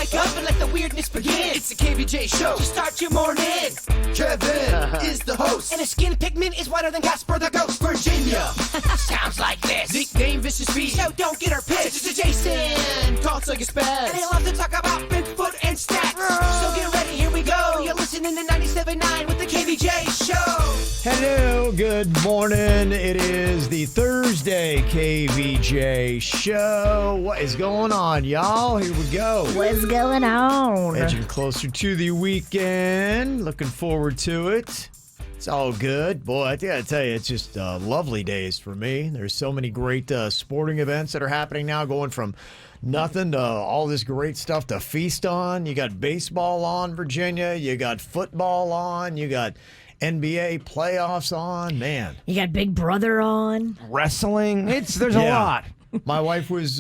wake up and let the weirdness begin. It's the Kbj Show to start your morning. Kevin is the host, and his skin pigment is whiter than Casper the Ghost. Virginia sounds like this. Nickname Vicious Beast, so don't get her pissed. It's Jason, called Suck Spaz, and they love to talk about Bigfoot and stats. So get ready, here we go. You're listening to 97.9 with the Kbj Show. Hello, good morning. It is the Thursday Kbj Show. What is going on, y'all? Here we go. What's going on? Edging closer to the weekend. Looking forward to it. It's all good. Boy, I gotta tell you, it's just lovely days for me. There's so many great sporting events that are happening now, going from nothing to all this great stuff to feast on. You got baseball on, Virginia. You got football on. You got NBA playoffs on. Man. You got Big Brother on. Wrestling. There's a lot. My wife was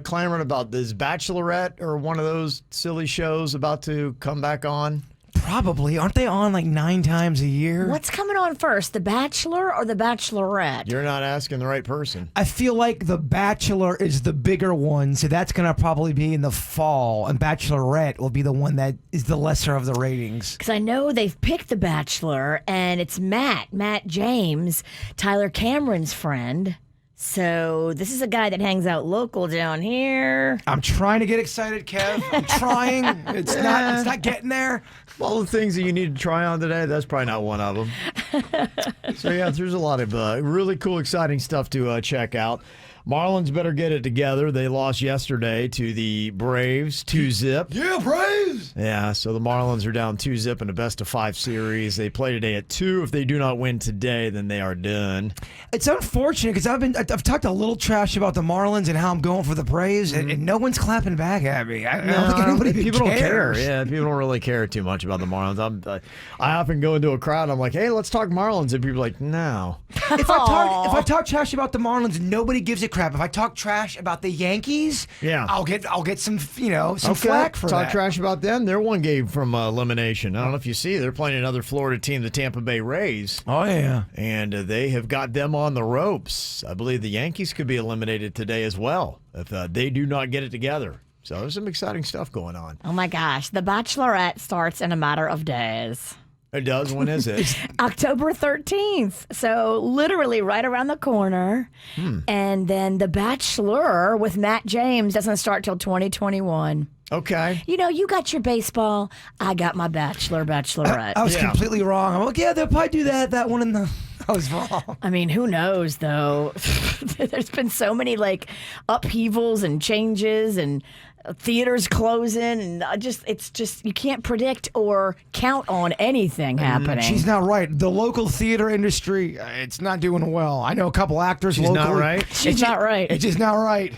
clamoring about this Bachelorette or one of those silly shows about to come back on. Probably. Aren't they on like 9 times a year? What's coming on first, The Bachelor or The Bachelorette? You're not asking the right person. I feel like The Bachelor is the bigger one, so that's going to probably be in the fall, and Bachelorette will be the one that is the lesser of the ratings. Because I know they've picked The Bachelor, and it's Matt James, Tyler Cameron's friend. So this is a guy that hangs out local down here. I'm trying to get excited, Kev. I'm trying. It's not getting there. All the things that you need to try on today, that's probably not one of them. So, yeah, there's a lot of really cool, exciting stuff to check out. Marlins better get it together. They lost yesterday to the Braves, 2-0. Yeah, Braves! Yeah, so the Marlins are down 2-0 in a best-of-5 series. They play today at 2. If they do not win today, then they are done. It's unfortunate because I've talked a little trash about the Marlins and how I'm going for the Braves, and no one's clapping back at me. I don't think anybody people don't care. cares. Yeah, people don't really care too much about the Marlins. I often go into a crowd and I'm like, hey, let's talk Marlins. And people are like, no. If I talk trash about the Marlins, nobody gives a crap. If I talk trash about the Yankees, yeah, I'll get some flack for that. Talk trash about them. They're one game from elimination. I don't know if you see, they're playing another Florida team, the Tampa Bay Rays. Oh yeah, and they have got them on the ropes. I believe the Yankees could be eliminated today as well if they do not get it together. So there's some exciting stuff going on. Oh my gosh, The Bachelorette starts in a matter of days. It does? When is it? October 13th. So literally right around the corner. And then The Bachelor with Matt James doesn't start till 2021. Okay. You know, you got your baseball. I got my Bachelorette. I was completely wrong. I'm like, yeah, they'll probably do that one in the... I was wrong. I mean, who knows, though? There's been so many, upheavals and changes and theaters closing, and it's just you can't predict or count on anything happening. She's not right. The local theater industry, it's not doing well. I know a couple actors She's locally. not right? She's not right. It's just not right.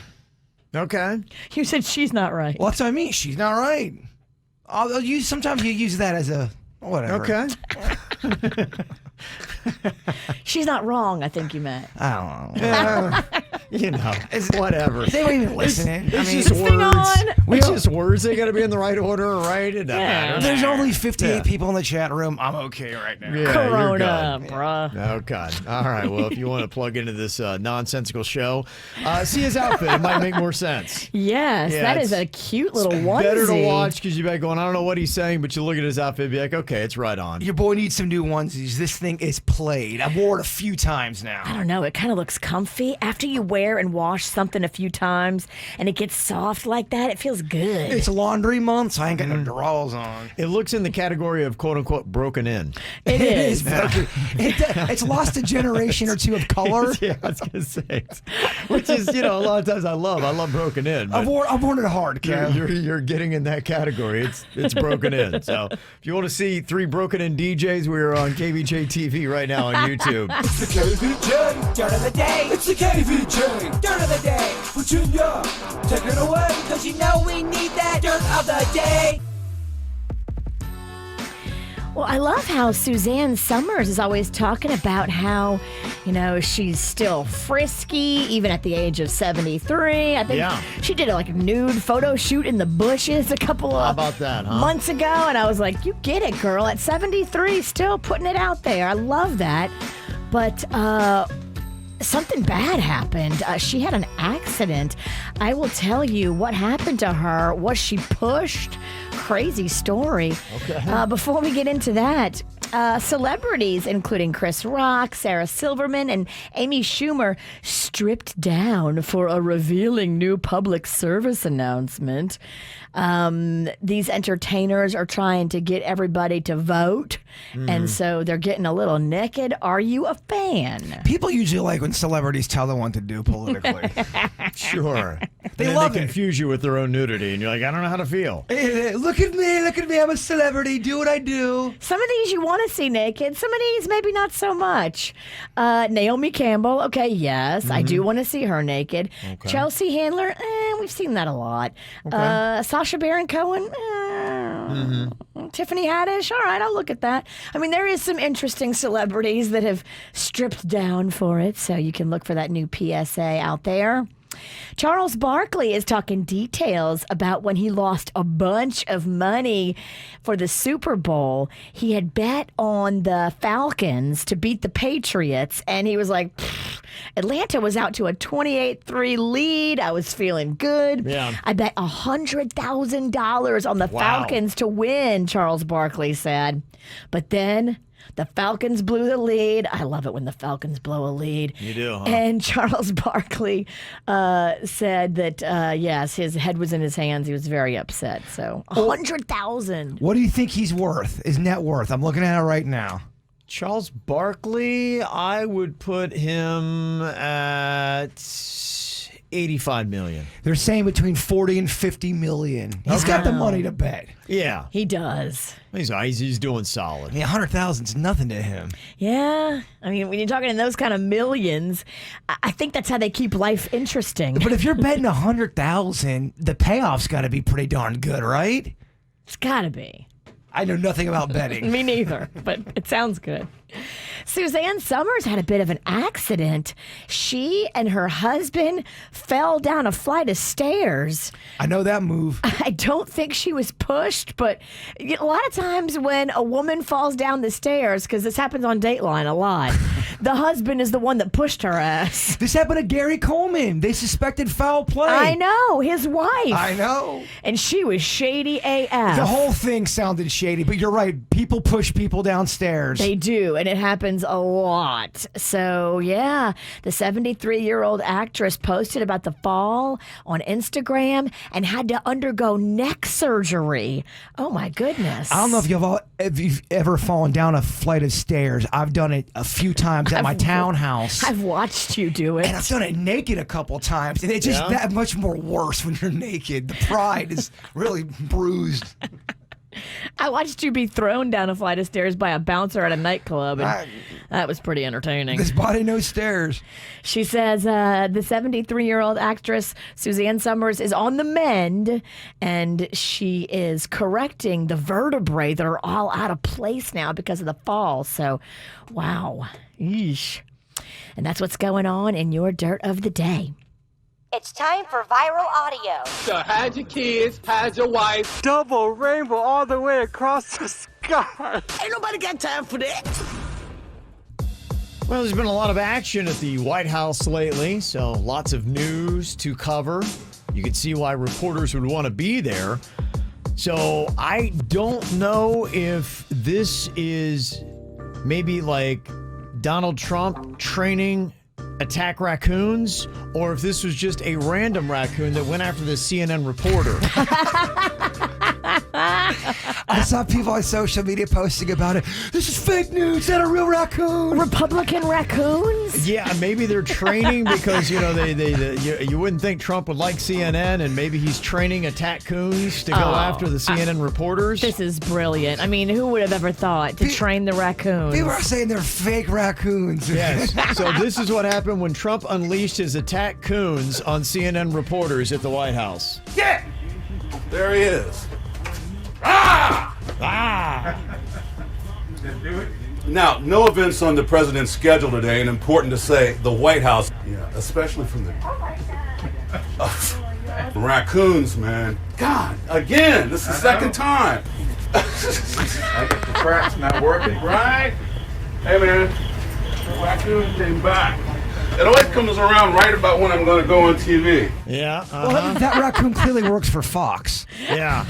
Okay. You said she's not right. Well, that's what I mean. She's not right. Sometimes you use that as a whatever. Okay. She's not wrong, I think you meant. I don't know. Whatever. They weren't even listening. It's just words. It's just words. They got to be in the right order, right? It doesn't matter. There's only 58 people in the chat room. I'm okay right now. Yeah, Corona, bruh. Oh, God. All right. Well, if you want to plug into this nonsensical show, see his outfit. It might make more sense. Yes, that is a cute little onesie. Better to watch because you'd be going, I don't know what he's saying, but you look at his outfit and be like, okay, it's right on. Your boy needs some new onesies. This thing is played. I've worn it a few times now. I don't know. It kind of looks comfy. After you wear and wash something a few times and it gets soft like that, it feels good. It's laundry month, so I ain't got no drawers on. It looks in the category of quote-unquote broken in. It is. It's lost a generation or two of color. Yeah, I was going to say. Which is, a lot of times I love broken in. I've worn it hard, Kev. You're getting in that category. It's broken in. So if you want to see 3 broken in DJs, we're on Kvj TV right now on YouTube. It's the KVJ Dirt of the Day. It's the KVJ Dirt of the Day. Virginia, take it away. Cause you know we need that Dirt of the Day. Well, I love how Suzanne Summers is always talking about how, she's still frisky, even at the age of 73. I think she did a nude photo shoot in the bushes a couple of months ago. And I was like, you get it, girl. At 73, still putting it out there. I love that. But something bad happened. She had an accident. I will tell you what happened to her. Was she pushed? Crazy story. Okay. Before we get into that, celebrities, including Chris Rock, Sarah Silverman, and Amy Schumer, stripped down for a revealing new public service announcement. These entertainers are trying to get everybody to vote, and so they're getting a little naked. Are you a fan? People usually like when celebrities tell them what to do politically. Sure. They love they it. confuse you with their own nudity, and you're like, I don't know how to feel. Look at me, I'm a celebrity, do what I do. Some of these you want to see naked. Some of these maybe not so much. Naomi Campbell, okay, yes, I do want to see her naked. Okay. Chelsea Handler, we've seen that a lot. Sacha Baron Cohen, Tiffany Haddish, all right, I'll look at that. I mean, there is some interesting celebrities that have stripped down for it, so you can look for that new PSA out there. Charles Barkley is talking details about when he lost a bunch of money for the Super Bowl. He had bet on the Falcons to beat the Patriots, and he was like, Atlanta was out to a 28-3 lead. I was feeling good. Yeah. I bet $100,000 on the Falcons to win, Charles Barkley said. But then the Falcons blew the lead. I love it when the Falcons blow a lead. You do, huh? And Charles Barkley said that, yes, his head was in his hands. He was very upset. So, $100,000. What do you think he's worth? His net worth? I'm looking at it right now. Charles Barkley, I would put him at $85 million. They're saying between 40 and 50 million. He's got the money to bet. Yeah. He does. He's doing solid. I mean, 100,000 is nothing to him. Yeah. I mean, when you're talking in those kind of millions, I think that's how they keep life interesting. But if you're betting 100,000, the payoff's got to be pretty darn good, right? It's got to be. I know nothing about betting. Me neither, but it sounds good. Suzanne Summers had a bit of an accident. She and her husband fell down a flight of stairs. I know that move. I don't think she was pushed, but a lot of times when a woman falls down the stairs, because this happens on Dateline a lot, the husband is the one that pushed her ass. This happened to Gary Coleman. They suspected foul play. I know, his wife. I know. And she was shady AF. The whole thing sounded shady, but you're right. People push people downstairs. They do, and it happens a lot. So, yeah, the 73-year-old actress posted about the fall on Instagram and had to undergo neck surgery. Oh, my goodness. I don't know if you've ever fallen down a flight of stairs. I've done it a few times at my townhouse. I've watched you do it. And I've done it naked a couple times, and it's just that much more worse when you're naked. The pride is really bruised. I watched you be thrown down a flight of stairs by a bouncer at a nightclub, and that was pretty entertaining. This body knows stairs. She says the 73-year-old actress Suzanne Summers is on the mend, and she is correcting the vertebrae that are all out of place now because of the fall. So, wow. Eesh. And that's what's going on in your Dirt of the Day. It's time for viral audio. So how's your kids? How's your wife? Double rainbow all the way across the sky. Ain't nobody got time for that. Well, there's been a lot of action at the White House lately, so lots of news to cover. You can see why reporters would want to be there. So I don't know if this is maybe like Donald Trump training attack raccoons, or if this was just a random raccoon that went after the CNN reporter. I saw people on social media posting about it. This is fake news, not a real raccoon. Republican raccoons? Yeah, maybe they're training because, you know, you wouldn't think Trump would like CNN, and maybe he's training attack coons to go after the CNN reporters. This is brilliant. I mean, who would have ever thought to train the raccoons? People are saying they're fake raccoons. Yes. So this is what happened when Trump unleashed his attack coons on CNN reporters at the White House. Yeah! There he is. Now, no events on the president's schedule today, and important to say, the White House, especially from the raccoons, man. God, again, this is the second time. I guess the crap's not working. Right? Hey, man, the raccoon came back. It always comes around right about when I'm going to go on TV. Yeah. Well, that raccoon clearly works for Fox. Yeah.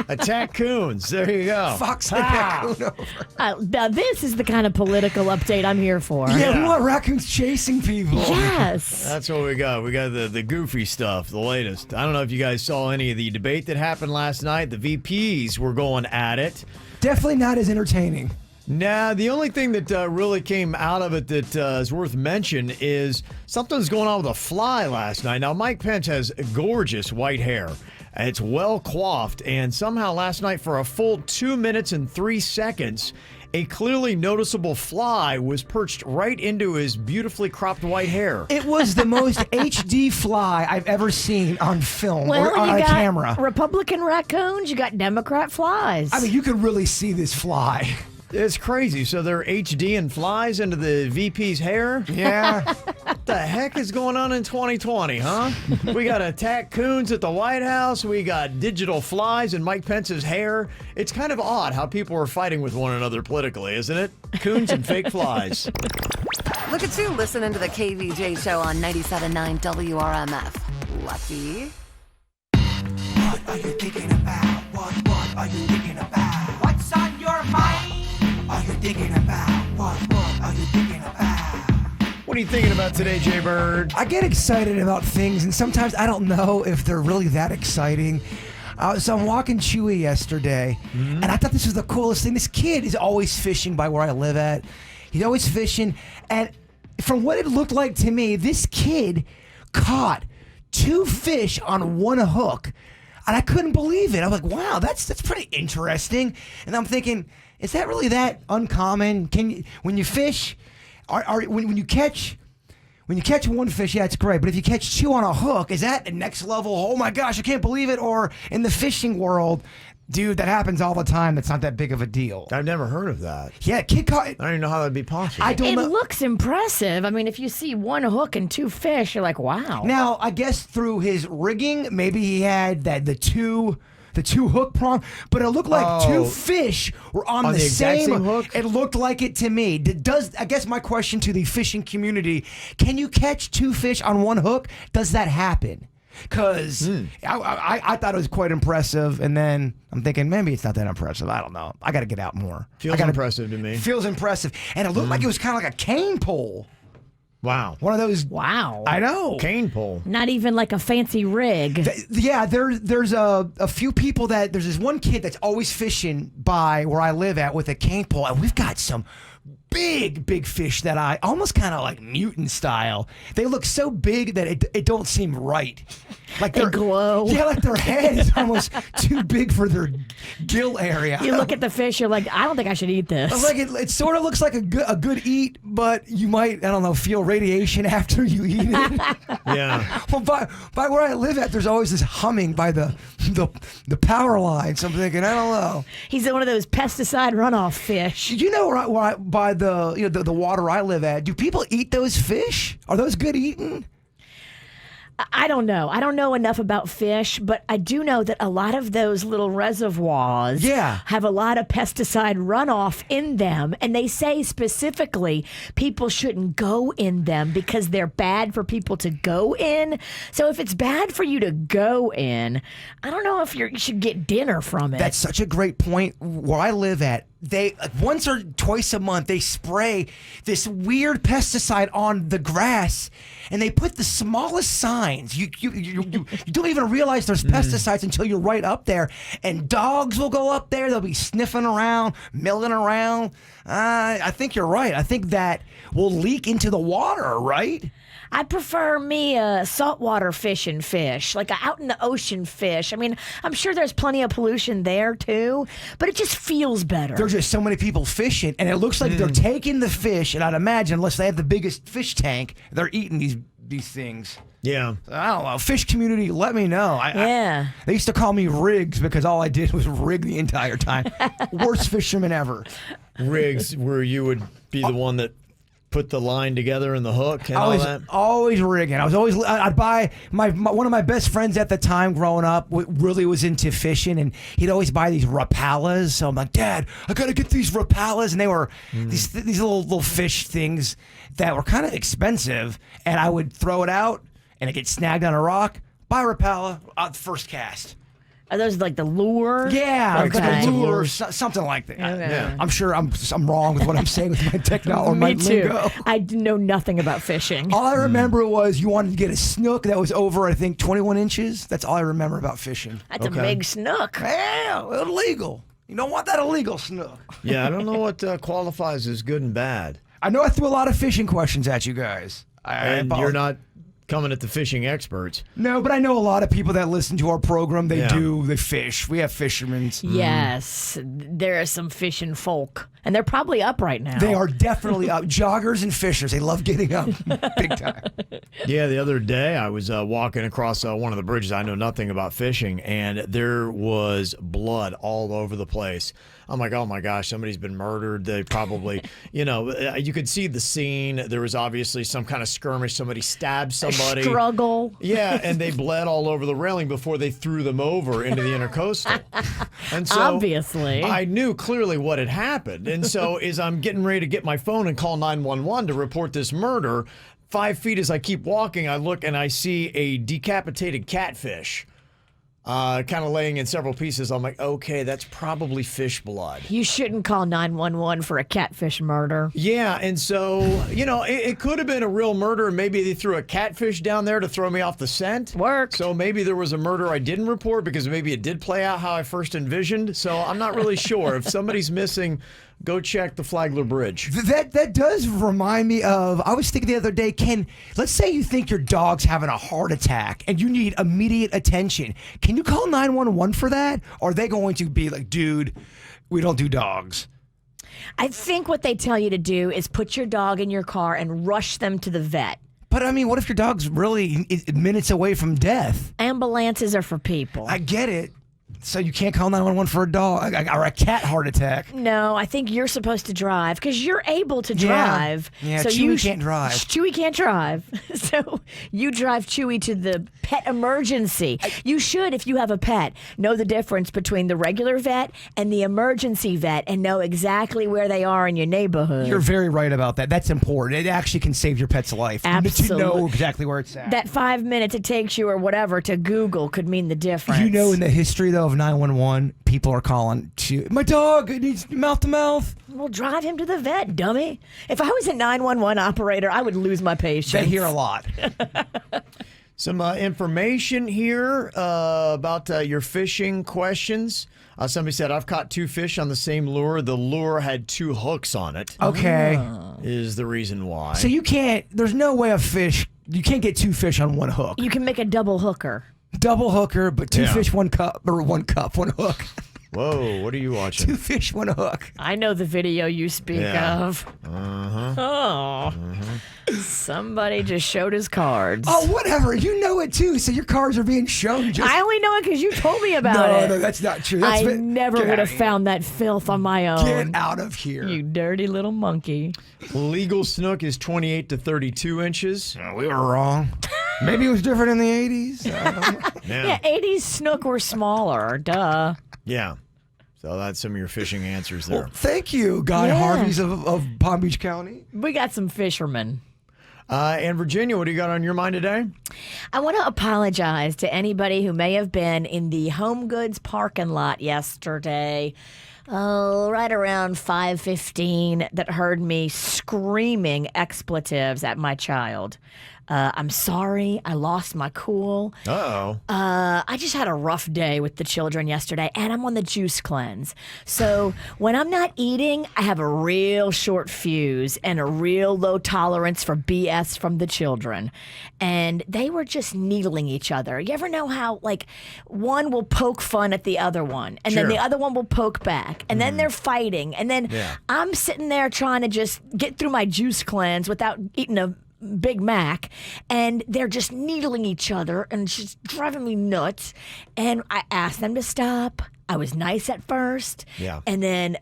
Attack coons. There you go. Fox sent raccoon over. Now, this is the kind of political update I'm here for. Yeah, we want raccoons chasing people. Yes. That's what we got. We got the goofy stuff, the latest. I don't know if you guys saw any of the debate that happened last night. The VPs were going at it. Definitely not as entertaining. Nah, the only thing that really came out of it that is worth mention is something's going on with a fly last night. Now, Mike Pence has gorgeous white hair. It's well coiffed, and somehow last night for a full 2 minutes and 3 seconds, a clearly noticeable fly was perched right into his beautifully cropped white hair. It was the most HD fly I've ever seen on film Well, or on you a got camera. Republican raccoons, you got Democrat flies. I mean, you could really see this fly. It's crazy. So they're HDing flies into the VP's hair? Yeah. What the heck is going on in 2020, huh? We got attack coons at the White House. We got digital flies in Mike Pence's hair. It's kind of odd how people are fighting with one another politically, isn't it? Coons and fake flies. Look at you listening to the KVJ show on 97.9 WRMF. Lucky. What are you thinking about? What are you thinking about? What's on your mind? Are you thinking about? What are you thinking about? What are you thinking about today, Jaybird? I get excited about things, and sometimes I don't know if they're really that exciting. So I'm walking Chewy yesterday, and I thought this was the coolest thing. This kid is always fishing by where I live at. He's always fishing, and from what it looked like to me, this kid caught 2 fish on 1 hook, and I couldn't believe it. I'm like, wow, that's pretty interesting. And I'm thinking, is that really that uncommon? Can you, when you fish, when you catch 1 fish, yeah, it's great. But if you catch 2 on a hook, is that the next level? Oh my gosh, I can't believe it. Or in the fishing world, dude, that happens all the time. That's not that big of a deal. I've never heard of that. Yeah, kid caught. I don't even know how that'd be possible. I don't it know. looks impressive. I mean, if you see 1 hook and 2 fish, you're like, wow. Now, I guess through his rigging, maybe he had the two hook prong, but it looked like 2 fish were on the exact same hook. It looked like it to me. I guess my question to the fishing community: can you catch 2 fish on 1 hook? Does that happen? Because I thought it was quite impressive, and then I'm thinking maybe it's not that impressive. I don't know. I got to get out more. Feels impressive to me. Feels impressive, and it looked like it was kind of like a cane pole. Wow. One of those. Wow. I know. Cane pole. Not even like a fancy rig. Yeah, there's a few people there's this one kid that's always fishing by where I live at with a cane pole, and we've got some big fish that I almost kind of like mutant style. They look so big that it don't seem right. Like they glow. Yeah, like their head is almost too big for their gill area. You look at the fish, you're like, I don't think I should eat this. Like it sort of looks like a good eat, but you might, I don't know, feel radiation after you eat it. Yeah. Well, by where I live at, there's always this humming by the power line. So I'm thinking, I don't know. He's one of those pesticide runoff fish. You know, by the water I live at, do people eat those fish? Are those good eating? I don't know. I don't know enough about fish, but I do know that a lot of those little reservoirs have a lot of pesticide runoff in them. And they say specifically people shouldn't go in them because they're bad for people to go in. So if it's bad for you to go in, I don't know if you should get dinner from it. That's such a great point. Where I live at, they once or twice a month they spray this weird pesticide on the grass, and they put the smallest signs. You don't even realize there's pesticides until you're right up there, and dogs will go up there. They'll be sniffing around, milling around. I think you're right. I think that will leak into the water, right? I prefer me saltwater fishing fish, like out in the ocean fish. I mean, I'm sure there's plenty of pollution there too, but it just feels better. There's just so many people fishing, and it looks like they're taking the fish, and I'd imagine, unless they have the biggest fish tank, they're eating these things. Yeah. I don't know. Fish community, let me know. They used to call me Riggs because all I did was rig the entire time. Worst fisherman ever. Riggs, where you would be the one that put the line together and the hook and I all was that? always rigging. I'd buy one of my best friends at the time growing up really was into fishing, and he'd always buy these rapalas. So I'm like, Dad, I gotta get these rapalas, and they were these little fish things that were kind of expensive, and I would throw it out and it gets snagged on a rock. Buy rapala, first cast. Are those like the lure? Yeah, Okay. like a lure, something like that. Okay. Yeah. I'm sure I'm wrong with what I'm saying with my technology or my Me too. lingo. I know nothing about fishing. All I remember was you wanted to get a snook that was over, I think, 21 inches. That's all I remember about fishing. That's a big snook. Yeah, illegal. You don't want that illegal snook. Yeah, I don't know what qualifies as good and bad. I know I threw a lot of fishing questions at you guys. And you're not coming at the fishing experts. No, but I know a lot of people that listen to our program. They Yeah. they fish. We have fishermen. Yes, there are some fishing folk, and they're probably up right now. They are definitely up. Joggers and fishers. They love getting up big time. Yeah, the other day I was walking across one of the bridges. I know nothing about fishing, and there was blood all over the place. I'm like, oh my gosh, somebody's been murdered. They probably, you could see the scene. There was obviously some kind of skirmish. Somebody stabbed somebody. Struggle. Yeah, and they bled all over the railing before they threw them over into the intercoastal. And so Obviously. I knew clearly what had happened. And so as I'm getting ready to get my phone and call 911 to report this murder, 5 feet as I keep walking, I look and I see a decapitated catfish. Kind of laying in several pieces. I'm like, okay, that's probably fish blood. You shouldn't call 911 for a catfish murder. Yeah, and so, it could have been a real murder, and maybe they threw a catfish down there to throw me off the scent. Worked. So maybe there was a murder I didn't report because maybe it did play out how I first envisioned. So I'm not really sure. If somebody's missing, go check the Flagler Bridge. That does remind me of, I was thinking the other day, let's say you think your dog's having a heart attack and you need immediate attention. Can you call 911 for that? Or are they going to be like, dude, we don't do dogs? I think what they tell you to do is put your dog in your car and rush them to the vet. But I mean, what if your dog's really minutes away from death? Ambulances are for people. I get it. So you can't call 911 for a dog or a cat heart attack. No, I think you're supposed to drive because you're able to drive. Yeah, so Chewy can't drive. Chewy can't drive. So you drive Chewy to the pet emergency. You should, if you have a pet, know the difference between the regular vet and the emergency vet and know exactly where they are in your neighborhood. You're very right about that. That's important. It actually can save your pet's life. Absolutely. To know exactly where it's at. That 5 minutes it takes you or whatever to Google could mean the difference. You know, in the history, though, of 911, people are calling to, my dog, it needs mouth to mouth. Well, drive him to the vet, dummy. If I was a 911 operator, I would lose my patience. They hear a lot. Some information here about your fishing questions. Somebody said, I've caught 2 fish on the same lure. The lure had 2 hooks on it. Okay. Is the reason why. So you can't, there's no way you can't get 2 fish on 1 hook. You can make a double hooker. Double hooker, but 2 Yeah. fish, 1 cup, or 1 cup, 1 hook. Whoa, what are you watching? 2 fish, 1 hook. I know the video you speak Yeah. of. Uh-huh. Oh. Somebody just showed his cards. Oh, whatever. You know it too. So your cards are being shown. I only know it because you told me about it. No, that's not true. I never would have found that filth on my own. Get out of here. You dirty little monkey. Legal snook is 28 to 32 inches. We were wrong. Maybe it was different in the 80s. I don't know. Yeah, 80s snook were smaller. Duh. Yeah. So that's some of your fishing answers there. Well, thank you, Guy Yeah. Harvey's of Palm Beach County. We got some fishermen. And Virginia, what do you got on your mind today? I want to apologize to anybody who may have been in the Home Goods parking lot yesterday, right around 5:15, that heard me screaming expletives at my child. I'm sorry. I lost my cool. Uh-oh. I just had a rough day with the children yesterday, and I'm on the juice cleanse. So when I'm not eating, I have a real short fuse and a real low tolerance for BS from the children. And they were just needling each other. You ever know how, like, one will poke fun at the other one, and then Sure. the other one will poke back, and then they're fighting. And then I'm sitting there trying to just get through my juice cleanse without eating a Big Mac, and they're just needling each other, and it's just driving me nuts. And I asked them to stop. I was nice at first. Yeah. And then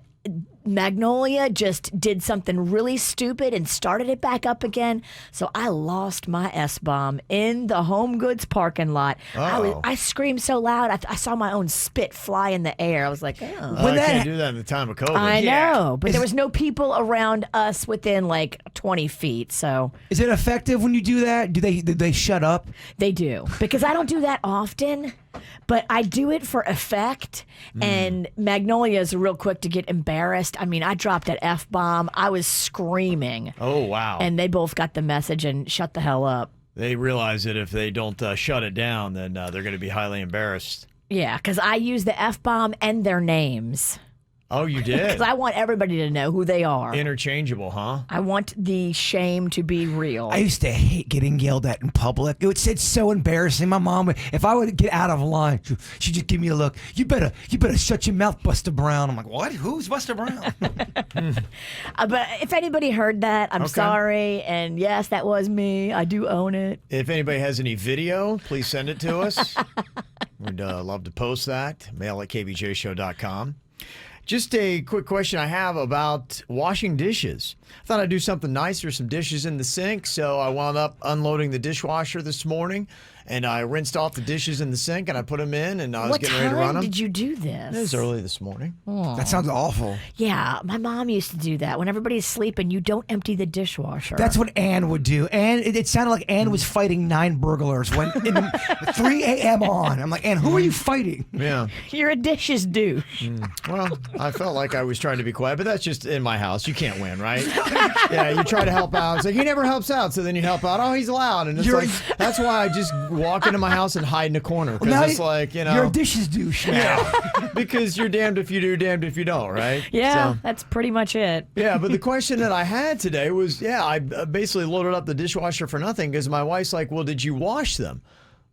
Magnolia just did something really stupid and started it back up again. So I lost my S-bomb in the Home Goods parking lot. I screamed so loud, I saw my own spit fly in the air. I was like, oh. I can't do that in the time of COVID. I know, but there was no people around us within like 20 feet. So is it effective when you do that? Do they shut up? They do, because I don't do that often. But I do it for effect, and Magnolia is real quick to get embarrassed. I mean, I dropped that F-bomb. I was screaming. Oh, wow. And they both got the message and shut the hell up. They realize that if they don't shut it down, then they're going to be highly embarrassed. Yeah, because I use the F-bomb and their names. Oh, you did? Because I want everybody to know who they are. Interchangeable, huh? I want the shame to be real. I used to hate getting yelled at in public. It's so embarrassing. My mom, if I would get out of line, she'd just give me a look. You better shut your mouth, Buster Brown. I'm like, what? Who's Buster Brown? But if anybody heard that, I'm sorry. And yes, that was me. I do own it. If anybody has any video, please send it to us. We'd love to post that. Mail at kbjshow.com. Just a quick question I have about washing dishes. I thought I'd do something nice. There's some dishes in the sink, so I wound up unloading the dishwasher this morning, and I rinsed off the dishes in the sink, and I put them in, and I was getting ready to run them. What time did you do this? It was early this morning. Oh. That sounds awful. Yeah, my mom used to do that. When everybody's sleeping, you don't empty the dishwasher. That's what Ann would do. And it sounded like Ann was fighting 9 burglars when 3 a.m. on. I'm like, Ann, who are you fighting? Yeah. You're a dishes douche. Well, I felt like I was trying to be quiet, but that's just in my house. You can't win, right? Yeah, you try to help out. It's like, he never helps out, so then you help out. Oh, he's loud. And it's like, that's why I just walk into my house and hide in a corner. Because it's like, you know. You're a dishes douche now. Yeah. Because you're damned if you do, damned if you don't, right? Yeah, that's pretty much it. Yeah, but the question that I had today was, I basically loaded up the dishwasher for nothing because my wife's like, well, did you wash them?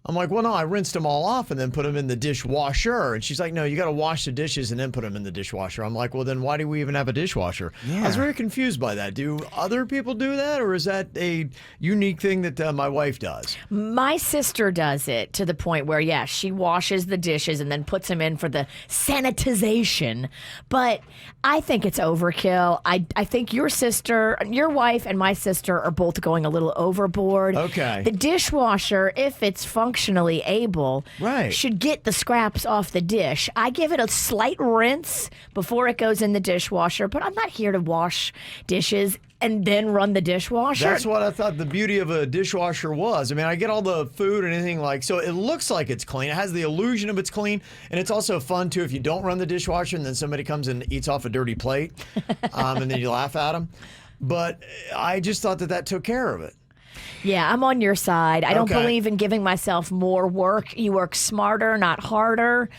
I'm like, well, no, I rinsed them all off and then put them in the dishwasher. And she's like, no, you got to wash the dishes and then put them in the dishwasher. I'm like, well, then why do we even have a dishwasher? Yeah. I was very confused by that. Do other people do that, or is that a unique thing that my wife does? My sister does it to the point where, yeah, she washes the dishes and then puts them in for the sanitization. But I think it's overkill. I think your sister, your wife and my sister are both going a little overboard. Okay. The dishwasher, if it's functionally able, should get the scraps off the dish. I give it a slight rinse before it goes in the dishwasher, but I'm not here to wash dishes and then run the dishwasher. That's what I thought the beauty of a dishwasher was. I mean, I get all the food and anything so it looks like it's clean. It has the illusion of it's clean, and it's also fun, too, if you don't run the dishwasher and then somebody comes and eats off a dirty plate, and then you laugh at them. But I just thought that took care of it. Yeah, I'm on your side. I don't believe in giving myself more work. You work smarter, not harder.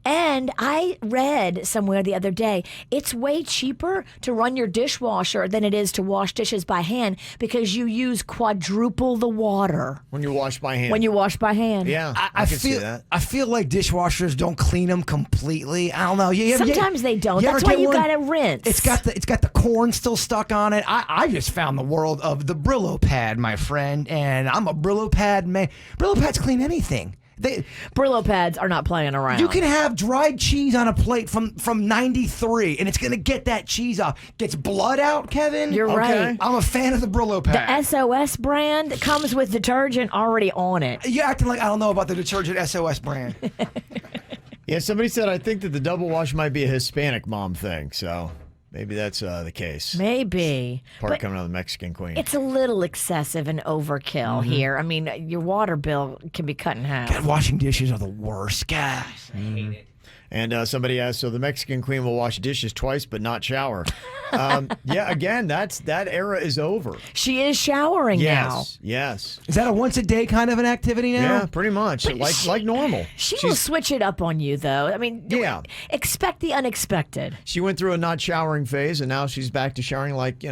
And I read somewhere the other day, it's way cheaper to run your dishwasher than it is to wash dishes by hand because you use quadruple the water. When you wash by hand. When you wash by hand. Yeah, I can see that. I feel like dishwashers don't clean them completely. I don't know. Sometimes they don't. That's why you got to rinse. It's got the corn still stuck on it. I just found the world of the Brillo pad, my friend, and I'm a Brillo pad man. Brillo pads clean anything. Brillo pads are not playing around. You can have dried cheese on a plate from 93, and it's going to get that cheese off. Gets blood out, Kevin? You're right. I'm a fan of the Brillo pad. The SOS brand comes with detergent already on it. You're acting like I don't know about the detergent SOS brand. Yeah, somebody said I think that the double wash might be a Hispanic mom thing, so maybe that's the case. Maybe. Part coming out of the Mexican queen. It's a little excessive and overkill here. I mean, your water bill can be cut in half. God, washing dishes are the worst. Gosh, I hate it. And somebody asked, so the Mexican queen will wash dishes twice but not shower. Yeah, again, that era is over. She is showering now. Yes. Is that a once a day kind of an activity now? Yeah, pretty much. Like normal. She's will switch it up on you, though. I mean, expect the unexpected. She went through a not showering phase, and now she's back to showering like,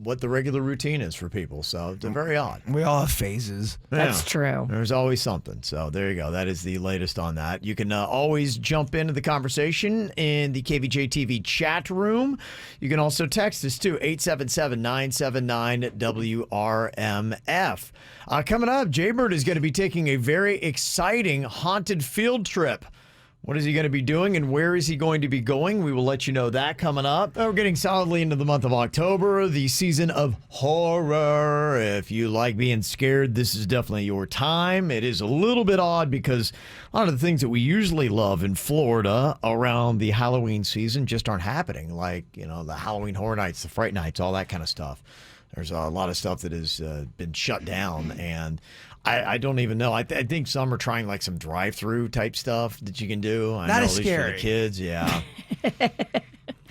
what the regular routine is for people. So it's very odd. We all have phases. That's true. There's always something. So there you go. That is the latest on that. You can always jump into the conversation in the Kvj TV chat room. You can also text us too, 877-979-WRMF. Coming up, Jaybird is going to be taking a very exciting haunted field trip. What is he going to be doing and where is he going to be going? We will let you know that coming up. We're getting solidly into the month of October, the season of horror. If you like being scared, this is definitely your time. It is a little bit odd because a lot of the things that we usually love in Florida around the Halloween season just aren't happening, like, the Halloween Horror Nights, the Fright Nights, all that kind of stuff. There's a lot of stuff that has been shut down, and I don't even know. I think some are trying like some drive-through type stuff that you can do. Not as scary for the kids, yeah.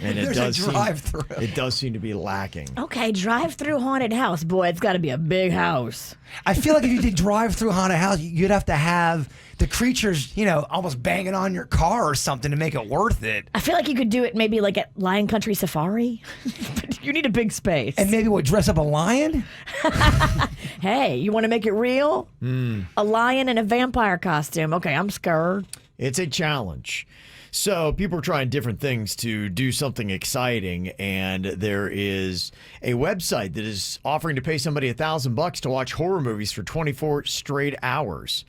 And There's a drive-through. It does seem to be lacking. Okay, drive-through haunted house. Boy, it's got to be a big house. I feel like if you did drive-through haunted house, you'd have to have the creatures, almost banging on your car or something to make it worth it. I feel like you could do it maybe like at Lion Country Safari. But you need a big space. And maybe dress up a lion? Hey, you want to make it real? A lion in a vampire costume. Okay, I'm scared. It's a challenge. So people are trying different things to do something exciting, and there is a website that is offering to pay somebody $1,000 to watch horror movies for 24 straight hours.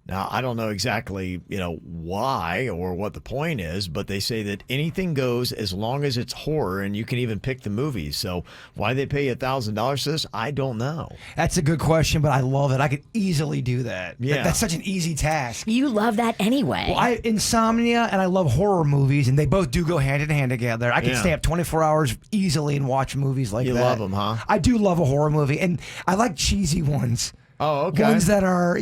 Now, I don't know exactly, why or what the point is, but they say that anything goes as long as it's horror, and you can even pick the movies. So why they pay $1,000 for this, I don't know. That's a good question, but I love it. I could easily do that. Yeah. That's such an easy task. You love that anyway. Well, insomnia and I love horror movies, and they both do go hand in hand together. I can stay up 24 hours easily and watch movies like that. You love them, huh? I do love a horror movie, and I like cheesy ones. Oh, okay. Ones that are,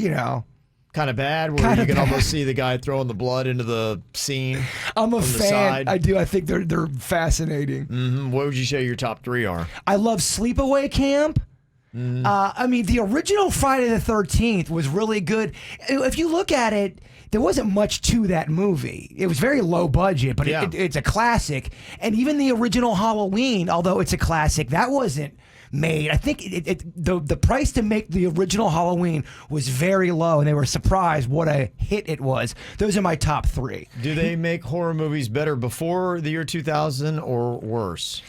kind of bad, where you can almost see the guy throwing the blood into the scene. I'm a from the fan. side. I do. I think they're fascinating. Mm-hmm. What would you say your top 3 are? I love Sleepaway Camp. The original Friday the 13th was really good. If you look at it, there wasn't much to that movie. It was very low budget, but it's a classic. And even the original Halloween, although it's a classic, that wasn't made. I think the price to make the original Halloween was very low, and they were surprised what a hit it was. Those are my top 3. Do they make horror movies better before the year 2000 or worse?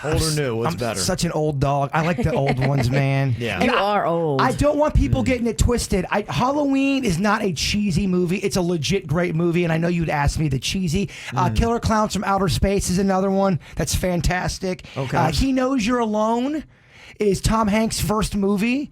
Old or new? What's better? Such an old dog. I like the old ones, man. Yeah. You are old. I don't want people getting it twisted. Halloween is not a cheesy movie. It's a legit great movie, and I know you'd ask me the cheesy. Killer Clowns from Outer Space is another one that's fantastic. Okay. He Knows You're Alone is Tom Hanks' first movie.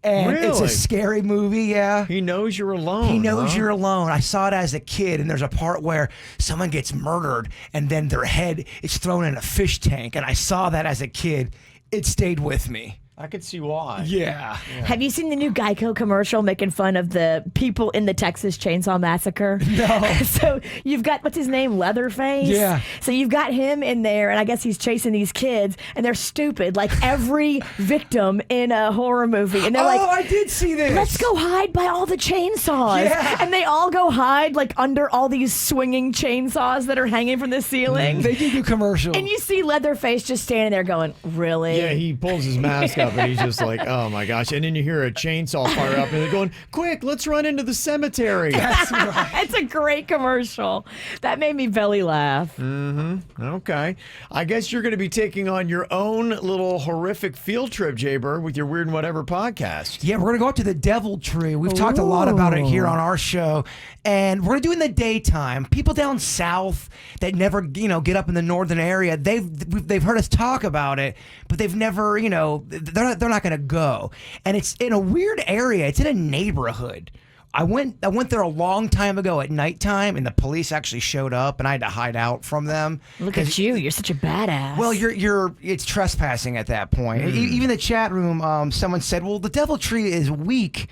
And it's a scary movie, yeah. He Knows You're Alone. He Knows You're Alone. I saw it as a kid, and there's a part where someone gets murdered, and then their head is thrown in a fish tank. And I saw that as a kid. It stayed with me. I could see why. Yeah. Have you seen the new Geico commercial making fun of the people in the Texas Chainsaw Massacre? No. So you've got, what's his name, Leatherface? Yeah. So you've got him in there, and I guess he's chasing these kids, and they're stupid, like every victim in a horror movie. And they're like, I did see this. let's go hide by all the chainsaws. Yeah. And they all go hide like under all these swinging chainsaws that are hanging from the ceiling. They do commercials. And you see Leatherface just standing there going, really? Yeah, he pulls his mask up and he's just like, oh my gosh. And then you hear a chainsaw fire up and they're going, quick, let's run into the cemetery. That's right. It's a great commercial. That made me belly laugh. Mm-hmm. Okay. I guess you're going to be taking on your own little horrific field trip, Jaybird, with your Weird and Whatever podcast. Yeah, we're going to go up to the Devil Tree. We've talked a lot about it here on our show. And we're going to do it in the daytime. People down south that never, get up in the northern area, they've heard us talk about it, but they've never, they're not going to go. And it's in a weird area. It's in a neighborhood. I went there a long time ago at nighttime, and the police actually showed up, and I had to hide out from them. Look at you. You're such a badass. Well, it's trespassing at that point. Even the chat room, someone said, well, the Devil Tree is weak.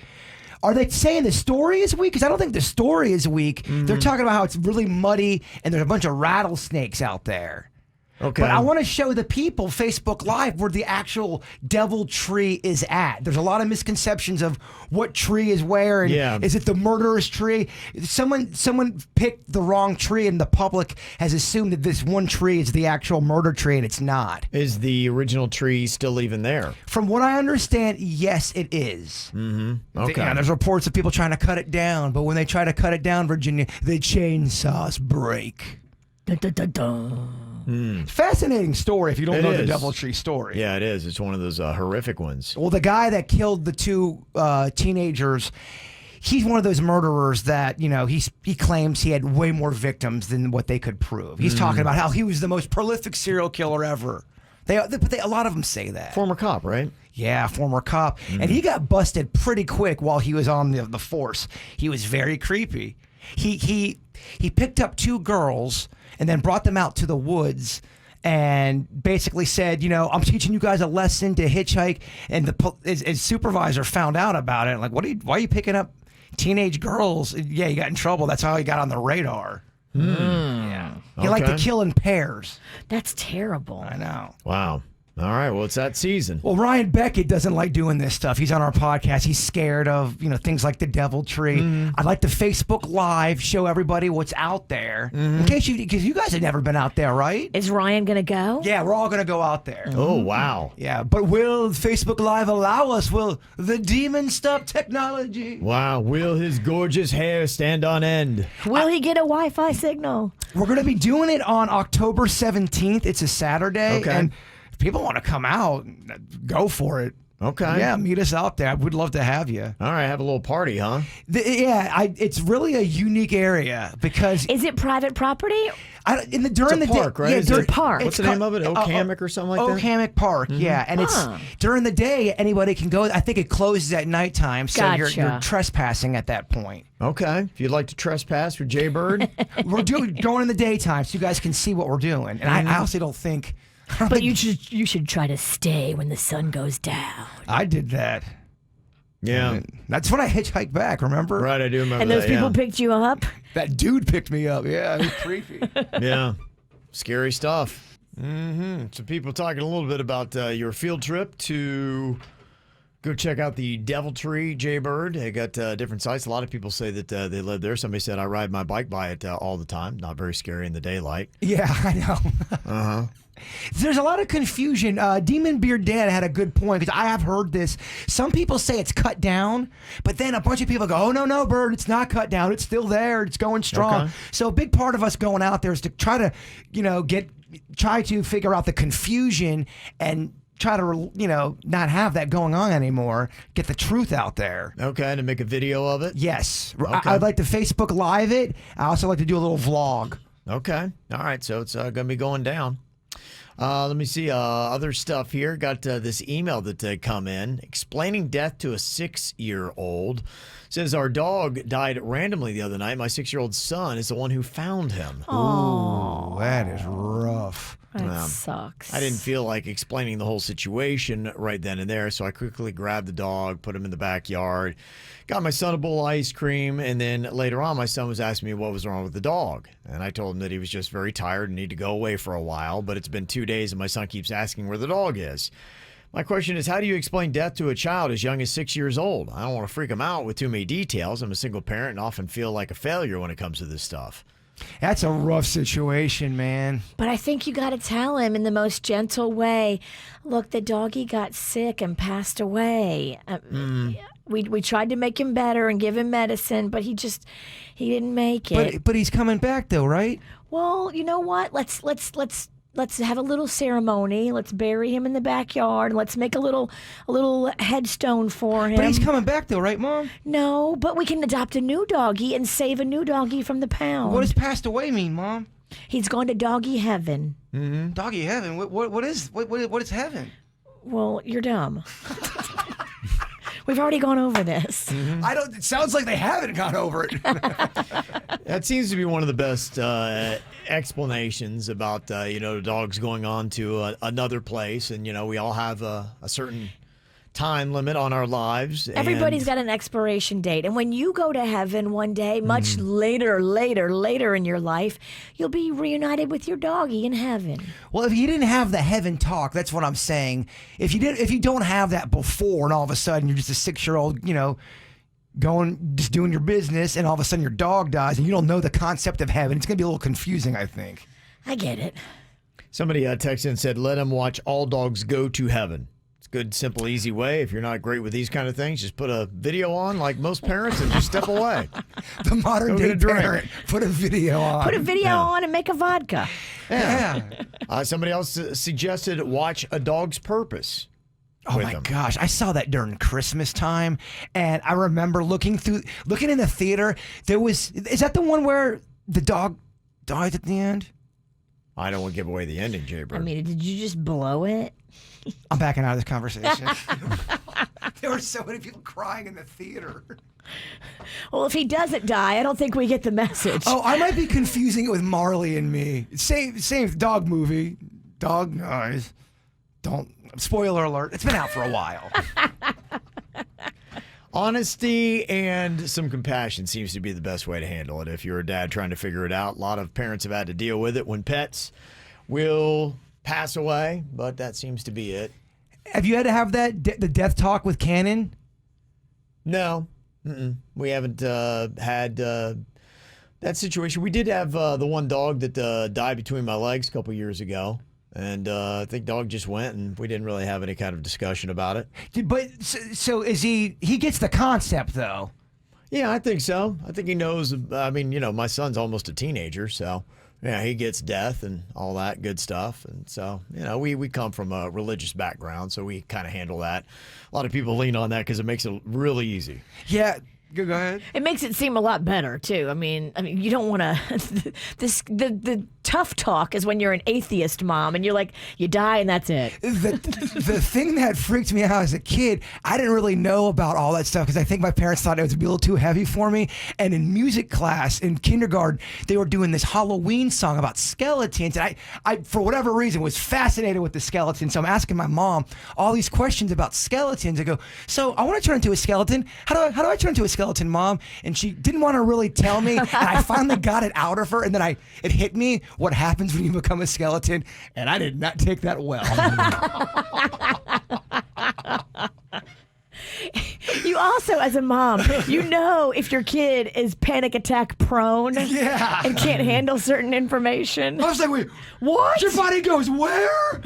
Are they saying the story is weak? Because I don't think the story is weak. They're talking about how it's really muddy and there's a bunch of rattlesnakes out there. Okay. But I want to show the people Facebook Live where the actual Devil Tree is at. There's a lot of misconceptions of what tree is where, and is it the murderous tree? Someone picked the wrong tree, and the public has assumed that this one tree is the actual murder tree, and it's not. Is the original tree still even there? From what I understand, yes, it is. Mm-hmm. Okay. Yeah, there's reports of people trying to cut it down, but when they try to cut it down, Virginia, the chainsaws break. Dun, dun, dun, dun. Fascinating story if you don't know the Devil Tree story. Yeah, it is. It's one of those horrific ones. Well, the guy that killed the two teenagers, he's one of those murderers that, he claims he had way more victims than what they could prove. He's talking about how he was the most prolific serial killer ever. A lot of them say that. Former cop, right? Yeah, former cop. And he got busted pretty quick while he was on the force. He was very creepy. He picked up 2 girls and then brought them out to the woods and basically said, I'm teaching you guys a lesson to hitchhike. And his supervisor found out about it. Like, why are you picking up teenage girls? Yeah, he got in trouble. That's how he got on the radar. Yeah. He liked to kill in pairs. That's terrible. I know. Wow. All right, well, it's that season. Well, Ryan Beckett doesn't like doing this stuff. He's on our podcast. He's scared of, things like the Devil Tree. I'd like to Facebook Live, show everybody what's out there. In case because you guys have never been out there, right? Is Ryan going to go? Yeah, we're all going to go out there. Oh, wow. Yeah, but will Facebook Live allow us? Will the demon stop technology? Wow, will his gorgeous hair stand on end? Will he get a Wi-Fi signal? We're going to be doing it on October 17th. It's a Saturday. Okay. And people want to come out, go for it. Okay. Yeah, meet us out there. We'd love to have you. All right, have a little party, huh? It's really a unique area because... Is it private property? During the park, day, right? Yeah, park. What's the name of it? Oak Hammock or something like that? Oak Hammock Park, yeah. And it's during the day, anybody can go. I think it closes at nighttime, so you're trespassing at that point. Okay. If you'd like to trespass with Jaybird. We're going in the daytime so you guys can see what we're doing. And I honestly don't think... But you should try to stay when the sun goes down. I did that. Yeah. That's when I hitchhiked back, remember? Right, I do remember and that. And those people picked you up? That dude picked me up. Yeah, it was creepy. Yeah. Scary stuff. So people talking a little bit about your field trip to go check out the Devil Tree, Jaybird. They got different sites. A lot of people say that they live there. Somebody said, I ride my bike by it all the time. Not very scary in the daylight. Yeah, I know. There's a lot of confusion. Demon Beard Dad had a good point because I have heard this. Some people say it's cut down, but then a bunch of people go, "Oh no, Bird, it's not cut down. It's still there. It's going strong." Okay. So a big part of us going out there is to try to, try to figure out the confusion and try to, not have that going on anymore. Get the truth out there. Okay, to make a video of it? Yes. Okay. I'd like to Facebook Live it. I also like to do a little vlog. Okay. All right, so it's going to be going down. Let me see other stuff here. Got this email that come in explaining death to a 6-year-old. Says our dog died randomly the other night. My 6-year-old son is the one who found him. Oh, that is rough. That sucks. I didn't feel like explaining the whole situation right then and there, so I quickly grabbed the dog, put him in the backyard, got my son a bowl of ice cream, and then later on my son was asking me what was wrong with the dog. And I told him that he was just very tired and needed to go away for a while, but it's been 2 days and my son keeps asking where the dog is. My question is, how do you explain death to a child as young as 6 years old? I don't want to freak him out with too many details. I'm a single parent and often feel like a failure when it comes to this stuff. That's a rough situation, man. But I think you got to tell him in the most gentle way, look, the doggy got sick and passed away. We tried to make him better and give him medicine, but he didn't make it. But he's coming back though, right? Well, you know what? Let's have a little ceremony. Let's bury him in the backyard. Let's make a little headstone for him. But he's coming back though, right, Mom? No, but we can adopt a new doggy and save a new doggy from the pound. What does passed away mean, Mom? He's going to doggy heaven. Mm-hmm. Doggy heaven? What is heaven? Well, you're dumb. We've already gone over this. Mm-hmm. It sounds like they haven't gone over it. That seems to be one of the best explanations about, the dogs going on to another place. And, we all have a certain time limit on our lives. Everybody's got an expiration date. And when you go to heaven one day, much later in your life, you'll be reunited with your doggy in heaven. Well, if you didn't have the heaven talk, that's what I'm saying. If you don't have that before and all of a sudden you're just a 6-year-old, just doing your business and all of a sudden your dog dies and you don't know the concept of heaven, it's going to be a little confusing, I think. I get it. Somebody texted and said, let him watch All Dogs Go to Heaven. Good, simple, easy way. If you're not great with these kind of things, just put a video on like most parents and just step away. The modern day parent, put a video on. Put a video on and make a vodka. Yeah. Somebody else suggested watch A Dog's Purpose. Oh my gosh, I saw that during Christmas time, and I remember looking in the theater. Is that the one where the dog died at the end? I don't want to give away the ending, Jaybird. I mean, did you just blow it? I'm backing out of this conversation. There were so many people crying in the theater. Well, if he doesn't die, I don't think we get the message. Oh, I might be confusing it with Marley and Me. Same dog movie. Dog dies. Don't. Spoiler alert. It's been out for a while. Honesty and some compassion seems to be the best way to handle it if you're a dad trying to figure it out. A lot of parents have had to deal with it when pets will pass away, but that seems to be it. Have you had to have the death talk with Cannon? No. We haven't had that situation. We did have the one dog that died between my legs a couple years ago. And I think dog just went, and we didn't really have any kind of discussion about it. But so is he gets the concept, though? Yeah, I think so. I think he knows. I mean, you know, my son's almost a teenager, so yeah, he gets death and all that good stuff. And so, you know, we come from a religious background, so we kind of handle that. A lot of people lean on that because it makes it really easy. Yeah. Go ahead. It makes it seem a lot better too. I mean, you don't want to. The tough talk is when you're an atheist mom and you're like, you die and that's it. The thing that freaked me out as a kid, I didn't really know about all that stuff because I think my parents thought it would be a little too heavy for me. And in music class in kindergarten, they were doing this Halloween song about skeletons, and I for whatever reason was fascinated with the skeletons. So I'm asking my mom all these questions about skeletons. I go, so I want to turn into a skeleton. How do I turn into a skeleton, Mom? And she didn't want to really tell me, and I finally got it out of her, and then it hit me what happens when you become a skeleton, and I did not take that well. You also, as a mom, you know if your kid is panic attack prone and can't handle certain information. I was like, wait, what? Your body goes where?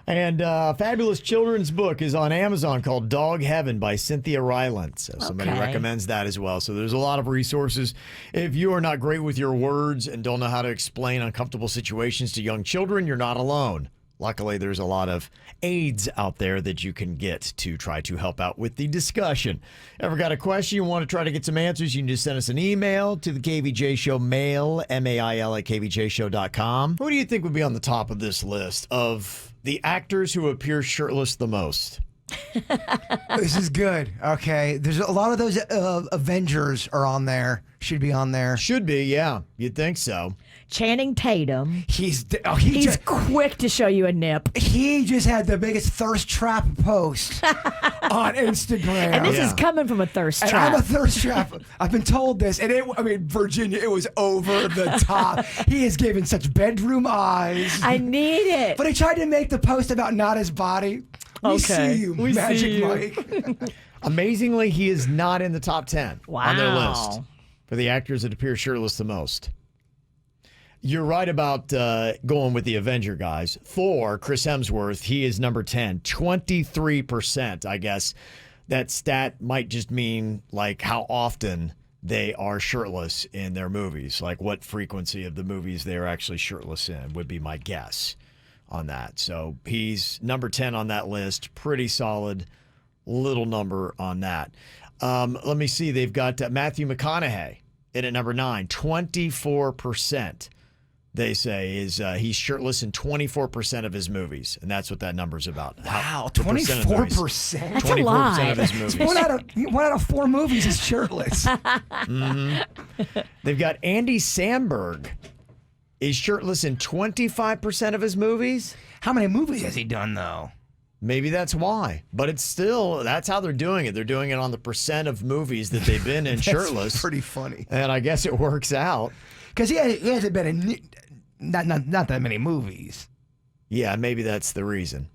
And a fabulous children's book is on Amazon called Dog Heaven by Cynthia Ryland. So somebody recommends that as well. So there's a lot of resources. If you are not great with your words and don't know how to explain uncomfortable situations to young children, you're not alone. Luckily, there's a lot of aids out there that you can get to try to help out with the discussion. Ever got a question you want to try to get some answers, you can just send us an email to the KVJ Show mail, mail at kvjshow.com. Who do you think would be on the top of this list of the actors who appear shirtless the most? This is good. Okay. There's a lot of those Avengers are on there. Should be on there. Should be, yeah. You'd think so. Channing Tatum. He's quick to show you a nip. He just had the biggest thirst trap post on Instagram. And this is coming from a thirst trap. I'm a thirst trap. I've been told this. And Virginia, it was over the top. He is giving such bedroom eyes. I need it. But he tried to make the post about not his body. We see you, Magic Mike. Amazingly, he is not in the top 10 on their list for the actors that appear shirtless the most. You're right about going with the Avenger guys. Thor, Chris Hemsworth, he is number 10, 23%, I guess. That stat might just mean like how often they are shirtless in their movies, like what frequency of the movies they are actually shirtless in would be my guess on that. So he's number 10 on that list. Pretty solid little number on that. Let me see. They've got Matthew McConaughey in at number 9, 24%. They say is he's shirtless in 24% of his movies, and that's what that number's about. Wow, 24%. That's a lot. 24% of his movies. One out of 4 movies is shirtless. They've got Andy Samberg is shirtless in 25% of his movies. How many movies has he done though? Maybe that's why, but it's still that's how they're doing it. They're doing it on the percent of movies that they've been in shirtless. Pretty funny, and I guess it works out because he hasn't been in not that many movies. Yeah, maybe that's the reason.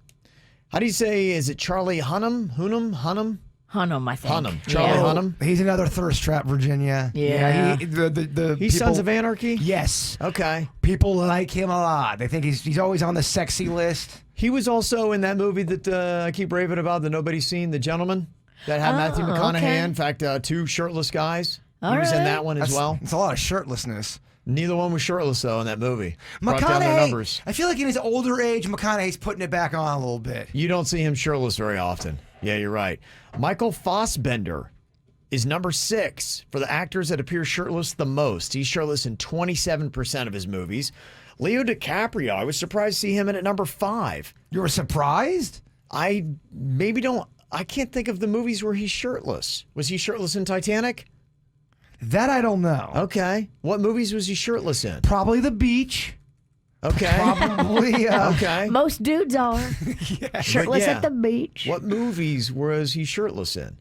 How do you say? Is it Charlie Hunnam? Hunnam, I think. Hunnam. Charlie Hunnam. He's another thirst trap, Virginia. Yeah. He's Sons of Anarchy? Yes. Okay. People like him a lot. They think he's always on the sexy list. He was also in that movie that I keep raving about that nobody's seen, The Gentleman, that had Matthew McConaughey in. In fact, 2 shirtless guys. He was in that one as well. It's a lot of shirtlessness. Neither one was shirtless, though, in that movie. Brought down their numbers. I feel like in his older age, McConaughey's putting it back on a little bit. You don't see him shirtless very often. Yeah, you're right. Michael Fassbender is number 6 for the actors that appear shirtless the most. He's shirtless in 27% of his movies. Leo DiCaprio, I was surprised to see him in at number 5. You were surprised? I can't think of the movies where he's shirtless. Was he shirtless in Titanic? That I don't know. Okay. What movies was he shirtless in? Probably The Beach. Okay. Probably. Okay. Most dudes are shirtless at the beach. What movies was he shirtless in?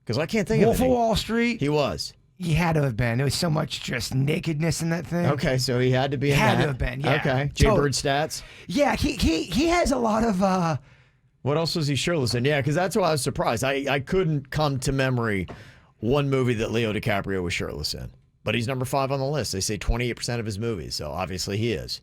Because I can't think Wolf of any. of Wall Street. He was. He had to have been. There was so much just nakedness in that thing. Okay, so he had to be in Had that. to have been, yeah. Okay. Jaybird stats. Yeah, he has a lot of... What else was he shirtless in? Yeah, because that's why I was surprised. I couldn't come to memory one movie that Leo DiCaprio was shirtless in. But he's number 5 on the list. They say 28% of his movies, so obviously he is.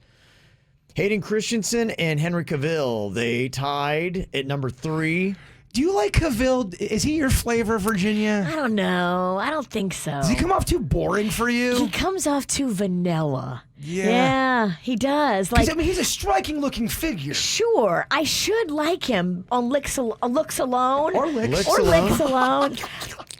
Hayden Christensen and Henry Cavill, they tied at number 3. Do you like Cavill? Is he your flavor, Virginia? I don't know. I don't think so. Does he come off too boring for you? He comes off too vanilla. Yeah. He does. Like, I mean, he's a striking-looking figure. Sure, I should like him on Looks Alone. Or Licks. Licks Alone.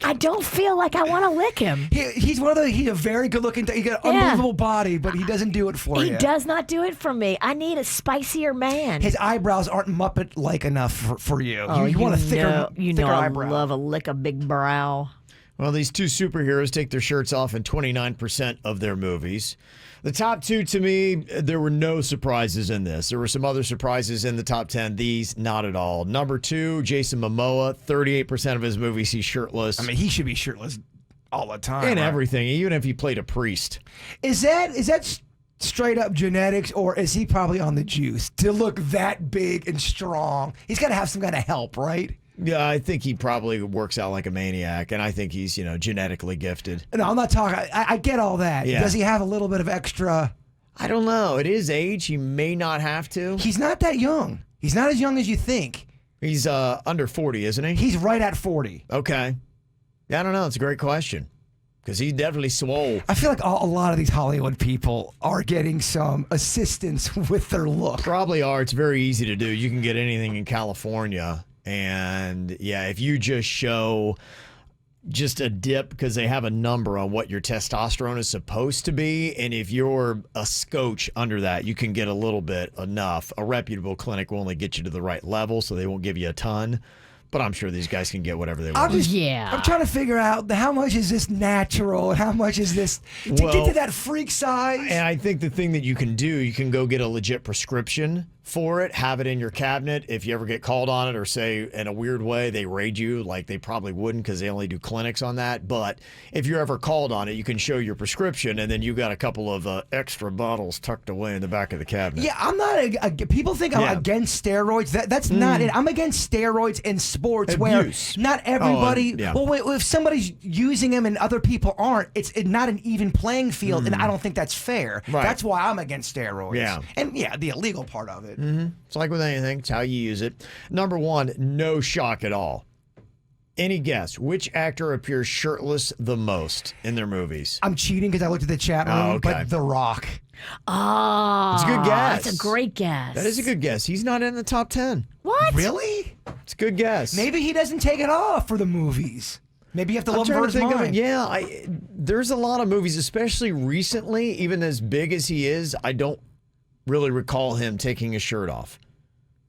I don't feel like I want to lick him. He's a very good-looking... He got an unbelievable body, but he doesn't do it for you. He does not do it for me. I need a spicier man. His eyebrows aren't Muppet-like enough for you. Oh, you want a thicker eyebrow. eyebrow. I love a lick a big brow. Well, these two superheroes take their shirts off in 29% of their movies. The top 2, to me, there were no surprises in this. There were some other surprises in the top 10. These, not at all. Number 2, Jason Momoa, 38% of his movies, he's shirtless. I mean, he should be shirtless all the time. In right? everything, even if he played a priest. Is that straight up genetics, or is he probably on the juice to look that big and strong? He's got to have some kind of help, right? Yeah, I think he probably works out like a maniac, and I think he's, genetically gifted. No, I'm not talking. I get all that. Yeah. Does he have a little bit of extra? I don't know. At his age, he may not have to. He's not that young. He's not as young as you think. He's under 40, isn't he? He's right at 40. Okay. Yeah, I don't know. It's a great question. Because he's definitely swole. I feel like a lot of these Hollywood people are getting some assistance with their look. Probably are. It's very easy to do. You can get anything in California. And yeah, if you just show just a dip because they have a number on what your testosterone is supposed to be, and if you're a scotch under that, you can get a little bit enough. A reputable clinic will only get you to the right level, so they won't give you a ton. But I'm sure these guys can get whatever they want. I'm trying to figure out how much is this natural and how much is this to get to that freak size. And I think the thing that you can do, you can go get a legit prescription for it, have it in your cabinet. If you ever get called on it or say in a weird way they raid you, like they probably wouldn't because they only do clinics on that. But if you're ever called on it, you can show your prescription and then you got a couple of extra bottles tucked away in the back of the cabinet. Yeah, I'm not. People think I'm against steroids. That's not it. I'm against steroids in sports where not everybody. Well, if somebody's using them and other people aren't, it's not an even playing field, and I don't think that's fair. Right. That's why I'm against steroids. Yeah, and the illegal part of it. Mm-hmm. It's like with anything. It's how you use it. Number 1, no shock at all. Any guess which actor appears shirtless the most in their movies? I'm cheating because I looked at the chat room, but The Rock. Oh, it's a good guess. That's a great guess. That is a good guess. He's not in the top 10. What? Really? It's a good guess. Maybe he doesn't take it off for the movies. Maybe you have to love him for his mind. Yeah, there's a lot of movies, especially recently, even as big as he is, I don't really recall him taking his shirt off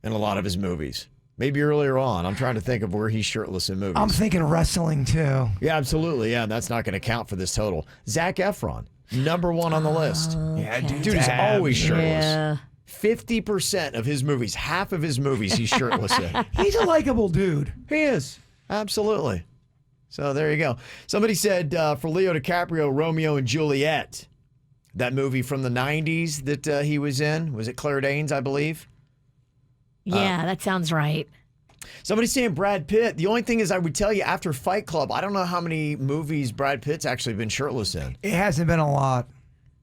in a lot of his movies. Maybe earlier on. I'm trying to think of where he's shirtless in movies. I'm thinking wrestling, too. Yeah, absolutely. Yeah, that's not going to count for this total. Zac Efron, number 1 on the list. Yeah, dude is always shirtless. Yeah. 50% of his movies, half of his movies, he's shirtless in. He's a likable dude. He is. Absolutely. So there you go. Somebody said for Leo DiCaprio, Romeo and Juliet, that movie from the 90s that he was in. Was it Claire Danes, I believe? Yeah, that sounds right. Somebody's saying Brad Pitt. The only thing is I would tell you after Fight Club, I don't know how many movies Brad Pitt's actually been shirtless in. It hasn't been a lot.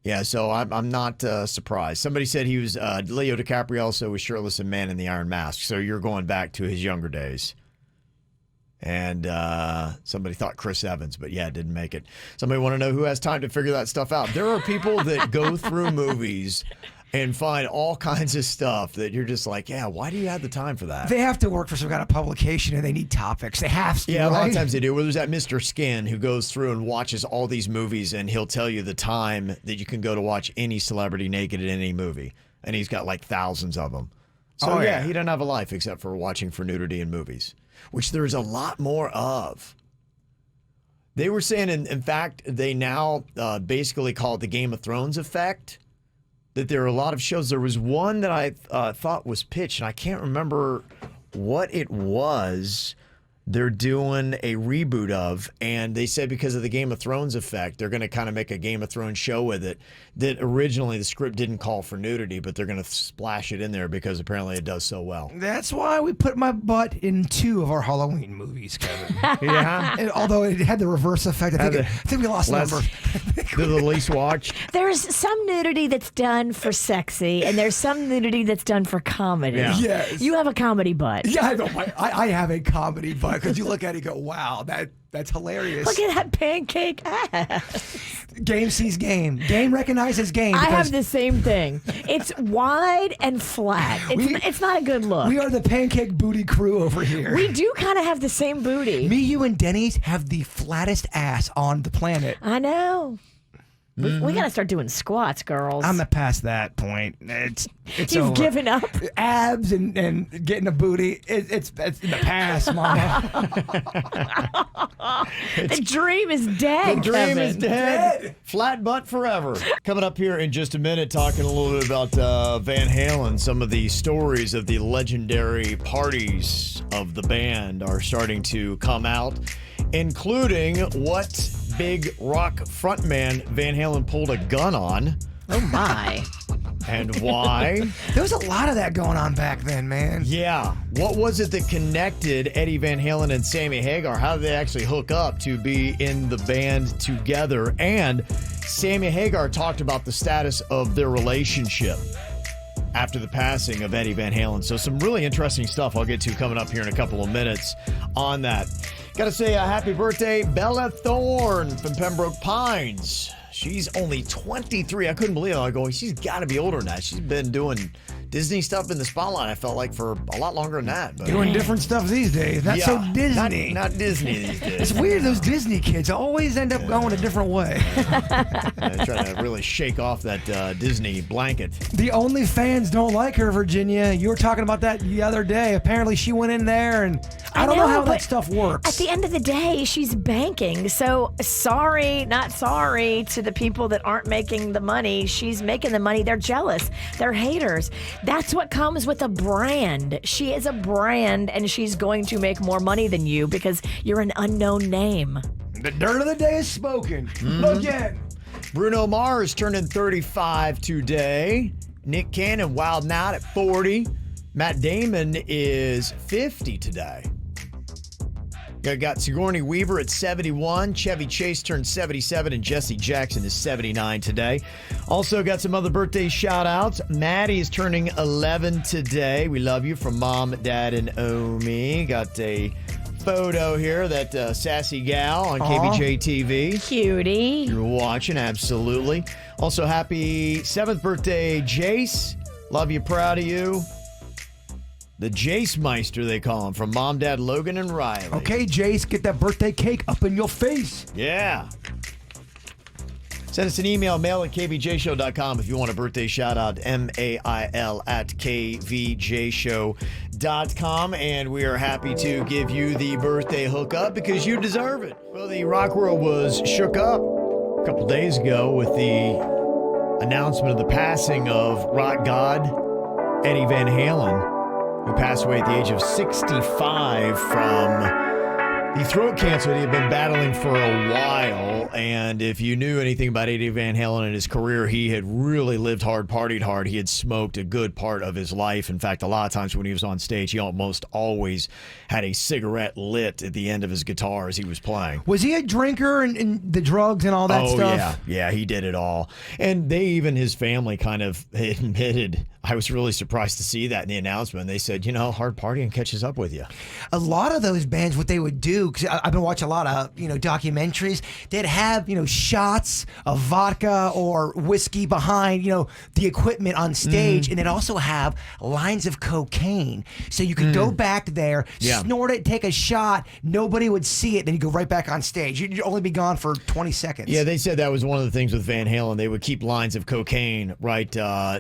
Yeah, so I'm not surprised. Somebody said he was, Leo DiCaprio also was shirtless in Man in the Iron Mask. So you're going back to his younger days. And somebody thought Chris Evans, but yeah, didn't make it. Somebody want to know who has time to figure that stuff out. There are people that go through movies and find all kinds of stuff that you're just like, yeah, why do you have the time for that? They have to work for some kind of publication and they need topics. They have to, yeah, right? a lot of times they do. Well, there's that Mr. Skin who goes through and watches all these movies, and he'll tell you the time that you can go to watch any celebrity naked in any movie. And he's got like thousands of them. So yeah, he doesn't have a life except for watching for nudity in movies, which there's a lot more of. They were saying, in fact, they now basically call it the Game of Thrones effect, that there are a lot of shows. There was one that I thought was pitched, and I can't remember what it was. They're doing a reboot of, and they said because of the Game of Thrones effect, they're going to kind of make a Game of Thrones show with it that originally the script didn't call for nudity, but they're going to splash it in there because apparently it does so well. That's why we put my butt in 2 of our Halloween movies, Kevin. Yeah. And although it had the reverse effect, I think we lost number. They're the least watched. There's some nudity that's done for sexy, and there's some nudity that's done for comedy. Yeah. Yes. You have a comedy butt. Yeah, I know. I have a comedy butt because you look at it and go, wow, that's hilarious. Look at that pancake ass. Game sees game. Game recognizes game. I have the same thing. It's wide and flat. It's not a good look. We are the pancake booty crew over here. We do kind of have the same booty. Me, you, and Dennys have the flattest ass on the planet. I know. We got to start doing squats, girls. I'm past that point. It's You've over. given up? Abs and getting a booty, it's in the past, Mama. The dream is dead, The dream Kevin. is dead. Flat butt forever. Coming up here in just a minute, talking a little bit about Van Halen. Some of the stories of the legendary parties of the band are starting to come out, including what big rock frontman Van Halen pulled a gun on. Oh, my. And why? There was a lot of that going on back then, man. Yeah. What was it that connected Eddie Van Halen and Sammy Hagar? How did they actually hook up to be in the band together? And Sammy Hagar talked about the status of their relationship after the passing of Eddie Van Halen. So some really interesting stuff I'll get to coming up here in a couple of minutes on that. Got to say a happy birthday, Bella Thorne from Pembroke Pines. She's only 23. I couldn't believe it. I go, she's got to be older than that. She's been doing Disney stuff in the spotlight, I felt like, for a lot longer than that. But doing different stuff these days. Not so Disney. Not Disney these days. It's weird, those Disney kids always end up going a different way. Trying to really shake off that Disney blanket. The only fans don't like her, Virginia. You were talking about that the other day. Apparently she went in there, and I don't know how that stuff works. At the end of the day, she's banking. So sorry, not sorry to the people that aren't making the money. She's making the money. They're jealous. They're haters. That's what comes with a brand. She is a brand, and she's going to make more money than you because you're an unknown name. The dirt of the day is spoken. Again. Bruno Mars turning 35 today. Nick Cannon wilding out at 40. Matt Damon is 50 today. Got Sigourney Weaver at 71. Chevy Chase turned 77, and Jesse Jackson is 79 today. Also got some other birthday shout-outs. Maddie is turning 11 today. We love you from Mom, Dad, and Omi. Got a photo here, that sassy gal on Kbj Tv. Cutie. You're watching, absolutely. Also, happy 7th birthday, Jace. Love you, proud of you. The Jace Meister, they call him, from Mom, Dad, Logan, and Riley. Okay, Jace, get that birthday cake up in your face. Yeah. Send us an email, mail at kvjshow.com if you want a birthday shout-out, mail@kvjshow.com. And we are happy to give you the birthday hookup because you deserve it. Well, the rock world was shook up a couple days ago with the announcement of the passing of rock god Eddie Van Halen, who passed away at the age of 65 from the throat cancer that he had been battling for a while. And if you knew anything about Eddie Van Halen and his career, he had really lived hard, partied hard. He had smoked a good part of his life. In fact, a lot of times when he was on stage, he almost always had a cigarette lit at the end of his guitar as he was playing. Was he a drinker and the drugs and all that stuff? Yeah, he did it all. And they, even his family, kind of admitted I was really surprised to see that in the announcement. They said, hard partying catches up with you. A lot of those bands, what they would do, because I've been watching a lot of, documentaries, they'd have, shots of vodka or whiskey behind, the equipment on stage, and they'd also have lines of cocaine. So you could go back there, snort it, take a shot, nobody would see it, then you go right back on stage. You'd only be gone for 20 seconds. Yeah, they said that was one of the things with Van Halen. They would keep lines of cocaine right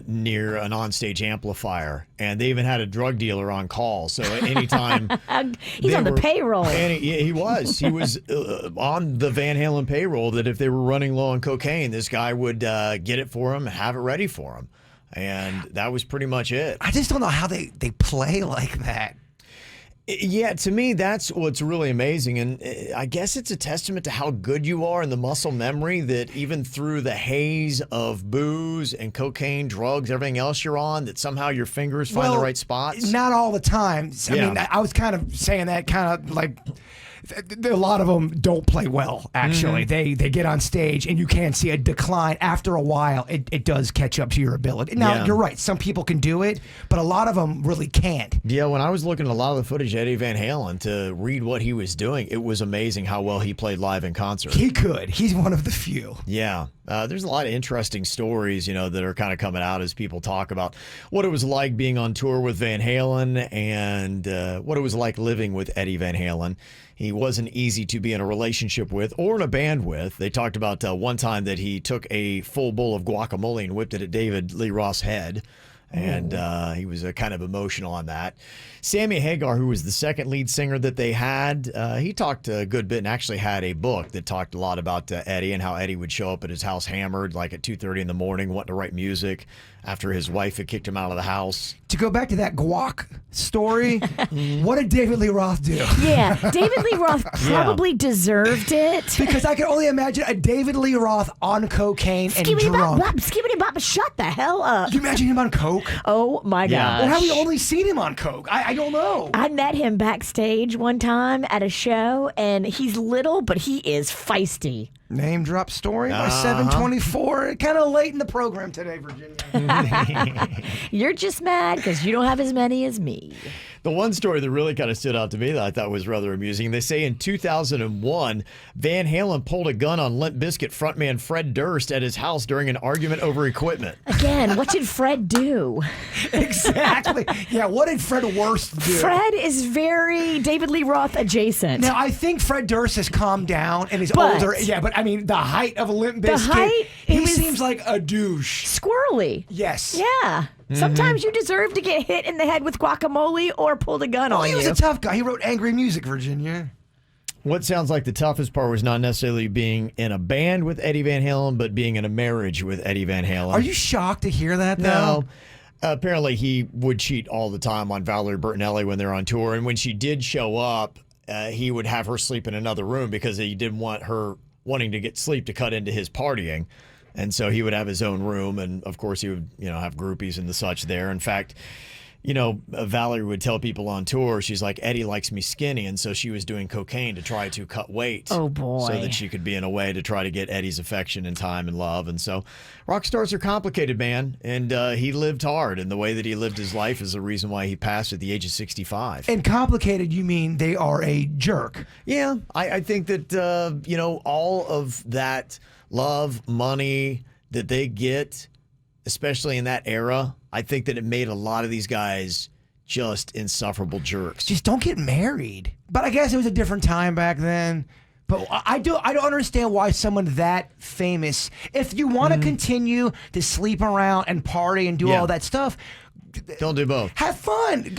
near an onstage amplifier, and they even had a drug dealer on call. So anytime he's on the payroll. He was on the Van Halen payroll. That if they were running low on cocaine, this guy would get it for him, have it ready for him, and that was pretty much it. I just don't know how they play like that. Yeah, to me, that's what's really amazing. And I guess it's a testament to how good you are in the muscle memory that even through the haze of booze and cocaine, drugs, everything else you're on, that somehow your fingers find the right spots. Not all the time. I mean, I was kind of saying that kind of like a lot of them don't play well, actually. They get on stage and you can see a decline. After a while, it does catch up to your ability. Now, you're right. Some people can do it, but a lot of them really can't. Yeah, when I was looking at a lot of the footage of Eddie Van Halen to read what he was doing, it was amazing how well he played live in concert. He could. He's one of the few. Yeah. There's a lot of interesting stories, that are kind of coming out as people talk about what it was like being on tour with Van Halen and what it was like living with Eddie Van Halen. He wasn't easy to be in a relationship with or in a band with. They talked about one time that he took a full bowl of guacamole and whipped it at David Lee Roth's head. And he was kind of emotional on that. Sammy Hagar, who was the second lead singer that they had, he talked a good bit and actually had a book that talked a lot about Eddie and how Eddie would show up at his house hammered, like at 2:30 in the morning, wanting to write music after his wife had kicked him out of the house. To go back to that guac story, what did David Lee Roth do? Yeah, David Lee Roth probably deserved it. Because I can only imagine a David Lee Roth on cocaine and drunk. Skibbity bop, shut the hell up. Can you imagine him on coke? Oh my gosh. Or have we only seen him on coke? I don't know. I met him backstage one time at a show, and he's little, but he is feisty. Name drop story by 724. Kind of late in the program today, Virginia. You're just mad because you don't have as many as me. The one story that really kind of stood out to me that I thought was rather amusing, they say in 2001, Van Halen pulled a gun on Limp Bizkit frontman Fred Durst at his house during an argument over equipment. Again, what did Fred do? Exactly. Yeah, what did Fred Durst do? Fred is very David Lee Roth adjacent. Now, I think Fred Durst has calmed down and is older. Yeah, but I mean, the height of Limp Bizkit, he seems like a douche. Squirrely. Yes. Yeah. Sometimes you deserve to get hit in the head with guacamole or pulled a gun on you. He was a tough guy. He wrote angry music, Virginia. What sounds like the toughest part was not necessarily being in a band with Eddie Van Halen, but being in a marriage with Eddie Van Halen. Are you shocked to hear that, though? No. Apparently, he would cheat all the time on Valerie Bertinelli when they're on tour. And when she did show up, he would have her sleep in another room because he didn't want her wanting to get sleep to cut into his partying. And so he would have his own room, and of course he would, have groupies and the such there. In fact, Valerie would tell people on tour, she's like, Eddie likes me skinny, and so she was doing cocaine to try to cut weight. Oh, boy. So that she could be in a way to try to get Eddie's affection and time and love. And so rock stars are complicated, man, and he lived hard, and the way that he lived his life is the reason why he passed at the age of 65. And complicated, you mean they are a jerk? Yeah, I think that, all of that love, money that they get, especially in that era, I think that it made a lot of these guys just insufferable jerks. Just don't get married. But I guess it was a different time back then. But I don't understand why someone that famous, if you want to continue to sleep around and party and do all that stuff, don't do both. Have fun.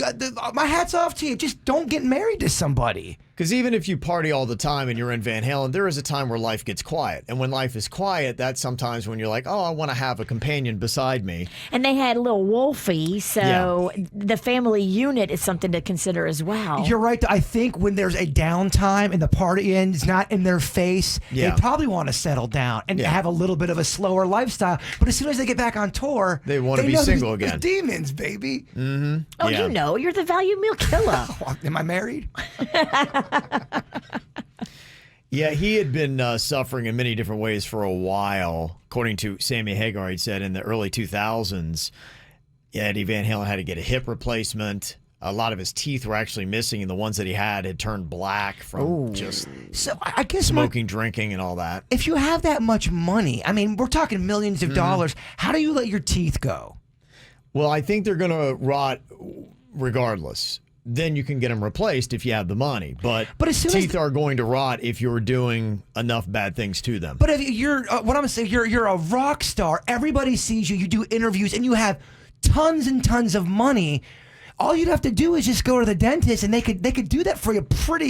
My hat's off to you. Just don't get married to somebody. Because even if you party all the time and you're in Van Halen, there is a time where life gets quiet. And when life is quiet, that's sometimes when you're like, oh, I want to have a companion beside me. And they had little Wolfie, so the family unit is something to consider as well. You're right. I think when there's a downtime and the party ends not in their face, they probably want to settle down and have a little bit of a slower lifestyle. But as soon as they get back on tour, they want to be single again. Demons, baby. Mm-hmm. Oh, you're the value meal killer. Am I married? Yeah, he had been suffering in many different ways for a while. According to Sammy Hagar, he said in the early 2000s, Eddie Van Halen had to get a hip replacement. A lot of his teeth were actually missing, and the ones that he had turned black from just I guess smoking, drinking, and all that. If you have that much money, I mean, we're talking millions of dollars, how do you let your teeth go? Well, I think they're going to rot regardless. Then you can get them replaced if you have the money. But as soon teeth are going to rot if you're doing enough bad things to them. But if you're, what I'm saying, you're a rock star. Everybody sees you. You do interviews, and you have tons and tons of money. All you'd have to do is just go to the dentist, and they could do that for you pretty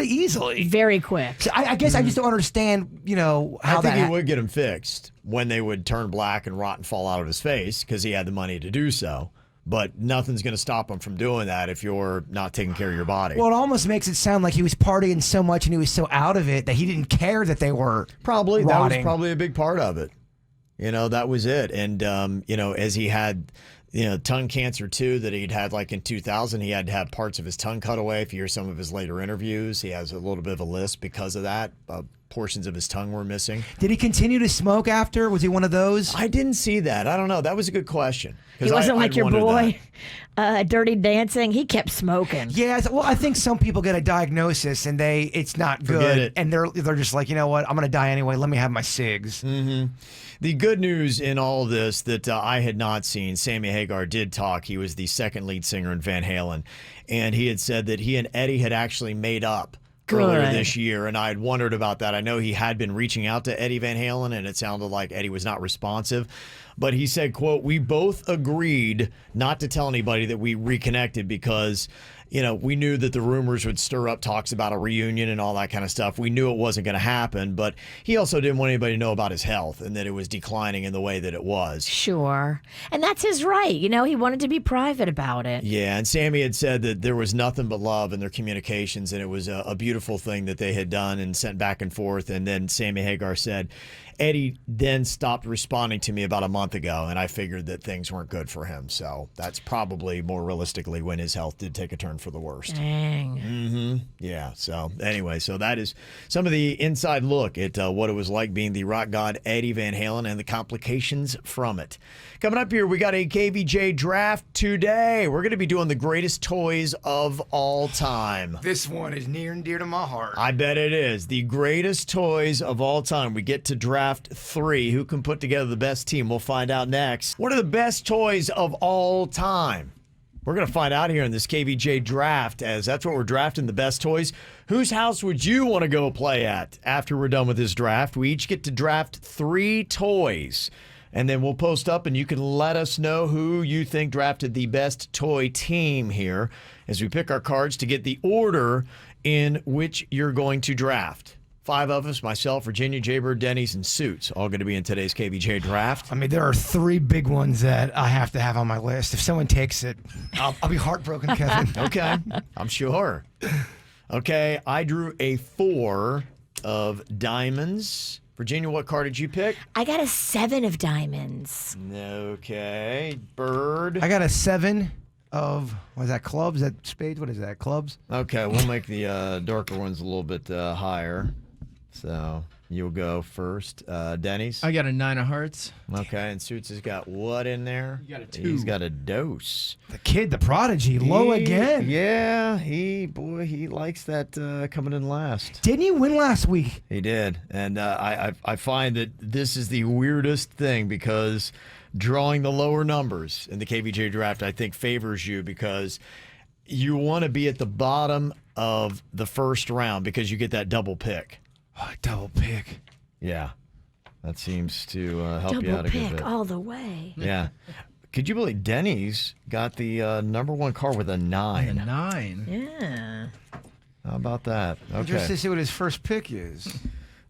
easily. Very quick. So I guess I just don't understand, how I think he would get them fixed when they would turn black and rot and fall out of his face because he had the money to do so. But nothing's going to stop him from doing that if you're not taking care of your body. Well, it almost makes it sound like he was partying so much and he was so out of it that he didn't care that they were probably rotting. That was probably a big part of it. That was it. And as he had tongue cancer too that he'd had like in 2000, he had to have parts of his tongue cut away. If you hear some of his later interviews, he has a little bit of a lisp because of that. Portions of his tongue were missing. Did he continue to smoke after? Was he one of those? I didn't see that. I don't know. That was a good question. He wasn't like your boy, Dirty Dancing. He kept smoking. Yeah, well, I think some people get a diagnosis and it's not good. Forget it. And they're just like, you know what? I'm going to die anyway. Let me have my cigs. Mm-hmm. The good news in all of this that I had not seen, Sammy Hagar did talk. He was the second lead singer in Van Halen. And he had said that he and Eddie had actually made up earlier this year, and I had wondered about that. I know he had been reaching out to Eddie Van Halen, and it sounded like Eddie was not responsive. But he said, quote, "We both agreed not to tell anybody that we reconnected because, we knew that the rumors would stir up talks about a reunion and all that kind of stuff. We knew it wasn't going to happen, but he also didn't want anybody to know about his health and that it was declining in the way that it was." Sure. And that's his right. He wanted to be private about it. Yeah, and Sammy had said that there was nothing but love in their communications, and it was a beautiful thing that they had done and sent back and forth. And then Sammy Hagar said, Eddie then stopped responding to me about a month ago, and I figured that things weren't good for him. So that's probably more realistically when his health did take a turn for the worst. Dang. Mm-hmm. Yeah. So anyway, so that is some of the inside look at what it was like being the rock god Eddie Van Halen and the complications from it. Coming up here, we got a KBJ draft today. We're going to be doing the greatest toys of all time. This one is near and dear to my heart. I bet it is. The greatest toys of all time. We get to draft 3. Who can put together the best team? We'll find out next. What are the best toys of all time? We're going to find out here in this KBJ draft, as that's what we're drafting, the best toys. Whose house would you want to go play at after we're done with this draft? We each get to draft 3 toys. And then we'll post up and you can let us know who you think drafted the best toy team here as we pick our cards to get the order in which you're going to draft. 5 of us, myself, Virginia, Jaybird, Dennys, and Suits, all going to be in today's KBJ draft. I mean, there are 3 big ones that I have to have on my list. If someone takes it, I'll be heartbroken, Kevin. Okay, I'm sure. Okay, I drew a 4 of diamonds. Virginia, what card did you pick? I got a 7 of diamonds. Okay. Bird. I got a 7 of, what is that, clubs? Is that spades? What is that, clubs? Okay, we'll make the darker ones a little bit higher. So you'll go first. Dennys? I got a 9 of hearts. Okay, and Suits has got what in there? You got a 2. He's got a dose. The kid, the prodigy, low again. Yeah, he likes that coming in last. Didn't he win last week? He did, and I find that this is the weirdest thing because drawing the lower numbers in the KBJ draft, I think, favors you because you want to be at the bottom of the first round because you get that double pick. Oh, double pick. Yeah. That seems to help double you out a good pick bit. all the way. Yeah. Could you believe Dennys got the number 1 card with a 9? A 9. Yeah. How about that? Okay. Just to see what his first pick is.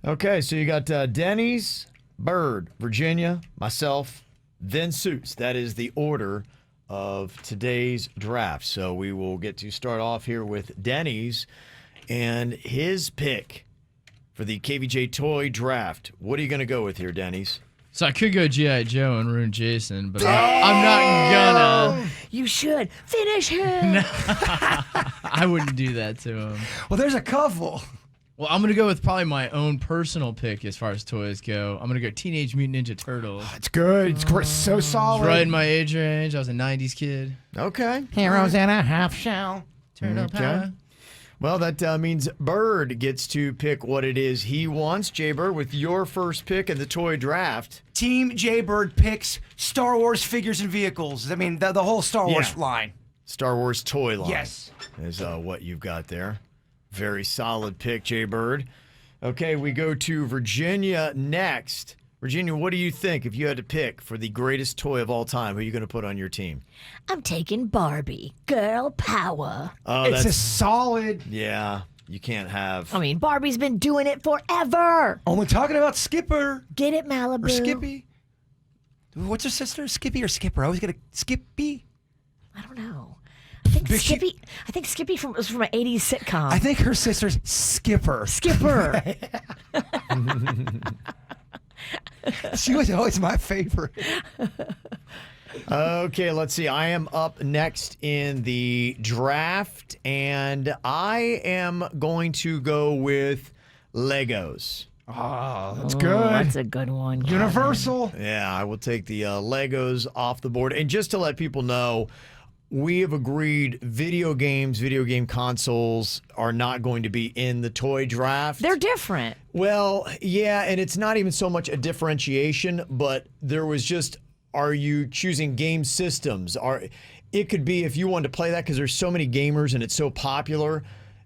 Okay, so you got Dennys, Bird, Virginia, myself, then Suits. That is the order of today's draft. So we will get to start off here with Dennys and his pick for the KVJ Toy Draft. What are you going to go with here, Dennys? So I could go G.I. Joe and ruin Jason, but I'm not gonna. You should. Finish him. I wouldn't do that to him. Well, there's a couple. Well, I'm going to go with probably my own personal pick as far as toys go. I'm going to go Teenage Mutant Ninja Turtles. It's good. It's great. So solid. It's right in my age range. I was a 90s kid. Okay. Heroes in a half shell. Turtle power. Well, that means Bird gets to pick what it is he wants. Jaybird, with your first pick in the toy draft. Team Jaybird picks Star Wars figures and vehicles. I mean, the whole Star Wars line. Star Wars toy line. Yes. Is what you've got there. Very solid pick, Jaybird. Okay, we go to Virginia next. Virginia, what do you think if you had to pick for the greatest toy of all time? Who are you going to put on your team? I'm taking Barbie. Girl power. Oh, It's a solid. Yeah, you can't have. I mean, Barbie's been doing it forever. Only talking about Skipper. Get it, Malibu. Or Skippy. What's her sister? Skippy or Skipper? I always get a Skippy. I don't know. I think Skippy was from an 80s sitcom. I think her sister's Skipper. Skipper. She was always my favorite. Okay, let's see. I am up next in the draft, and I am going to go with Legos. Oh, that's good. That's a good one. Universal. Yeah, I will take the Legos off the board. And just to let people know, we have agreed video game consoles are not going to be in the toy draft. They're different. Well, yeah, and it's not even so much a differentiation, but there was just, are you choosing game systems? It could be if you wanted to play that because there's so many gamers and it's so popular.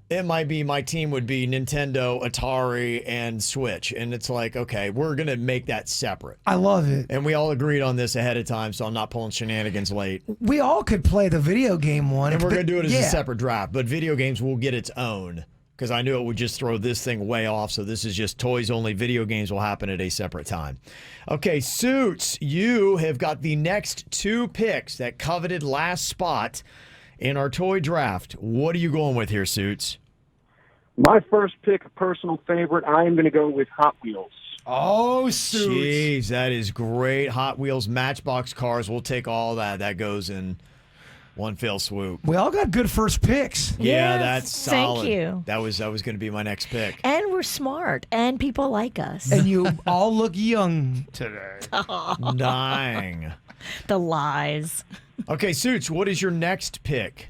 It might be my team would be Nintendo, Atari, and Switch. And it's like, okay, we're going to make that separate. I love it. And we all agreed on this ahead of time, so I'm not pulling shenanigans late. We all could play the video game one. And we're going to do it as a separate draft. But video games will get its own because I knew it would just throw this thing way off. So this is just toys only. Video games will happen at a separate time. Okay, Suits, you have got the next two picks, that coveted last spot in our toy draft. What are you going with here, Suits? My first pick, a personal favorite, I am going to go with Hot Wheels. Oh, Suits. Jeez, that is great. Hot Wheels, Matchbox cars. We'll take all that. That goes in one fell swoop. We all got good first picks. Yeah, Yes, that's solid. thank you. That was going to be my next pick. And we're smart, and people like us. And you all look young today. Dying. The lies. Okay, Suits, what is your next pick?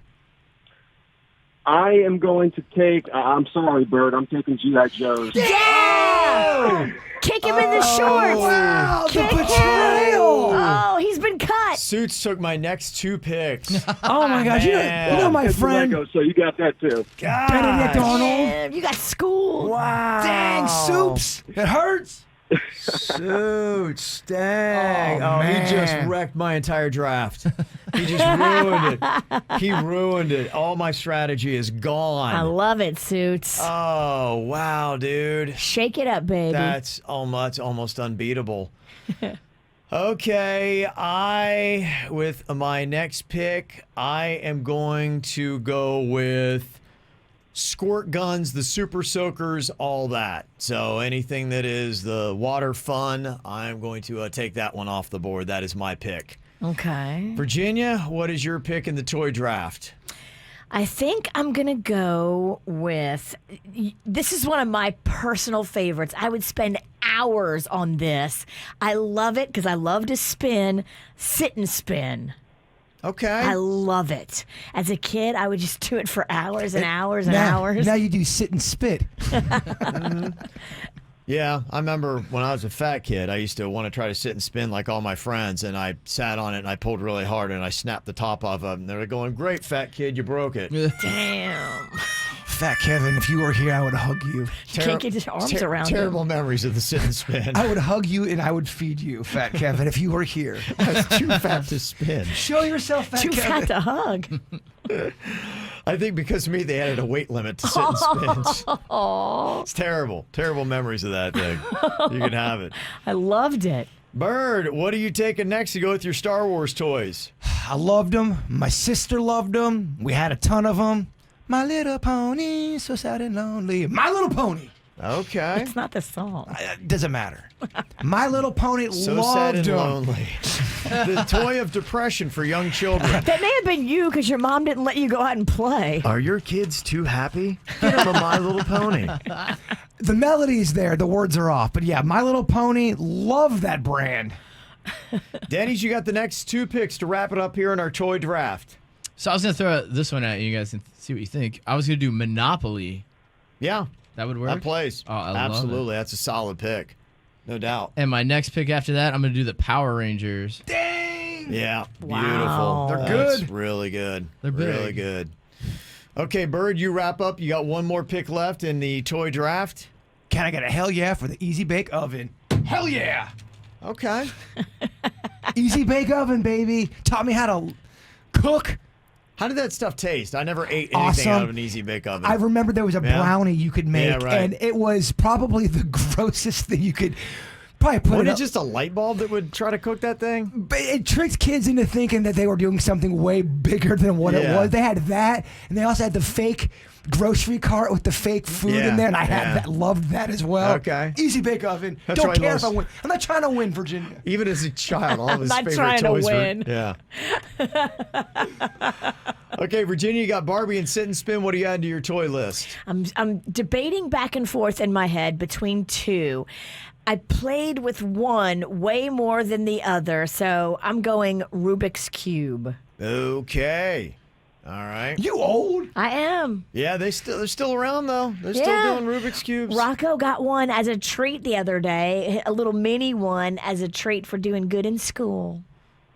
I am going to take, I'm sorry, Bird, I'm taking G.I. Joe's. Yeah! Kick him in the shorts. Wow, Kick the betrayal. him. Oh, he's been cut. Suits took my next two picks. Oh, my gosh. You know my It's friend. Lego, so you got that, too. Benedict Arnold. Damn, you got schooled. Wow. Dang, Soups. It hurts. Suits, dang. Oh, He just man. wrecked my entire draft. He just ruined it. He ruined it. All my strategy is gone. I love it, Suits. Oh, wow, dude. Shake it up, baby. That's almost unbeatable. Okay, with my next pick, I am going to go with squirt guns, the super soakers, all that. So anything that is the water fun, I'm going to take that one off the board. That is my pick. Okay. Virginia, what is your pick in the toy draft? I think I'm going to go with, this is one of my personal favorites. I would spend hours on this. I love it because I love to spin, sit and spin. Okay. I love it. As a kid, I would just do it for hours and hours and hours. Now you do sit and spit. Yeah, I remember when I was a fat kid, I used to want to try to sit and spin like all my friends, and I sat on it and I pulled really hard and I snapped the top off of it. And they were going, "Great, fat kid, you broke it." Damn. Fat Kevin, if you were here, I would hug you. You can't get your arms around Terrible him. memories of the sit and spin. I would hug you and I would feed you, Fat Kevin, if you were here. I was too fat to spin. Show yourself, Fat Too Kevin. fat to hug. I think because of me, they added a weight limit to sit and spins. It's terrible. Terrible memories of that thing. You can have it. I loved it. Bird, what are you taking next to go with your Star Wars toys? I loved them. My sister loved them. We had a ton of them. My Little Pony, so sad and lonely. My Little Pony. Okay. It's not the song. It doesn't matter. My Little Pony So loved sad and them. lonely. The toy of depression for young children. That may have been you because your mom didn't let you go out and play. Are your kids too happy? Get them a My Little Pony. The melody is there. The words are off. But yeah, My Little Pony, love that brand. Dennys, you got the next 2 picks to wrap it up here in our toy draft. So I was going to throw this one at you guys and see what you think. I was going to do Monopoly. Yeah. That would work? That plays. Oh, I Absolutely. love it. That's a solid pick. No doubt. And my next pick after that, I'm going to do the Power Rangers. Dang! Yeah. Wow. Beautiful. They're That's good. really good. They're big. Really good. Okay, Bird, you wrap up. You got one more pick left in the toy draft. Can I get a hell yeah for the Easy Bake Oven? Hell yeah! Okay. Easy Bake Oven, baby. Taught me how to cook. How did that stuff taste? I never ate anything Awesome. out of an Easy Bake Oven. I remember there was a brownie you could make, Yeah, right. and it was probably the grossest thing you could probably put Wasn't it it up. just a light bulb that would try to cook that thing? But it tricks kids into thinking that they were doing something way bigger than what it was. They had that, and they also had the fake grocery cart with the fake food in there, and I had that, loved that as well. Okay. Easy Bake Oven. That's Don't right, care if I Lois. win. I'm not trying to win, Virginia. Even as a child, all of his not favorite trying to toys win. were. Yeah. Okay, Virginia, you got Barbie and Sit and Spin. What do you add to your toy list? I'm debating back and forth in my head between 2. I played with one way more than the other, so I'm going Rubik's Cube. Okay. All right. You old? I am. Yeah, they're still around though. They're still doing Rubik's Cubes. Rocco got one as a treat the other day, a little mini one as a treat for doing good in school.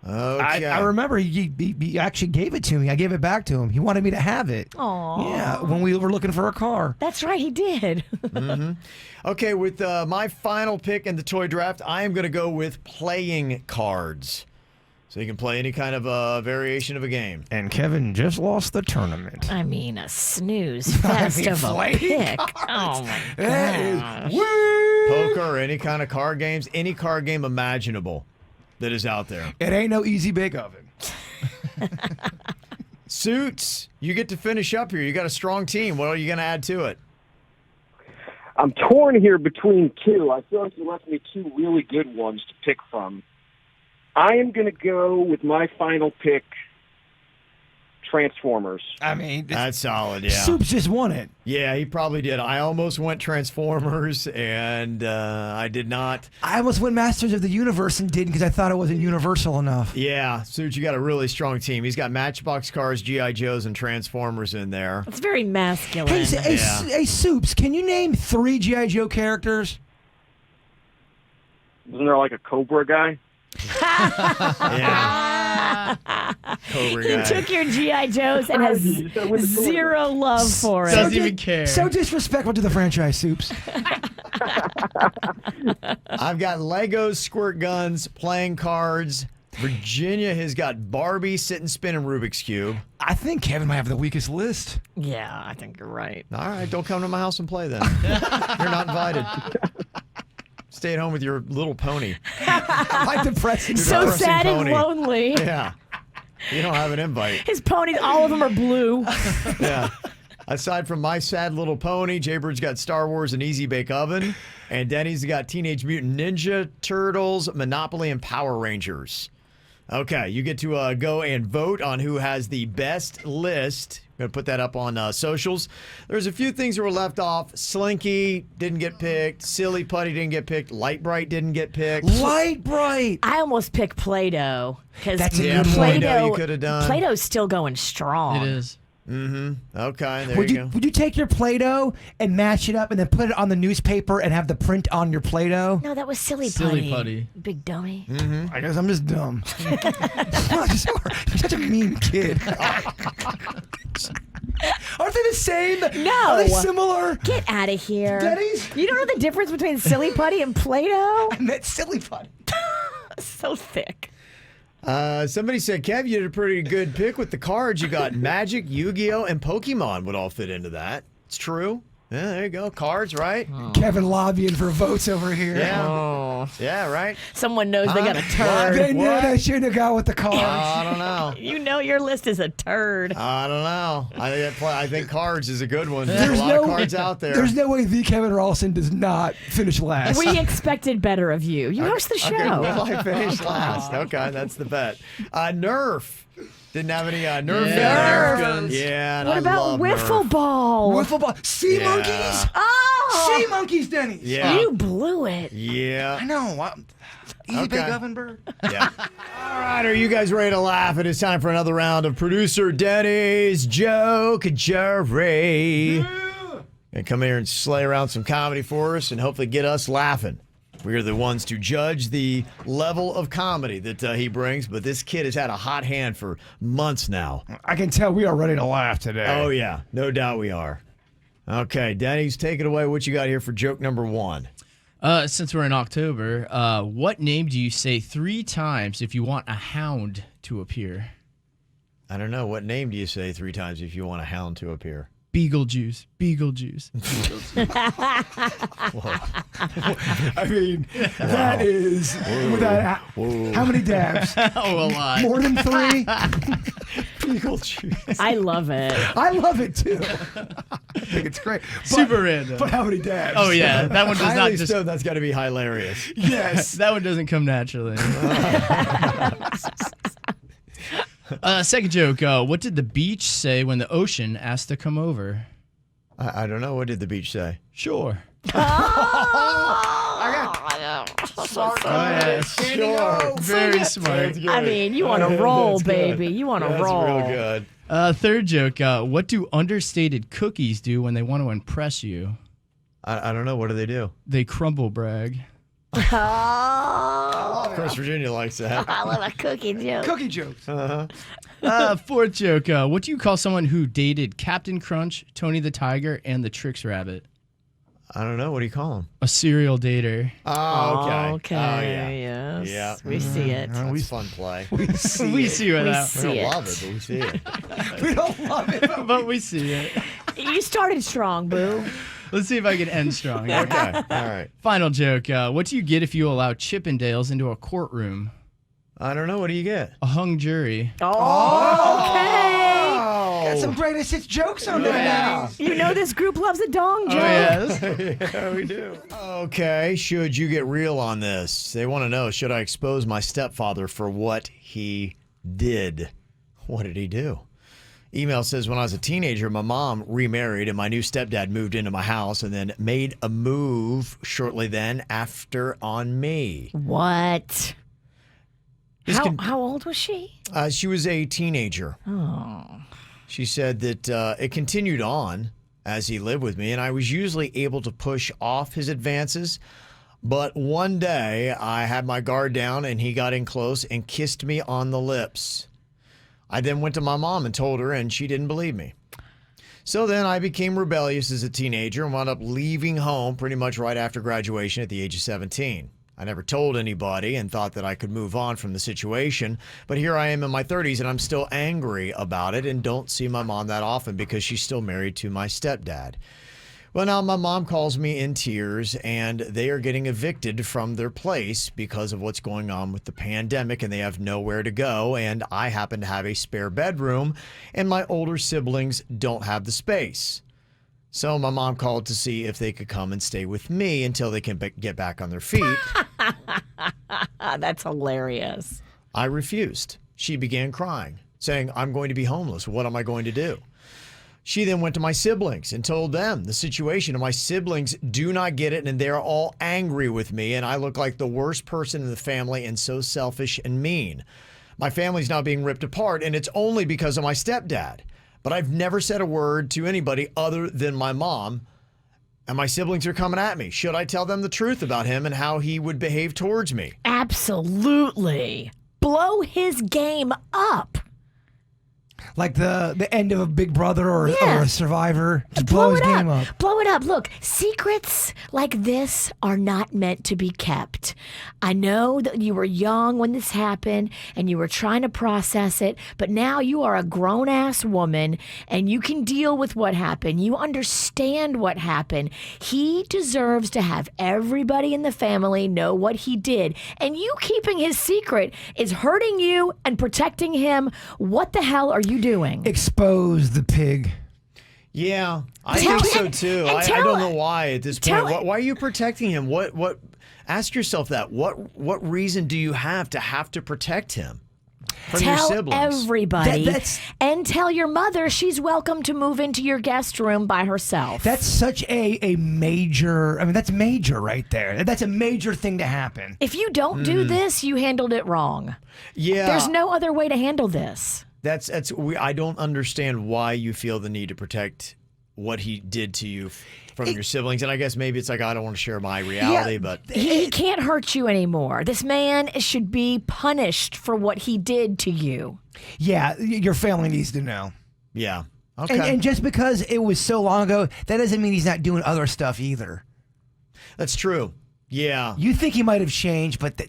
Okay. I remember he actually gave it to me. I gave it back to him. He wanted me to have it. Aww. Yeah, when we were looking for a car. That's right, he did. Okay, with my final pick in the toy draft, I am going to go with playing cards. So you can play any kind of variation of a game. And Kevin just lost the tournament. I mean, a snooze fest of a pick. Oh my god. Poker or any kind of card games, any card game imaginable that is out there. It ain't no Easy Bake Oven. Suits, you get to finish up here. You got a strong team. What are you going to add to it? I'm torn here between 2. I feel like you left me 2 really good ones to pick from. I am going to go with my final pick, Transformers. I mean, That's solid, yeah. Soups just won it. Yeah, he probably did. I almost went Transformers, and I did not. I almost went Masters of the Universe and didn't because I thought it wasn't universal enough. Yeah, Suits, you got a really strong team. He's got Matchbox cars, G.I. Joes, and Transformers in there. It's very masculine. Hey, Soups, can you name 3 G.I. Joe characters? Isn't there like a Cobra guy? Yeah. Cobra He guy. took your G.I. Joes and has zero love for it. Doesn't even care. So disrespectful to the franchise, Soups. I've got Legos, squirt guns, playing cards. Virginia has got Barbie, Sit and Spin, and Rubik's Cube. I think Kevin might have the weakest list. Yeah, I think you're right. All right, don't come to my house and play then. You're not invited. Stay at home with your little pony. My depressing. So depressing sad pony. and lonely. Yeah. You don't have an invite. His ponies, all of them are blue. Yeah. Aside from my sad little pony, Jaybird's got Star Wars and Easy Bake Oven, and Dennys got Teenage Mutant Ninja Turtles, Monopoly, and Power Rangers. Okay, you get to go and vote on who has the best list. I'm going to put that up on socials. There's a few things that were left off. Slinky didn't get picked. Silly Putty didn't get picked. Light Bright didn't get picked. Light Bright. I almost picked Play-Doh. That's a Yeah, good one. Play-Doh you could have done. Play-Doh's still going strong. It is. Okay, there Would you go. would you take your Play-Doh and match it up and then put it on the newspaper and have the print on your Play-Doh? No, that was Silly Silly Putty. Big dummy. I guess I'm just dumb. You're such a mean kid. Aren't they the same? No. Are they similar? Get out of here. Dennys? You don't know the difference between Silly Putty and Play-Doh? I meant Silly Putty. So thick. Somebody said, Kev, you did a pretty good pick with the cards. You got Magic, Yu-Gi-Oh, and Pokemon would all fit into that. It's true. Yeah, there you go. Cards, right? Kevin lobbying for votes over here. Yeah. Yeah, right. Someone knows they got a turd. They knew they shouldn't have gone with the cards. I don't know. You know your list is a turd. I don't know. I think cards is a good one. There's a lot of cards out there. There's no way the Kevin Rawlson does not finish last. We expected better of you. You host the show. Okay, will I finish last? Okay, that's the bet. Nerf. Didn't have any Nerf guns. Yeah, and What I about love wiffle Nerf. ball? Wiffle ball. Sea monkeys? Oh! Sea monkeys, Dennys. Yeah. You blew it. Yeah. I know. Easy big oven bird. Yeah. All right, are you guys ready to laugh? It is time for another round of producer Denny's joke jury. And come here and slay around some comedy for us and hopefully get us laughing. We are the ones to judge the level of comedy that he brings, but this kid has had a hot hand for months now. I can tell we are ready to laugh today. Oh, yeah. No doubt we are. Okay, Denny's, take it away. What you got here for joke number 1? Since we're in October, what name do you say 3 times if you want a hound to appear? I don't know. What name do you say 3 times if you want a hound to appear? Beetlejuice. Beetlejuice. I mean, that is without how many dabs? Oh, a lot. More than 3? Beetlejuice. I love it. I love it too. I think it's great. Super random. But how many dabs? Oh yeah, that one does not Highly just. stoned, that's got to be hilarious. Yes. That one doesn't come naturally. Second joke. What did the beach say when the ocean asked to come over? I don't know. What did the beach say? Sure. Sure. Very smart. I mean, you want to roll, baby. You want to roll. That's real good. Third joke. What do understated cookies do when they want to impress you? I don't know. What do they do? They crumble brag. Oh, Of course, Virginia likes that. I love a cookie joke. Cookie jokes. Fourth joke. What do you call someone who dated Captain Crunch, Tony the Tiger, and the Trix Rabbit? I don't know. What do you call them? A serial dater. Oh, okay. Okay. Oh, yeah. Yes. Yeah. We see it. That's fun play. We see We it. see We don't it. love it, but we see it. We don't love it. But we see it. You started strong, boo. Let's see if I can end strong. Okay. All right. Final joke. What do you get if you allow Chippendales into a courtroom? I don't know. What do you get? A hung jury. Oh, okay. Got some greatest hits jokes on there now. You know this group loves a dong joke. Oh, yes. Yeah, we do. Okay. Should you get real on this? They want to know, should I expose my stepfather for what he did? What did he do? Email says, when I was a teenager, my mom remarried and my new stepdad moved into my house and then made a move shortly then after on me. What? How old was she? She was a teenager. Oh. She said that it continued on as he lived with me, and I was usually able to push off his advances. But one day, I had my guard down, and he got in close and kissed me on the lips. I then went to my mom and told her, and she didn't believe me. So then I became rebellious as a teenager and wound up leaving home pretty much right after graduation at the age of 17. I never told anybody and thought that I could move on from the situation. But here I am in my 30s and I'm still angry about it and don't see my mom that often because she's still married to my stepdad. Well, now my mom calls me in tears and they are getting evicted from their place because of what's going on with the pandemic and they have nowhere to go. And I happen to have a spare bedroom and my older siblings don't have the space. So my mom called to see if they could come and stay with me until they can get back on their feet. That's hilarious. I refused. She began crying, saying, I'm going to be homeless. What am I going to do? She then went to my siblings and told them the situation, and my siblings do not get it, and they're all angry with me, and I look like the worst person in the family and so selfish and mean. My family's now being ripped apart, and it's only because of my stepdad. But I've never said a word to anybody other than my mom, and my siblings are coming at me. Should I tell them the truth about him and how he would behave towards me? Absolutely. Blow his game up. Like the end of a Big Brother or a Survivor. Just blow his game up. Blow it up. Look, secrets like this are not meant to be kept. I know that you were young when this happened and you were trying to process it, but now you are a grown-ass woman and you can deal with what happened. You understand what happened. He deserves to have everybody in the family know what he did. And you keeping his secret is hurting you and protecting him. What the hell are you doing? Expose the pig. Yeah, I think so too. I don't know why at this point. Why are you protecting him? What? Ask yourself that. What reason do you have to protect him from your siblings? Tell everybody, and tell your mother she's welcome to move into your guest room by herself. That's such a major. I mean, that's major right there. That's a major thing to happen. If you don't do this, you handled it wrong. Yeah, there's no other way to handle this. I don't understand why you feel the need to protect what he did to you from your siblings. And I guess maybe it's like, I don't want to share my reality, but he can't hurt you anymore. This man should be punished for what he did to you. Yeah, your family needs to know. Yeah. Okay. And just because it was so long ago, that doesn't mean he's not doing other stuff either. That's true. Yeah. You think he might have changed, but...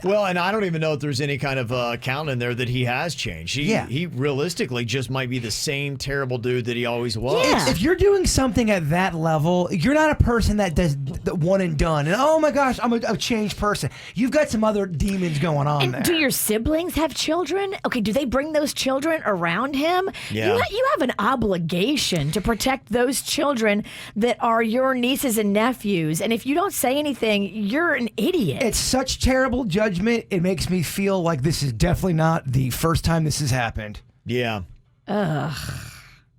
Well, and I don't even know if there's any kind of account in there that he has changed. He realistically just might be the same terrible dude that he always was. Yeah. If you're doing something at that level, you're not a person that does the one and done. And oh my gosh, I'm a changed person. You've got some other demons going on there. Do your siblings have children? Okay, do they bring those children around him? Yeah. You have an obligation to protect those children that are your nieces and nephews. And if you don't say anything, you're an idiot. It's such terrible judgment. It makes me feel like this is definitely not the first time this has happened. Yeah. Ugh.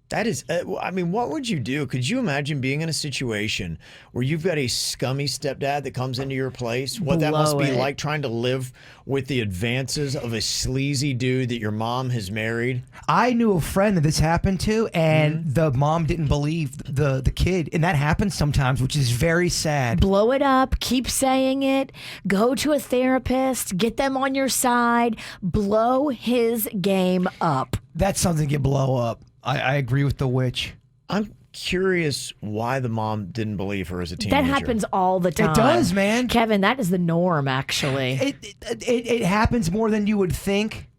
That is, I mean, what would you do? Could you imagine being in a situation where you've got a scummy stepdad that comes into your place? What that must be like trying to live with the advances of a sleazy dude that your mom has married? I knew a friend that this happened to, and the mom didn't believe the kid. And that happens sometimes, which is very sad. Blow it up. Keep saying it. Go to a therapist. Get them on your side. Blow his game up. That's something you blow up. I agree with the witch. I'm curious why the mom didn't believe her as a teenager. That happens all the time. It does, man. Kevin, that is the norm, actually. It happens more than you would think.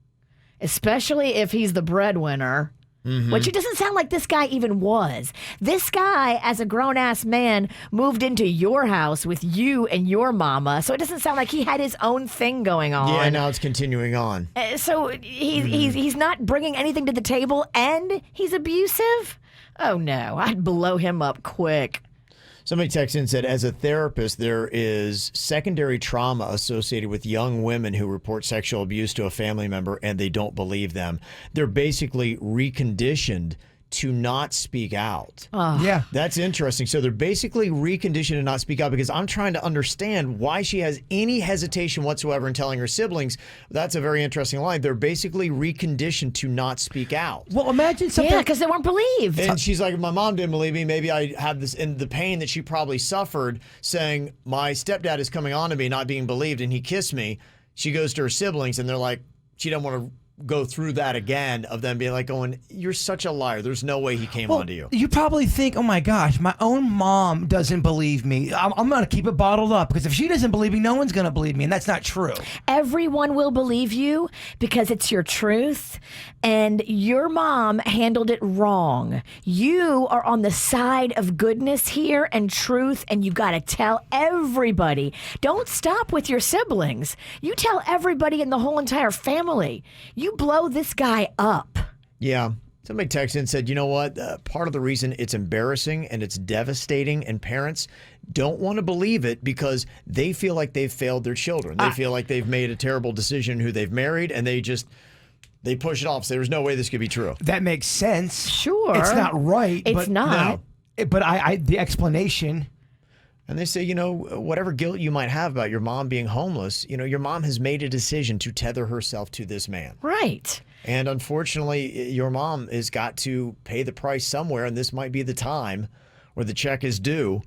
Especially if he's the breadwinner. Mm-hmm. Which it doesn't sound like this guy even was. This guy, as a grown-ass man, moved into your house with you and your mama, so it doesn't sound like he had his own thing going on. Yeah, now it's continuing on. So he's not bringing anything to the table, and he's abusive? Oh, no. I'd blow him up quick. Somebody texted in and said, as a therapist, there is secondary trauma associated with young women who report sexual abuse to a family member and they don't believe them. They're basically reconditioned to not speak out. Yeah. That's interesting. So they're basically reconditioned to not speak out, because I'm trying to understand why she has any hesitation whatsoever in telling her siblings. That's a very interesting line. They're basically reconditioned to not speak out. Well, imagine something. Yeah, because they weren't believed. And she's like, if my mom didn't believe me, maybe I have this, and the pain that she probably suffered saying, my stepdad is coming on to me, not being believed, and he kissed me. She goes to her siblings, and they're like, she doesn't want to go through that again, of them being like going, you're such a liar. There's no way he came onto you. You probably think, oh my gosh, my own mom doesn't believe me. I'm going to keep it bottled up, because if she doesn't believe me, no one's going to believe me. And that's not true. Everyone will believe you because it's your truth, and your mom handled it wrong. You are on the side of goodness here and truth, and you got to tell everybody. Don't stop with your siblings. You tell everybody in the whole entire family. You blow this guy up. Yeah. Somebody texted and said, you know what? Part of the reason it's embarrassing and it's devastating, and parents don't want to believe it because they feel like they've failed their children. They feel like they've made a terrible decision who they've married, and they push it off. So there's no way this could be true. That makes sense. Sure. It's not right. It's not. No. But the explanation. And they say, you know, whatever guilt you might have about your mom being homeless, you know, your mom has made a decision to tether herself to this man. Right. And unfortunately, your mom has got to pay the price somewhere, and this might be the time where the check is due.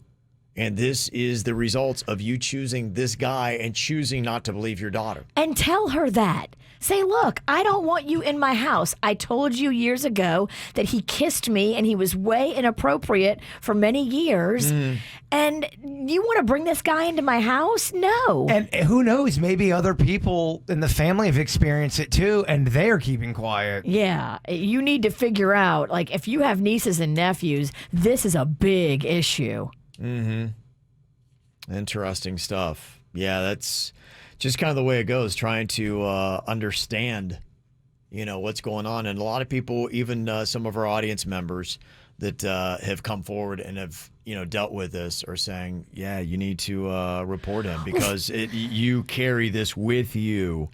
And this is the results of you choosing this guy and choosing not to believe your daughter. And tell her that. Say, look, I don't want you in my house. I told you years ago that he kissed me and he was way inappropriate for many years. And you want to bring this guy into my house? No. And who knows, maybe other people in the family have experienced it too, and they are keeping quiet. Yeah, you need to figure out, like, if you have nieces and nephews, this is a big issue. Interesting stuff. Yeah, that's just kind of the way it goes, trying to understand, what's going on. And a lot of people, even some of our audience members that have come forward and have, dealt with this are saying, yeah, you need to report him because you carry this with you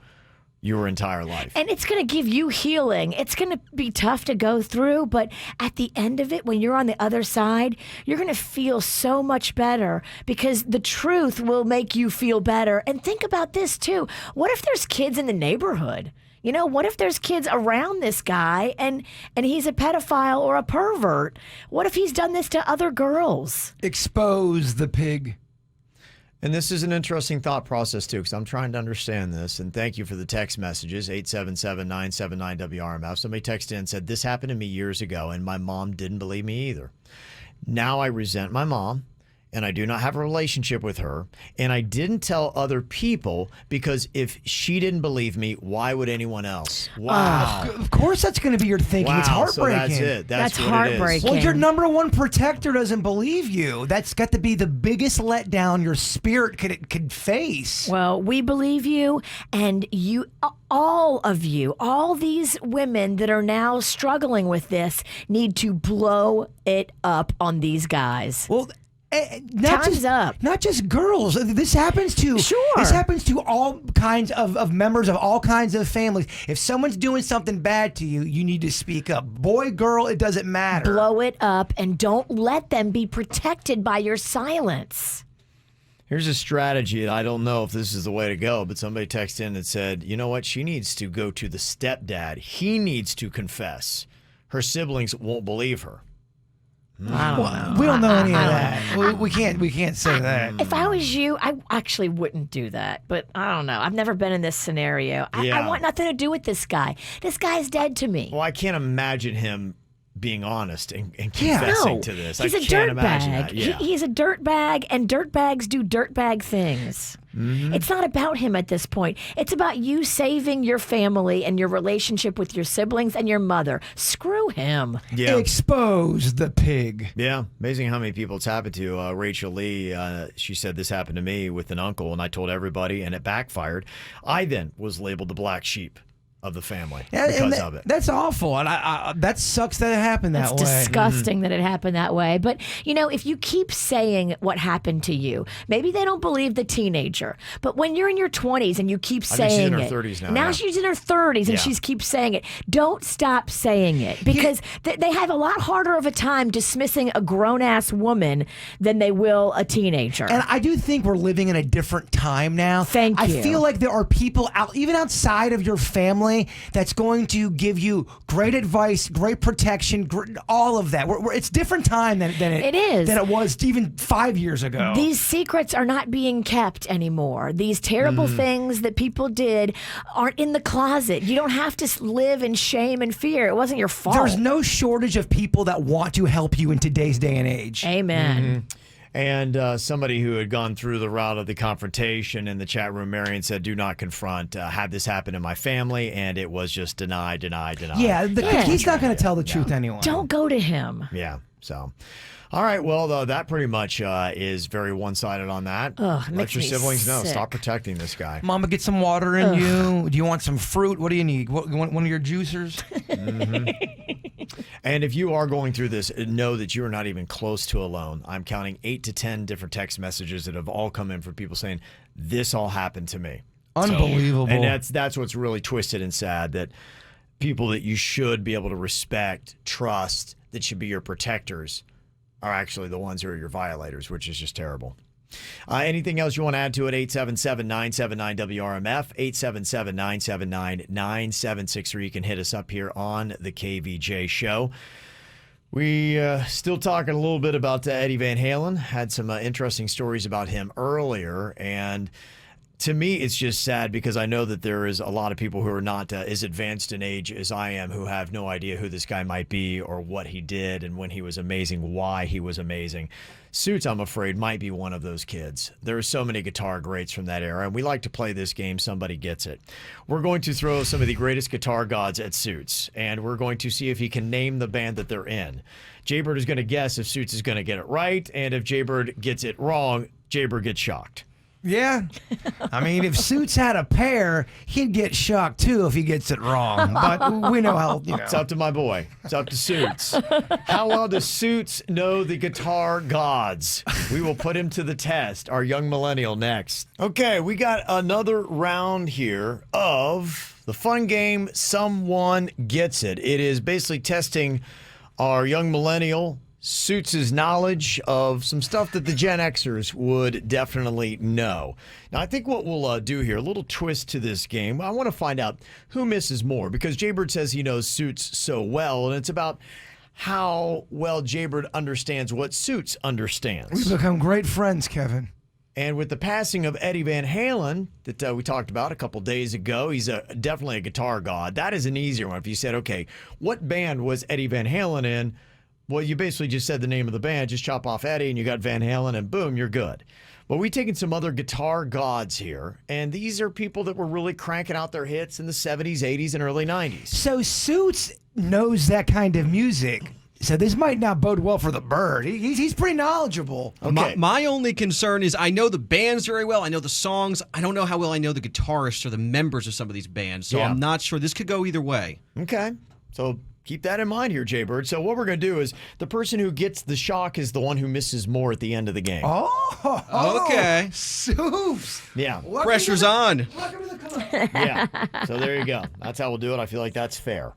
your entire life. And it's going to give you healing. It's going to be tough to go through, but at the end of it, when you're on the other side, you're going to feel so much better because the truth will make you feel better. And think about this too. What if there's kids in the neighborhood? What if there's kids around this guy and he's a pedophile or a pervert? What if he's done this to other girls? Expose the pig. And this is an interesting thought process, too, because I'm trying to understand this. And thank you for the text messages, 877-979-WRMF. Somebody texted in and said, this happened to me years ago, and my mom didn't believe me either. Now I resent my mom, and I do not have a relationship with her. And I didn't tell other people because if she didn't believe me, why would anyone else? Wow. Of course that's going to be your thinking. Wow, It's heartbreaking. So that's it. That's what heartbreaking. It is. Well, your number one protector doesn't believe you. That's got to be the biggest letdown your spirit could face. Well, we believe you, and you, all of you, all these women that are now struggling with this need to blow it up on these guys. Well, Time's up. Not just girls. This happens to This happens to all kinds of members of all kinds of families. If someone's doing something bad to you, you need to speak up. Boy, girl, it doesn't matter. Blow it up and don't let them be protected by your silence. Here's a strategy, and I don't know if this is the way to go, but somebody texted in and said, you know what? She needs to go to the stepdad. He needs to confess. Her siblings won't believe her. I don't know. We don't know any of that. We can't say that. If I was you, I actually wouldn't do that. But I don't know. I've never been in this scenario. I want nothing to do with this guy. This guy's dead to me. Well, I can't imagine him being honest and confessing to this. He's I a can't dirt imagine bag. that. Yeah. He's a dirt bag, and dirt bags do dirt bag things. It's not about him at this point. It's about you saving your family and your relationship with your siblings and your mother. Screw him. Yeah. Expose the pig. Yeah, amazing how many people it's happened to. Rachel Lee, she said this happened to me with an uncle, and I told everybody, and it backfired. I then was labeled the black sheep of the family because of it. That's awful, and that sucks that it happened that way. It's disgusting that it happened that way. But, if you keep saying what happened to you, maybe they don't believe the teenager. But when you're in your 20s and you keep saying she's in her 30s now. Now she's in her 30s and she keeps saying it. Don't stop saying it because they have a lot harder of a time dismissing a grown-ass woman than they will a teenager. And I do think we're living in a different time now. Thank you. I feel like there are people even outside of your family that's going to give you great advice, great protection, all of that. It's different time than it was even 5 years ago. These secrets are not being kept anymore. These terrible things that people did aren't in the closet. You don't have to live in shame and fear. It wasn't your fault. There's no shortage of people that want to help you in today's day and age. Amen. And somebody who had gone through the route of the confrontation in the chat room, Marion said, do not confront. Had this happen in my family, and it was just deny. Yeah, he's not going to tell the truth anyway. Don't go to him. Yeah, so. All right, well, that pretty much is very one-sided on that. Let your siblings know. Stop protecting this guy. Mama, get some water in you. Do you want some fruit? What do you need? You want one of your juicers? And if you are going through this, know that you are not even close to alone. I'm counting 8 to 10 different text messages that have all come in from people saying, this all happened to me. Unbelievable. So, and that's what's really twisted and sad, that people that you should be able to respect, trust, that should be your protectors are actually the ones who are your violators, which is just terrible. Anything else you want to add to it? 877-979-WRMF, 877-979-9763. You can hit us up here on the KVJ Show. We still talking a little bit about Eddie Van Halen. Had some interesting stories about him earlier, and to me, it's just sad because I know that there is a lot of people who are not as advanced in age as I am who have no idea who this guy might be or what he did and when he was amazing, why he was amazing. Suits, I'm afraid, might be one of those kids. There are so many guitar greats from that era, and we like to play this game, Somebody Gets It. We're going to throw some of the greatest guitar gods at Suits, and we're going to see if he can name the band that they're in. Jaybird is going to guess if Suits is going to get it right, and if Jaybird gets it wrong, Jaybird gets shocked. Yeah. I mean, if Suits had a pair, he'd get shocked too if he gets it wrong. But we know how, It's up to my boy. It's up to Suits. How well does Suits know the guitar gods? We will put him to the test. Our young millennial next. Okay, we got another round here of the fun game, Someone Gets It. It is basically testing our young millennial Suits' knowledge of some stuff that the Gen Xers would definitely know. Now, I think what we'll do here, a little twist to this game, I want to find out who misses more, because Jaybird says he knows Suits so well, and it's about how well Jaybird understands what Suits understands. We've become great friends, Kevin. And with the passing of Eddie Van Halen that we talked about a couple days ago, he's definitely a guitar god. That is an easier one. If you said, okay, what band was Eddie Van Halen in? Well, you basically just said the name of the band, just chop off Eddie, and you got Van Halen, and boom, you're good. Well, we've taken some other guitar gods here, and these are people that were really cranking out their hits in the 70s, 80s, and early 90s. So Suits knows that kind of music. So this might not bode well for the Bird. He's pretty knowledgeable. Okay. My only concern is I know the bands very well. I know the songs. I don't know how well I know the guitarists or the members of some of these bands. So I'm not sure. This could go either way. Okay. So keep that in mind here, Jaybird. So what we're going to do is the person who gets the shock is the one who misses more at the end of the game. Oh, okay. Soups. Yeah. Pressure's on. Yeah. So there you go. That's how we'll do it. I feel like that's fair.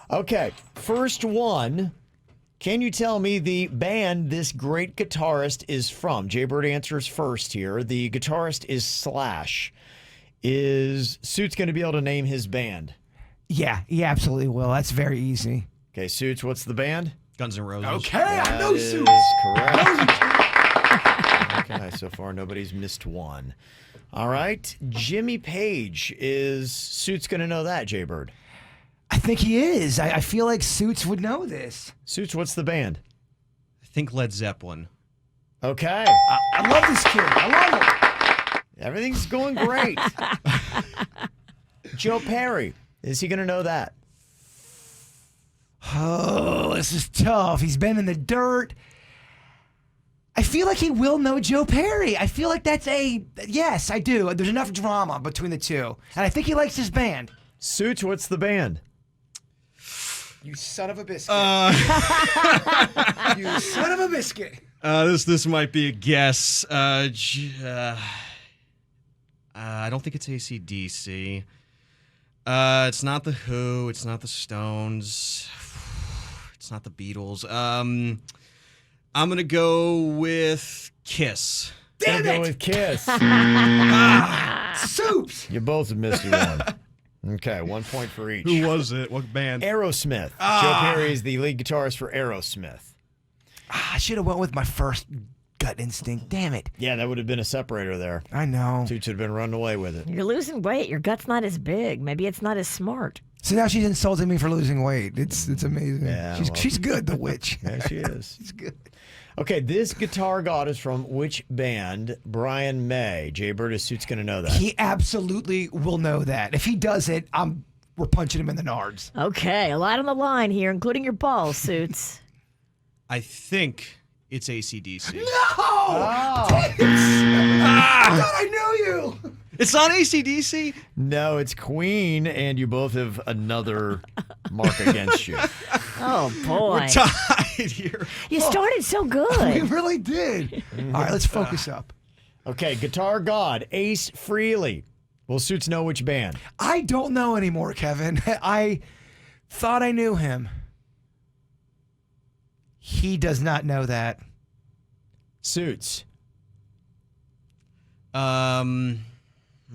Okay. First one. Can you tell me the band this great guitarist is from? Jaybird answers first here. The guitarist is Slash. Is Suits going to be able to name his band? Yeah, he absolutely will. That's very easy. Okay, Suits, what's the band? Guns N' Roses. Okay, I know Suits. Correct. Okay, so far nobody's missed one. All right, Jimmy Page. Is Suits going to know that, Jaybird? I think he is. I feel like Suits would know this. Suits, what's the band? I think Led Zeppelin. Okay. I love this kid. I love him. Everything's going great. Joe Perry. Is he going to know that? Oh, this is tough. He's been in the dirt. I feel like he will know Joe Perry. I feel like that's yes, I do. There's enough drama between the two. And I think he likes his band. Suits, what's the band? You son of a biscuit. You son of a biscuit. This might be a guess. I don't think it's AC/DC. It's not the Who. It's not the Stones. It's not the Beatles. I'm gonna go with Kiss. Damn Go it! with Kiss. Soups. You both have missed one. Okay, 1 point for each. Who was it? What band? Aerosmith. Joe Perry is the lead guitarist for Aerosmith. I should have went with my first gut instinct. Damn it. Yeah, that would have been a separator there. I know. Suits would have been running away with it. You're losing weight. Your gut's not as big. Maybe it's not as smart. So now she's insulting me for losing weight. It's amazing. Yeah, she's good, the witch. Yeah, she is. She's good. Okay, this guitar god is from which band? Brian May. Jaybird, is Suits going to know that? He absolutely will know that. If he does it, we're punching him in the nards. Okay, a lot on the line here, including your balls, Suits. I think it's AC/DC. No! I thought I knew you. It's not AC/DC? No, it's Queen, and you both have another mark against you. Oh, boy. We're tied here. You started so good. We really did. All right, let's focus up. Okay, guitar god, Ace Frehley. Will Suits know which band? I don't know anymore, Kevin. I thought I knew him. He does not know that. Suits.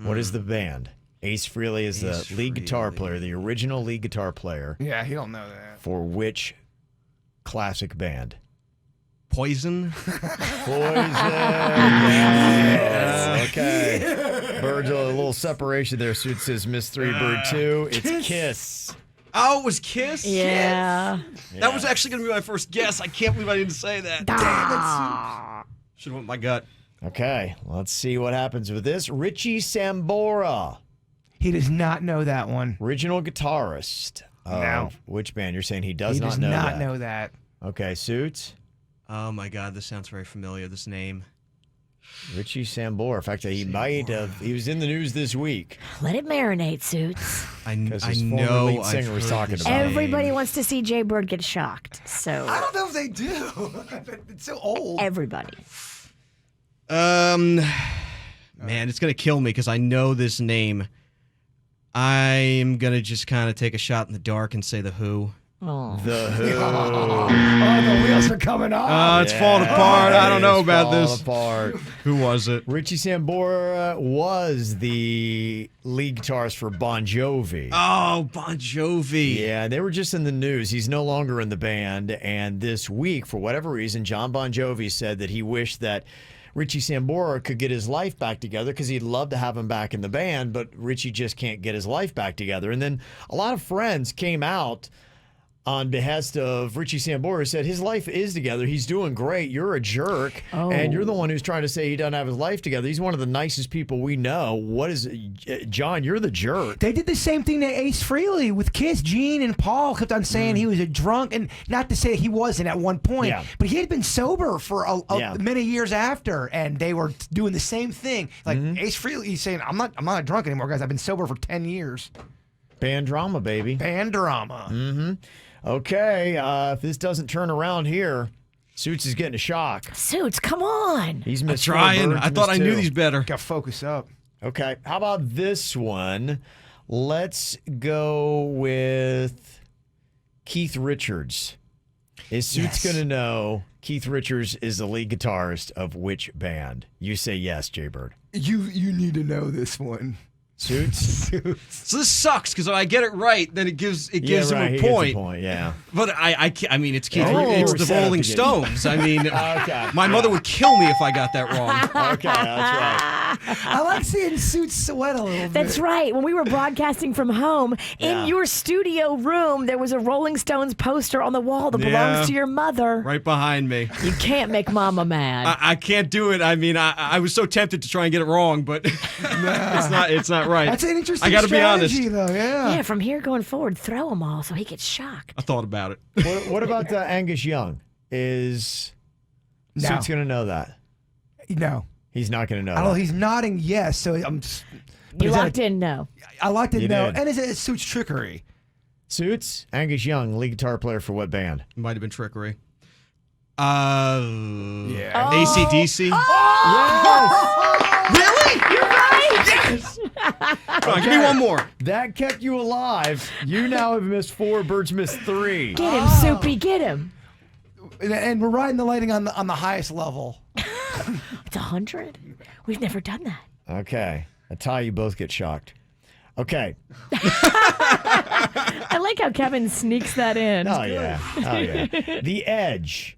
What is the band? Ace Frehley is the lead guitar player, the original lead guitar player. Yeah, he don't know that. For which classic band? Poison. Poison. Yes. Okay. Bird's a little separation there. Suit says Miss 3, Bird 2. It's Kiss. Oh, it was Kiss? Yeah. That was actually going to be my first guess. I can't believe I didn't say that. Damn it. Should have went with my gut. Okay, let's see what happens with this. Richie Sambora. He does not know that one. Original guitarist. No. Which band? You're saying he does not know that? He does that. not know that. Okay, Suits. Oh, my God. This sounds very familiar, this name. Richie Sambora. In fact, he might have. He was in the news this week. Let it marinate, Suits. I His know. former lead singer was talking about it. Everybody wants to see Jaybird get shocked. So I don't know if they do. It's so old. Everybody. Man, it's going to kill me because I know this name. I'm going to just kind of take a shot in the dark and say The Who. Oh. The Who. Oh, the wheels are coming off. It's falling apart. I don't know about this. Apart. Who was it? Richie Sambora was the lead guitarist for Bon Jovi. Oh, Bon Jovi. Yeah, they were just in the news. He's no longer in the band. And this week, for whatever reason, John Bon Jovi said that he wished that Richie Sambora could get his life back together because he'd love to have him back in the band, but Richie just can't get his life back together. And then a lot of friends came out on behest of Richie Sambora, said his life is together. He's doing great. You're a jerk. Oh. And you're the one who's trying to say he doesn't have his life together. He's one of the nicest people we know. What is it? John, you're the jerk. They did the same thing to Ace Frehley with Kiss. Gene and Paul kept on saying he was a drunk, and not to say he wasn't at one point, but he had been sober for many years after, and they were doing the same thing. Like Ace Frehley, he's saying, I'm not a drunk anymore, guys. I've been sober for 10 years. Band drama, baby. Band drama. Mm-hmm. Okay, if this doesn't turn around here, Suits is getting a shock. Suits, come on. He's I'm missed trying. 4 birds, I thought I missed knew 2. these better. Got to focus up. Okay, how about this one? Let's go with Keith Richards. Is Suits going to know Keith Richards is the lead guitarist of which band? You say yes, Jaybird. You need to know this one. Suits? So this sucks because if I get it right, then it gives him right, a he point. gets a point, yeah. But I mean, it's Keith. Oh, It's you the were set up Rolling to get- Stones. I mean, Okay. my mother would kill me if I got that wrong. Okay, that's right. I like seeing Suits sweat a little bit. That's right. When we were broadcasting from home, in your studio room, there was a Rolling Stones poster on the wall that belongs to your mother. Right behind me. You can't make Mama mad. I can't do it. I mean, I was so tempted to try and get it wrong, but it's not right. That's an interesting I got to be honest. strategy, though, yeah, from here going forward, throw them all so he gets shocked. I thought about it. What about Angus Young? Is No. Suits going to know that? No. He's not going to know I don't know. that. He's nodding yes, so I'm just. but You is that locked in no. I locked in You no. did. And is it Suits trickery? Suits, Angus Young, lead guitar player for what band? Might have been trickery. Yeah. AC/DC. Really? You're right. Yes. Come on, give me one more. That kept you alive. You now have missed 4. Birds missed 3. Get him, Soupy, get him. And we're riding the lighting on the highest level. It's 100. We've never done that. Okay. A tie, you both get shocked. Okay. I like how Kevin sneaks that in. Oh, yeah. Oh, yeah. The Edge.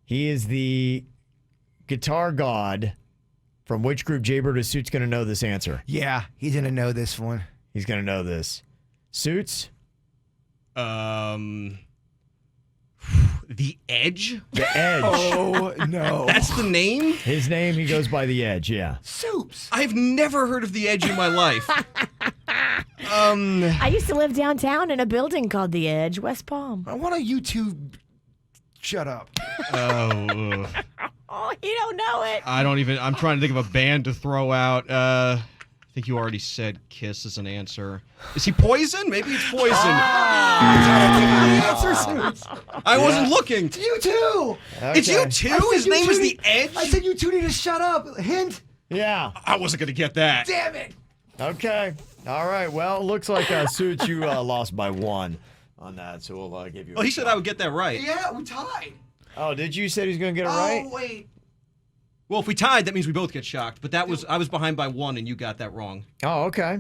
He is the guitar god from which group? Jaybird or Suits going to know this answer? Yeah, he's going to know this one. He's going to know this. Suits? The Edge? The Edge. Oh, no. That's the name? His name, he goes by The Edge, yeah. Soups. I've never heard of The Edge in my life. I used to live downtown in a building called The Edge, West Palm. I want a YouTube. Shut up. Oh. Oh, you don't know it. I don't even. I'm trying to think of a band to throw out. I think you already said Kiss as an answer. Is he Poison? Maybe it's Poison. I wasn't looking. It's you too. Okay. It's you too? His name is The Edge? I said you two need to shut up. Hint. Yeah. I wasn't going to get that. Damn it. Okay. All right. Well, it looks like Suits, you lost by 1 on that, so we'll give you Oh, he said I would get that right. Yeah, we tied. Oh, did you say he's going to get it right? Oh, wait. Well, if we tied, that means we both get shocked. But I was behind by 1 and you got that wrong. Oh, okay.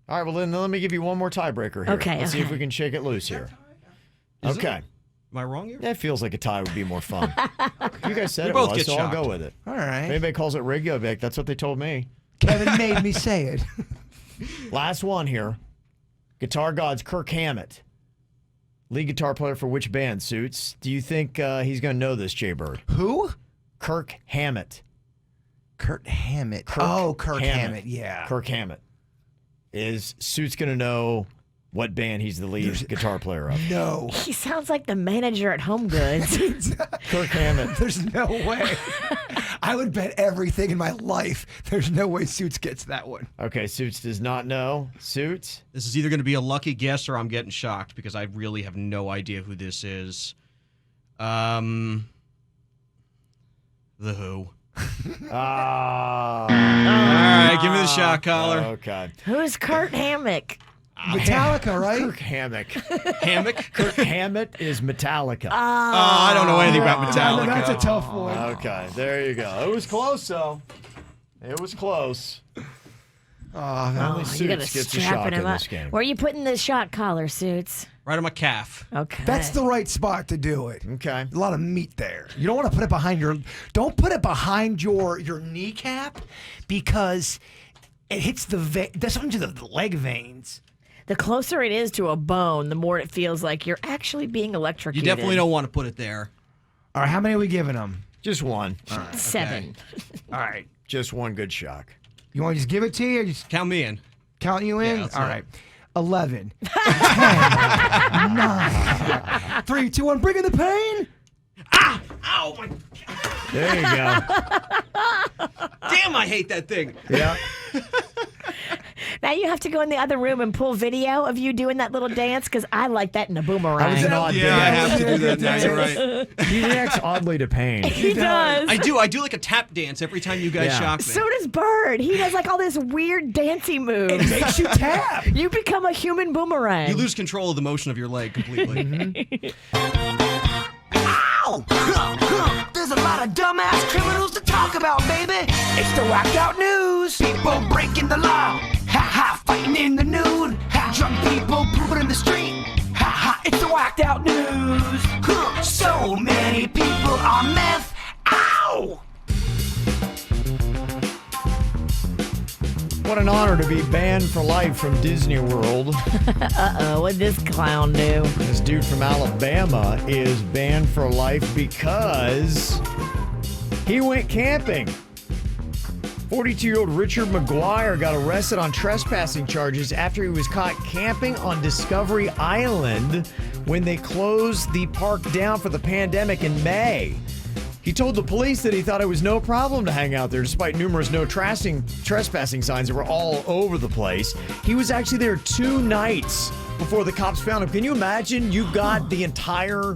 All right, well, then let me give you one more tiebreaker here. Okay, Let's see if okay. we can shake it loose here. Is Okay. it? Am I wrong here? That feels like a tie would be more fun. You guys said We it both was, get so I'll shocked. go with it. All right. If anybody calls it Reykjavik, that's what they told me. Kevin made me say it. Last one here. Guitar God's Kirk Hammett. Lead guitar player for which band, Suits? Do you think he's going to know this, Jaybird? Who? Kirk Hammett. Kurt Hammett. Kirk Hammett. Yeah. Kirk Hammett. Is Suits going to know what band he's the lead guitar player of? No. He sounds like the manager at Home Goods. Kirk Hammett. There's no way. I would bet everything in my life. There's no way Suits gets that one. Okay, Suits does not know. Suits? This is either going to be a lucky guess or I'm getting shocked because I really have no idea who this is. The Who. All right, give me the shot collar. Okay. Who's Kurt Hammock? Metallica, right? Kirk Hammock. Hammock? Kirk Hammett is Metallica. I don't know anything about Metallica. That's a tough one. Okay, there you go. It was close, though. It was close. Only You Suits gotta gets a strap shock him in up. this game. Where are you putting the shot collar, Suits? Right on my calf. Okay. That's the right spot to do it. Okay. A lot of meat there. You don't want to put it behind your. Don't put it behind your kneecap because it hits the vein. That's into the leg veins. The closer it is to a bone, the more it feels like you're actually being You electrocuted. definitely don't want to put it there. All right, how many are we giving them? Just one. 7. All right. Just one good shock. You want to just give it to you? Or just Count me in. count you in? Yeah, let's All do it. right. 11, 10, 9, 3, 2, 1. Bring in the pain. Ow! My... There you go. Damn, I hate that thing. Yeah. Now you have to go in the other room and pull video of you doing that little dance because I like that in a boomerang. That was an odd Yeah, I dance. have to do that now. You're right. He reacts oddly to pain. He does. I do like a tap dance every time you guys Yeah. shock me. So does Bird. He does like all this weird dancing moves. It makes you tap. You become a human boomerang. You lose control of the motion of your leg completely. Ow! There's a lot of dumbass criminals to talk about, baby. It's the whacked out news. People breaking the law. Ha ha, fighting in the nude. Ha, drunk people pooping in the street. Ha ha, it's the whacked out news. So many people on meth. Ow! What an honor to be banned for life from Disney World. Uh-oh, what'd this clown do? This dude from Alabama is banned for life because he went camping. 42-year-old Richard McGuire got arrested on trespassing charges after he was caught camping on Discovery Island when they closed the park down for the pandemic in May. He told the police that he thought it was no problem to hang out there despite numerous no trespassing signs that were all over the place. He was actually there 2 nights before the cops found him. Can you imagine you got the entire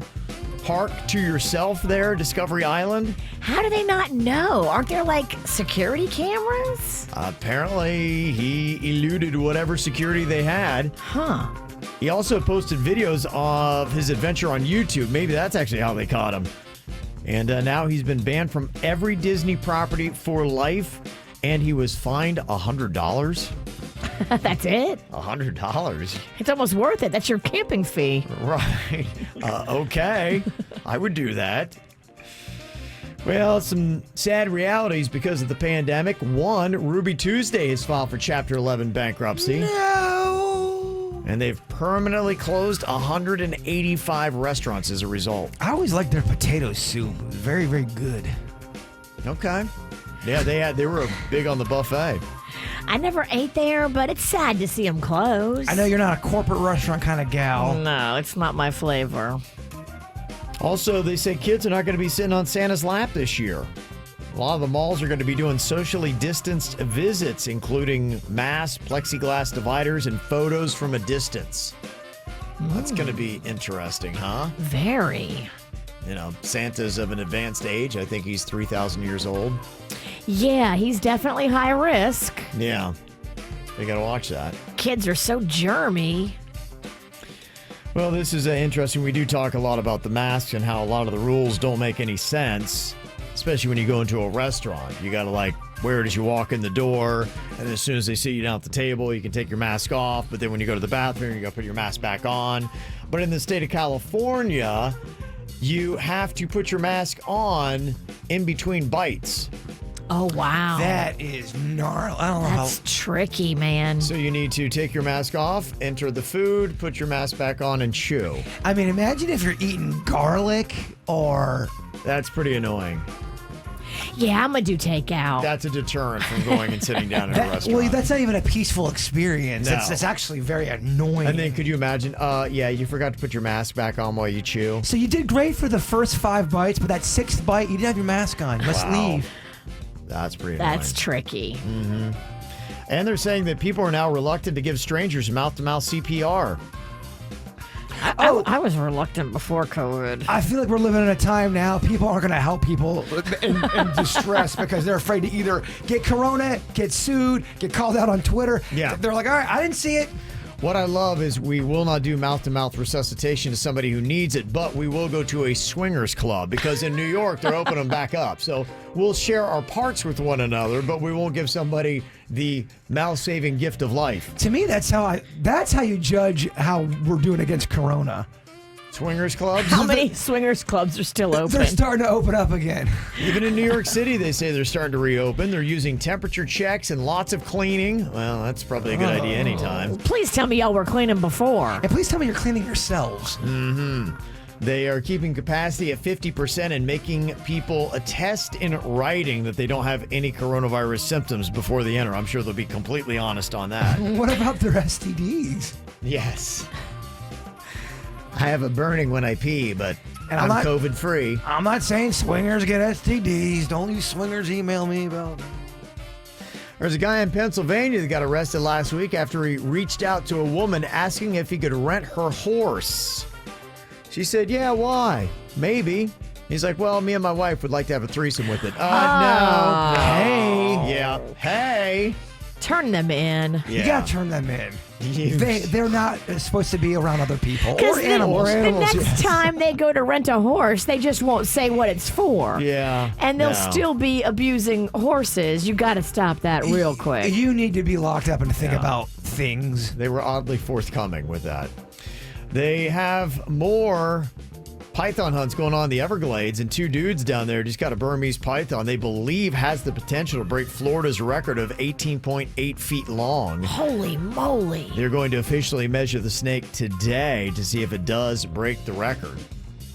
park to yourself there, Discovery Island? How do they not know? Aren't there like security cameras? Apparently, he eluded whatever security they had. Huh. He also posted videos of his adventure on YouTube. Maybe that's actually how they caught him. And now he's been banned from every Disney property for life, and he was fined $100. That's it? $100? It's almost worth it. That's your camping fee. Right. Okay. I would do that. Well, some sad realities because of the pandemic. One, Ruby Tuesday has filed for Chapter 11 bankruptcy. No. And they've permanently closed 185 restaurants as a result. I always liked their potato soup. It was very, very good. Okay. Yeah, they were big on the buffet. I never ate there, but it's sad to see them close. I know you're not a corporate restaurant kind of gal. No, it's not my flavor. Also, they say kids are not going to be sitting on Santa's lap this year. A lot of the malls are going to be doing socially distanced visits, including masks, plexiglass dividers, and photos from a distance. That's going to be interesting, huh? Very. You know, Santa's of an advanced age. I think he's 3,000 years old. Yeah, he's definitely high risk. Yeah. They got to watch that. Kids are so germy. Well, this is interesting. We do talk a lot about the masks and how a lot of the rules don't make any sense, especially when you go into a restaurant. You got to wear it as you walk in the door, and as soon as they sit you down at the table, you can take your mask off, but then when you go to the bathroom, you got to put your mask back on. But in the state of California, you have to put your mask on in between bites. Oh, wow. That is gnarly. I don't know That's tricky, man. So you need to take your mask off, enter the food, put your mask back on, and chew. I mean, imagine if you're eating garlic or... That's pretty annoying. Yeah, I'm going to do takeout. That's a deterrent from going and sitting down at a restaurant. Well, that's not even a peaceful experience. No. That's actually very annoying. And then could you imagine, you forgot to put your mask back on while you chew. So you did great for the first 5 bites, but that 6th bite, you didn't have your mask on. You must leave. That's pretty annoying. That's tricky. Mm-hmm. And they're saying that people are now reluctant to give strangers mouth-to-mouth CPR. I was reluctant before COVID. I feel like we're living in a time now. People aren't going to help people in distress because they're afraid to either get corona, get sued, get called out on Twitter. Yeah. They're like, all right, I didn't see it. What I love is we will not do mouth-to-mouth resuscitation to somebody who needs it, but we will go to a swingers club because in New York, they're opening them back up. So we'll share our parts with one another, but we won't give somebody the mouth-saving gift of life. To me, that's how you judge how we're doing against corona. Swingers clubs? How many swingers clubs are still open? They're starting to open up again. Even in New York City, they say they're starting to reopen. They're using temperature checks and lots of cleaning. Well, that's probably a good idea anytime. Please tell me y'all were cleaning before. And please tell me you're cleaning yourselves. Mm-hmm. They are keeping capacity at 50% and making people attest in writing that they don't have any coronavirus symptoms before they enter. I'm sure they'll be completely honest on that. What about their STDs? Yes. I have a burning when I pee, but I'm not COVID-free. I'm not saying swingers get STDs. Don't you swingers email me about it. There's a guy in Pennsylvania that got arrested last week after he reached out to a woman asking if he could rent her horse. She said, yeah, why? Maybe. He's like, well, me and my wife would like to have a threesome with it. No. Hey. Yeah. Hey. Turn them in. Yeah. You gotta turn them in. They're not supposed to be around other people or animals. animals. The next time they go to rent a horse, they just won't say what it's for. Yeah. And they'll still be abusing horses. You got to stop that real quick. You need to be locked up and think about things. They were oddly forthcoming with that. They have more python hunts going on in the Everglades, and 2 dudes down there just got a Burmese python they believe has the potential to break Florida's record of 18.8 feet long. Holy moly. They're going to officially measure the snake today to see if it does break the record.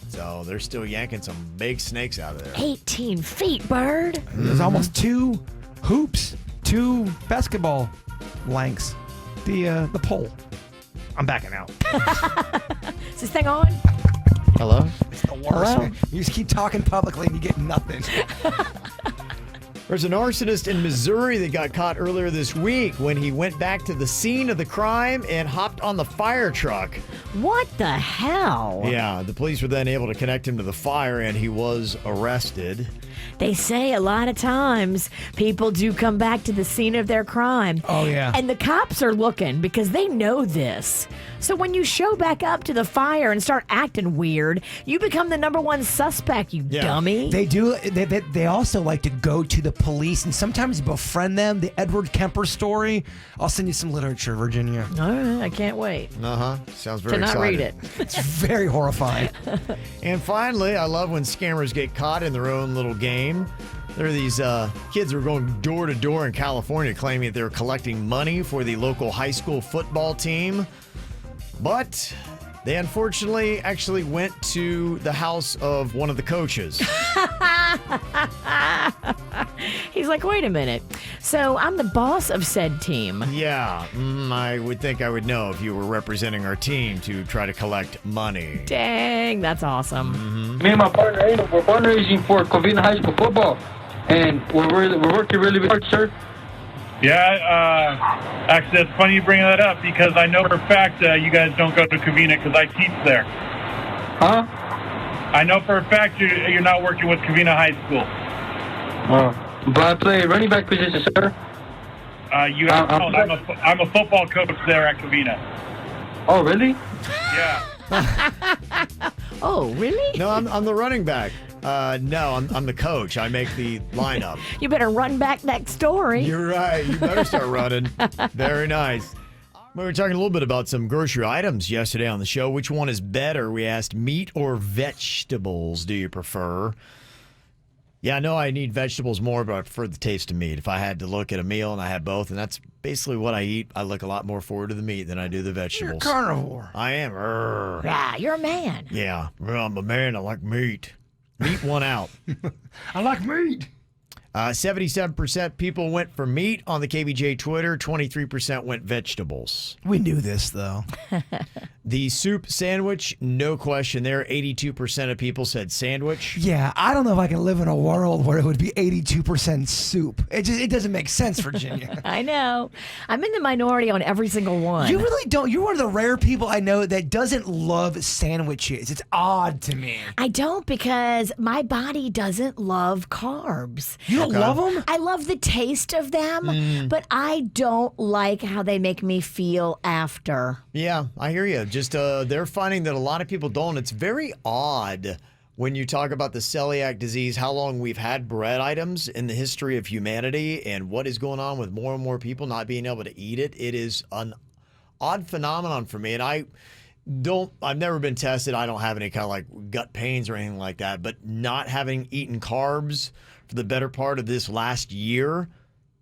So they're still yanking some big snakes out of there. 18 feet, bird. There's almost 2 hoops, 2 basketball lengths. The pole. I'm backing out. Is this thing on? Hello? It's the worst. Man. You just keep talking publicly and you get nothing. There's an arsonist in Missouri that got caught earlier this week when he went back to the scene of the crime and hopped on the fire truck. What the hell? Yeah, the police were then able to connect him to the fire and he was arrested. They say a lot of times people do come back to the scene of their crime. Oh, yeah. And the cops are looking because they know this. So when you show back up to the fire and start acting weird, you become the #1 suspect, you dummy. They do. They also like to go to the police and sometimes befriend them. The Edward Kemper story. I'll send you some literature, Virginia. All right, I can't wait. Sounds very to not exciting. read it. It's very horrifying. And finally, I love when scammers get caught in their own little game. There are these kids who are going door to door in California claiming that they're collecting money for the local high school football team. But they unfortunately actually went to the house of one of the coaches. He's like, wait a minute. So I'm the boss of said team. Yeah, I would think I would know if you were representing our team to try to collect money. Dang, that's awesome. Me and my partner, Aiden, we're fundraising for Kvj High School football, and we're working really hard, sir. Yeah, actually, it's funny you bring that up because I know for a fact you guys don't go to Kvj because I teach there. Huh? I know for a fact you're not working with Kvj High School. But I play running back position, sir. I'm a football coach there at Kvj. Oh, really? Yeah. Oh, really? No, I'm the running back. No, I'm the coach. I make the lineup. You better run back that story. You're right. You better start running. Very nice. We were talking a little bit about some grocery items yesterday on the show. Which one is better? We asked meat or vegetables do you prefer? Yeah, I know I need vegetables more, but I prefer the taste of meat. If I had to look at a meal and I had both, and that's basically what I eat, I look a lot more forward to the meat than I do the vegetables. You're a carnivore. I am. Yeah, you're a man. Yeah, well, I'm a man. I like meat. Meat won out. I like meat. 77% people went for meat on the KBJ Twitter. 23% went vegetables. We knew this, though. The soup sandwich, no question there. 82% of people said sandwich. Yeah, I don't know if I can live in a world where it would be 82% soup. It doesn't make sense, Virginia. I know. I'm in the minority on every single one. You really don't. You're one of the rare people I know that doesn't love sandwiches. It's odd to me. I don't, because my body doesn't love carbs. You don't love them? I love the taste of them, but I don't like how they make me feel after. Yeah, I hear you. Just they're finding that a lot of people don't. It's very odd when you talk about the celiac disease, how long we've had bread items in the history of humanity and what is going on with more and more people not being able to eat it. It is an odd phenomenon for me. And I've never been tested. I don't have any kind of like gut pains or anything like that, but not having eaten carbs for the better part of this last year,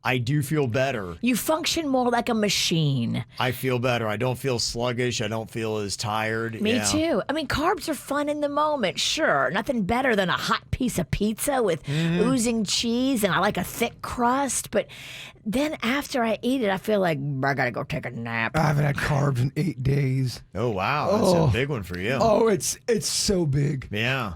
I do feel better. You function more like a machine. I feel better. I don't feel sluggish. I don't feel as tired. Me too. I mean, carbs are fun in the moment, sure. Nothing better than a hot piece of pizza with oozing cheese, and I like a thick crust. But then after I eat it, I feel like I gotta go take a nap. I haven't had carbs in 8 days. Oh, wow. That's a big one for you. Oh, it's so big. Yeah.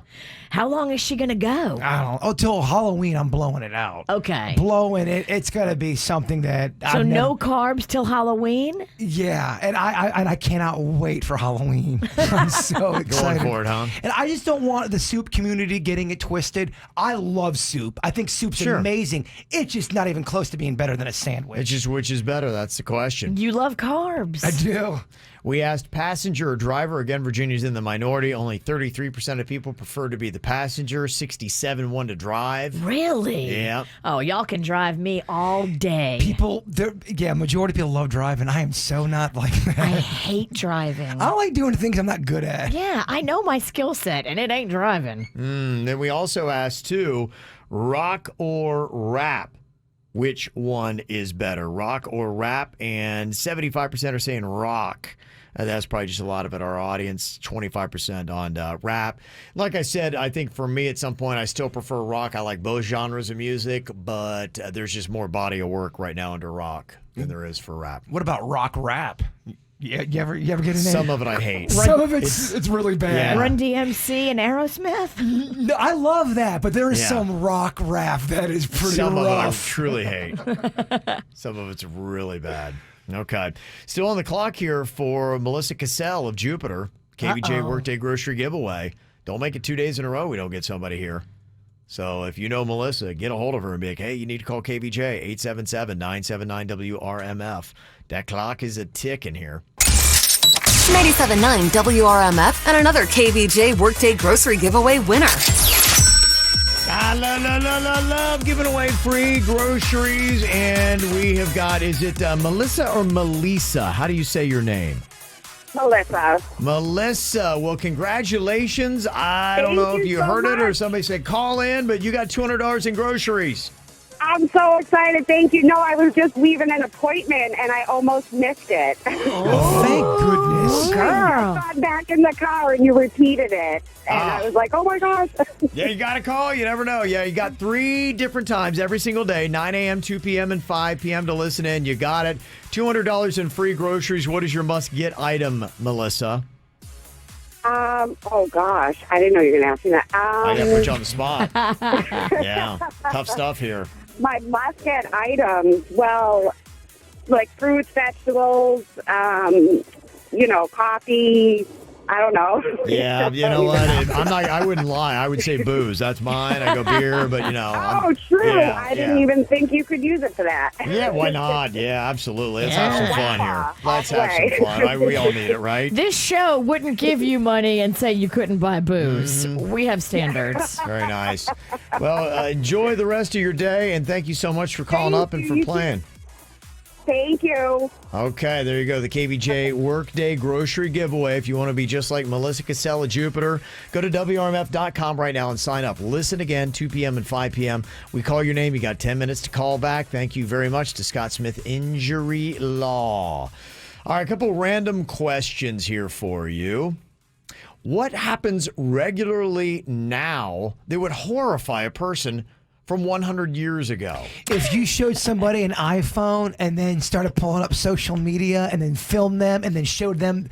How long is she gonna go? I don't know. Oh, till Halloween, I'm blowing it out. Okay. Blowing it. It's gonna be something that. So no carbs till Halloween? Yeah, and I cannot wait for Halloween. I'm so excited. Going for it, huh? And I just don't want the soup community getting it twisted. I love soup. I think soup's amazing. It's just not even close to being better than a sandwich. It's just which is better. That's the question. You love carbs. I do. We asked passenger or driver. Again, Virginia's in the minority. Only 33% of people prefer to be the passenger. 67 want to drive. Really? Yeah. Oh, y'all can drive me all day. Majority of people love driving. I am so not like that. I hate driving. I don't like doing things I'm not good at. Yeah, I know my skill set, and it ain't driving. Then we also asked, too, rock or rap? Which one is better, rock or rap? And 75% are saying rock. That's probably just a lot of it, our audience, 25% on rap. Like I said, I think for me at some point, I still prefer rock. I like both genres of music, but there's just more body of work right now under rock than there is for rap. What about rock rap? Yeah, you ever get in there? Some of it I hate. Some of it's really bad. Yeah. Run DMC and Aerosmith? No, I love that, but there is some rock rap that is pretty Some rough. of it I truly hate. Some of it's really bad. Okay. Still on the clock here for Melissa Cassell of Jupiter. KBJ Workday Grocery Giveaway. Don't make it 2 days in a row we don't get somebody here. So if you know Melissa, get a hold of her and be like, hey, you need to call KBJ, 877-979-WRMF. That clock is a ticking here. 97.9 WRMF and another KBJ Workday Grocery Giveaway winner. I love giving away free groceries. And we have got, is it Melissa or Melissa? How do you say your name? Melissa. Melissa, well, congratulations. I don't know if you heard it or somebody said call in, but you got $200 in groceries. I'm so excited. Thank you. No, I was just leaving an appointment, and I almost missed it. Oh, thank goodness. Girl. I got back in the car, and you repeated it. And I was like, oh, my gosh. Yeah, you got to call. You never know. Yeah, you got 3 different times every single day, 9 a.m., 2 p.m., and 5 p.m. to listen in. You got it. $200 in free groceries. What is your must-get item, Melissa? Oh, gosh. I didn't know you were going to ask me that. I got to put you on the spot. Yeah, tough stuff here. My must-get items, well, like fruits, vegetables, coffee. I don't know. Yeah, you know what? I wouldn't lie. I would say booze. That's mine. I go beer, but Oh, true. Yeah, I didn't even think you could use it for that. Yeah, why not? Yeah, absolutely. Let's have some fun here. Let's have some fun. We all need it, right? This show wouldn't give you money and say you couldn't buy booze. We have standards. Very nice. Well, enjoy the rest of your day, and thank you so much for calling up and for playing. Thank you. Okay, there you go. The KBJ Workday Grocery Giveaway. If you want to be just like Melissa Casella Jupiter, go to WRMF.com right now and sign up. Listen again, 2 p.m. and 5 p.m. We call your name. You got 10 minutes to call back. Thank you very much to Scott Smith Injury Law. All right, a couple random questions here for you. What happens regularly now that would horrify a person from 100 years ago? If you showed somebody an iPhone and then started pulling up social media and then filmed them and then showed them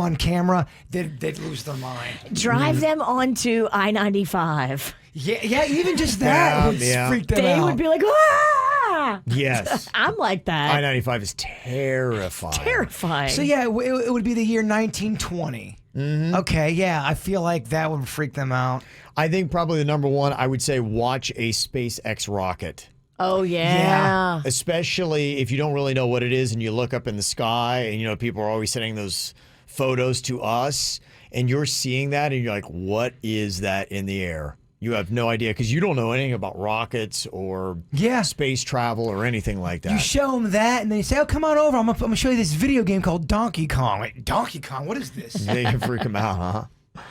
on camera, they'd lose their mind. Drive them onto I-95. Yeah, even just that would freak them out. They would be like, ah! Yes. I'm like that. I-95 is terrifying. Terrifying. So yeah, it would be the year 1920. Mm-hmm. Okay, yeah, I feel like that would freak them out. I think probably the number one, I would say watch a SpaceX rocket. Oh, yeah. Especially if you don't really know what it is and you look up in the sky and, you know, people are always sending those photos to us and you're seeing that and you're like, what is that in the air? You have no idea because you don't know anything about rockets or space travel or anything like that. You show them that and then you say, oh, come on over. I'm going to show you this video game called Donkey Kong. Wait, Donkey Kong? What is this? They can freak them out, huh?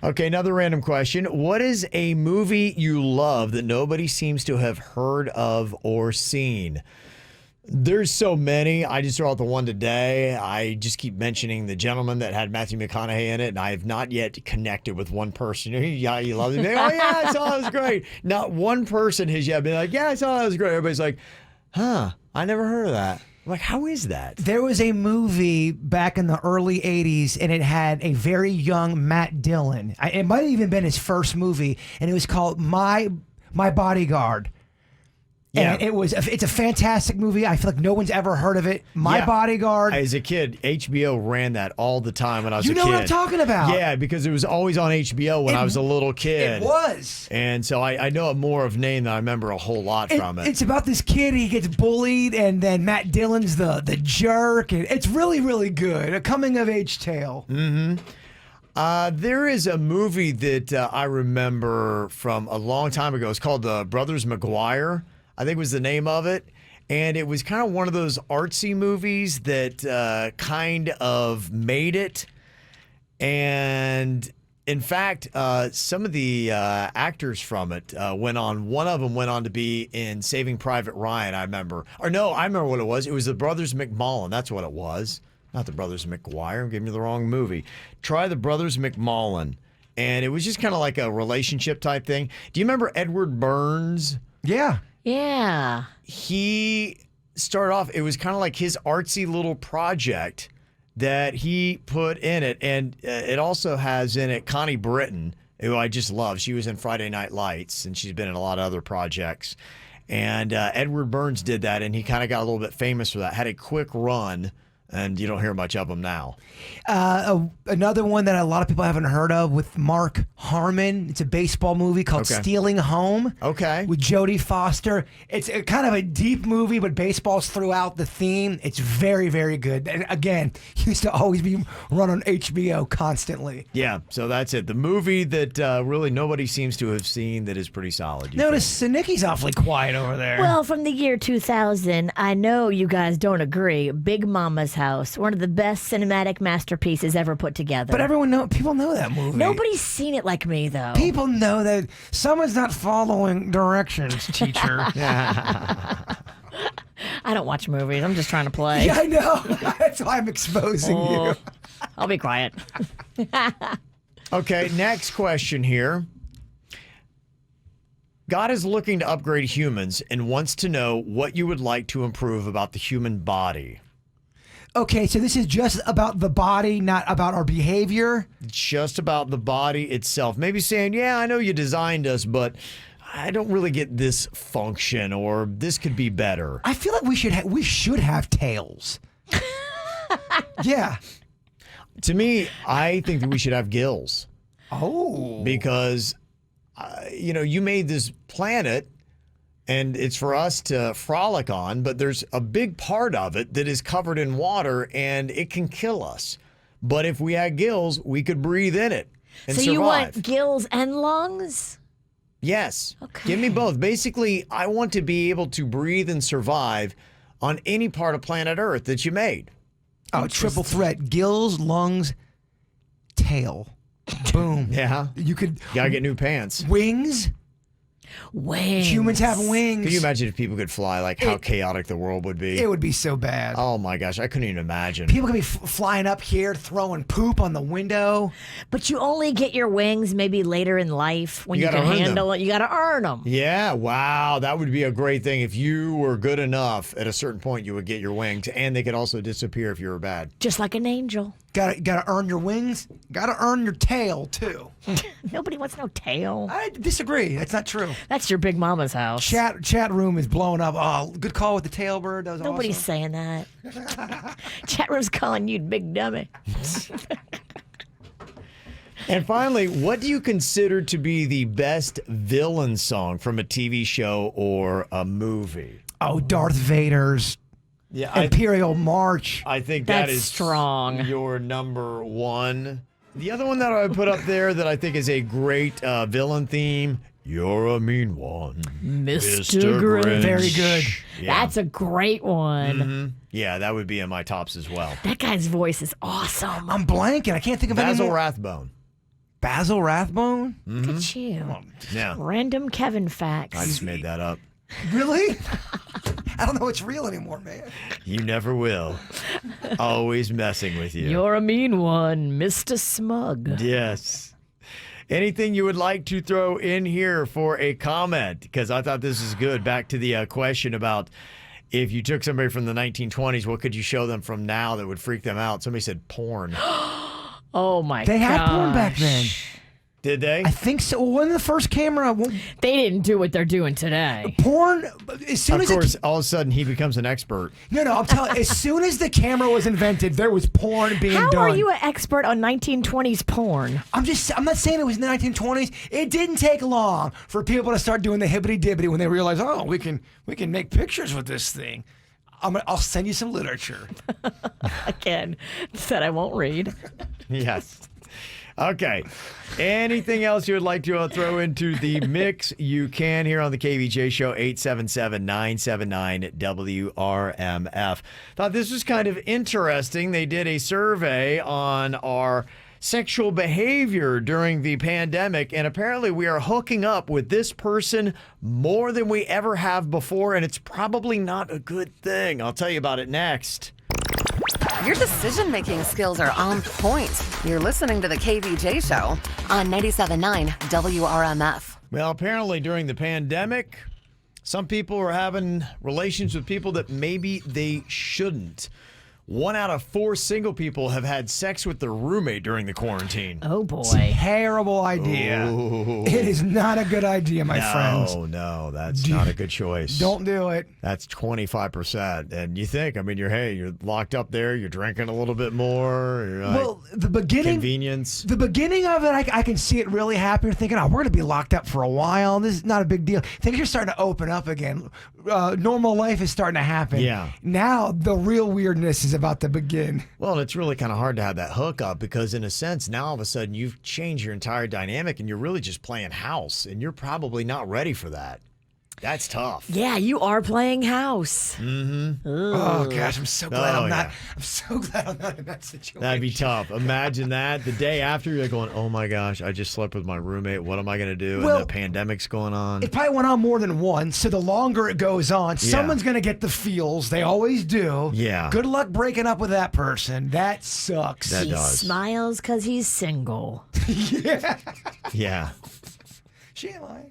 Okay, another random question. What is a movie you love that nobody seems to have heard of or seen? There's so many. I just throw out the one today. I just keep mentioning The Gentleman that had Matthew McConaughey in it, and I have not yet connected with one person. Yeah, you love it. Oh, yeah, I saw it. It was great. Not one person has yet been like, yeah, I saw it. It was great. Everybody's like, huh, I never heard of that. I'm like, how is that? There was a movie back in the early 80s, and it had a very young Matt Dillon. It might have even been his first movie, and it was called My Bodyguard. Yeah. And it's a fantastic movie. I feel like no one's ever heard of it. My Bodyguard. As a kid, HBO ran that all the time when I was a kid. You know what I'm talking about. Yeah, because it was always on HBO when I was a little kid. It was. And so I know more of name than I remember a whole lot from it. It's about this kid. He gets bullied, and then Matt Dillon's the jerk. And it's really, really good. A coming-of-age tale. Mm-hmm. There is a movie that I remember from a long time ago. It's called The Brothers McGuire, I think was the name of it. And it was kind of one of those artsy movies that kind of made it. And in fact, some of the actors from it went on. One of them went on to be in Saving Private Ryan, I remember. Or no, I remember what it was. It was The Brothers McMullen. That's what it was. Not The Brothers McGuire. I'm giving you the wrong movie. Try The Brothers McMullen. And it was just kind of like a relationship type thing. Do you remember Edward Burns? Yeah. Yeah. He started off, it was kind of like his artsy little project that he put in it. And it also has in it Connie Britton, who I just love. She was in Friday Night Lights, and she's been in a lot of other projects. And Edward Burns did that, and he kind of got a little bit famous for that. Had a quick run, and you don't hear much of him now. Another one that a lot of people haven't heard of with Mark Harmon. It's a baseball movie called Stealing Home. Okay. With Jodie Foster. It's kind of a deep movie, but baseball's throughout the theme. It's very, very good. And again, used to always be run on HBO constantly. Yeah, so that's it. The movie that really nobody seems to have seen that is pretty solid. Notice Nikki's awfully quiet over there. Well, from the year 2000, I know you guys don't agree. Big Mama's House, one of the best cinematic masterpieces ever put together. But people know that movie. Nobody's seen it like me, though. People know that someone's not following directions, teacher. I don't watch movies. I'm just trying to play. Yeah, I know. That's why I'm exposing you. I'll be quiet. Okay, next question here. God is looking to upgrade humans and wants to know what you would like to improve about the human body. Okay, so this is just about the body, not about our behavior? It's just about the body itself. Maybe saying, yeah, I know you designed us, but I don't really get this function, or this could be better. I feel like we should have tails. Yeah. To me, I think that we should have gills. Oh. Because, you made this planet, and it's for us to frolic on, but there's a big part of it that is covered in water, and it can kill us. But if we had gills, we could breathe in it and survive. You want gills and lungs? Yes. Okay. Give me both. Basically, I want to be able to breathe and survive on any part of planet Earth that you made. Oh, triple threat. Gills, lungs, tail. Boom. Yeah. You could... Gotta get new pants. Wings. Humans have wings. Can you imagine if people could fly? Like how chaotic the world would be. It would be so bad. Oh my gosh, I couldn't even imagine. People could be flying up here, throwing poop on the window. But you only get your wings maybe later in life when you can handle it. You got to earn them. Yeah, wow, that would be a great thing. If you were good enough, at a certain point, you would get your wings, and they could also disappear if you were bad. Just like an angel. Gotta earn your wings. Gotta earn your tail too. Nobody wants no tail. I disagree. That's not true. That's your big mama's house. Chat room is blowing up. Oh, good call with the tail bird. That was Nobody's awesome. saying that. Chat room's calling you big dummy. And finally, what do you consider to be the best villain song from a TV show or a movie? Oh, Darth Vader's Imperial March. I think That's that is strong. Your number one. The other one that I would put up there that I think is a great villain theme, You're a Mean One. Mr. Grinch. Very good. Yeah. That's a great one. Mm-hmm. Yeah, that would be in my tops as well. That guy's voice is awesome. I'm blanking. I can't think of any Basil more. Rathbone. Basil Rathbone? Look at you. Yeah. Random Kevin facts. I just made that up. Really? I don't know what's real anymore, man. You never will. Always messing with you. You're a mean one, Mr. Smug. Yes. Anything you would like to throw in here for a comment? Because I thought this is good. Back to the question about if you took somebody from the 1920s, what could you show them from now that would freak them out? Somebody said porn. Oh, my God. They had porn back then. Did they? I think so. When the first camera... They didn't do what they're doing today. Porn, as soon as... Of course, all of a sudden, he becomes an expert. No, I'm telling you, as soon as the camera was invented, there was porn being done. How are you an expert on 1920s porn? I'm not saying it was in the 1920s. It didn't take long for people to start doing the hibbity-dibbity when they realized, oh, we can make pictures with this thing. I'll send you some literature. Again, that I won't read. Yes. Okay. Anything else you would like to throw into the mix? You can here on the KVJ Show, 877-979-WRMF. Thought this was kind of interesting. They did a survey on our sexual behavior during the pandemic, and apparently we are hooking up with this person more than we ever have before, and it's probably not a good thing. I'll tell you about it next. Your decision-making skills are on point. You're listening to the KVJ Show on 97.9 WRMF. Well, apparently during the pandemic, some people are having relations with people that maybe they shouldn't. 1 out of 4 single people have had sex with their roommate during the quarantine. Oh, boy. Terrible idea. Ooh. It is not a good idea, my friends. No, that's not a good choice. Don't do it. That's 25%. And you think, I mean, you're locked up there, you're drinking a little bit more. You're like, well, the beginning... Convenience. The beginning of it, I can see it really happening. Thinking, we're going to be locked up for a while. This is not a big deal. Things are starting to open up again. Normal life is starting to happen. Yeah. Now, the real weirdness is about to begin. Well, it's really kind of hard to have that hookup because in a sense, now all of a sudden you've changed your entire dynamic and you're really just playing house and you're probably not ready for that. That's tough. Yeah, you are playing house. Mm-hmm. Oh gosh, I'm so glad I'm not. Yeah. I'm so glad I'm not in that situation. That'd be tough. Imagine that. The day after, you're going, oh my gosh, I just slept with my roommate. What am I going to do? Well, and the pandemic's going on. It probably went on more than once, so the longer it goes on, someone's going to get the feels. They always do. Yeah. Good luck breaking up with that person. That sucks. That he does. smiles because he's single. Yeah. Yeah. She am I.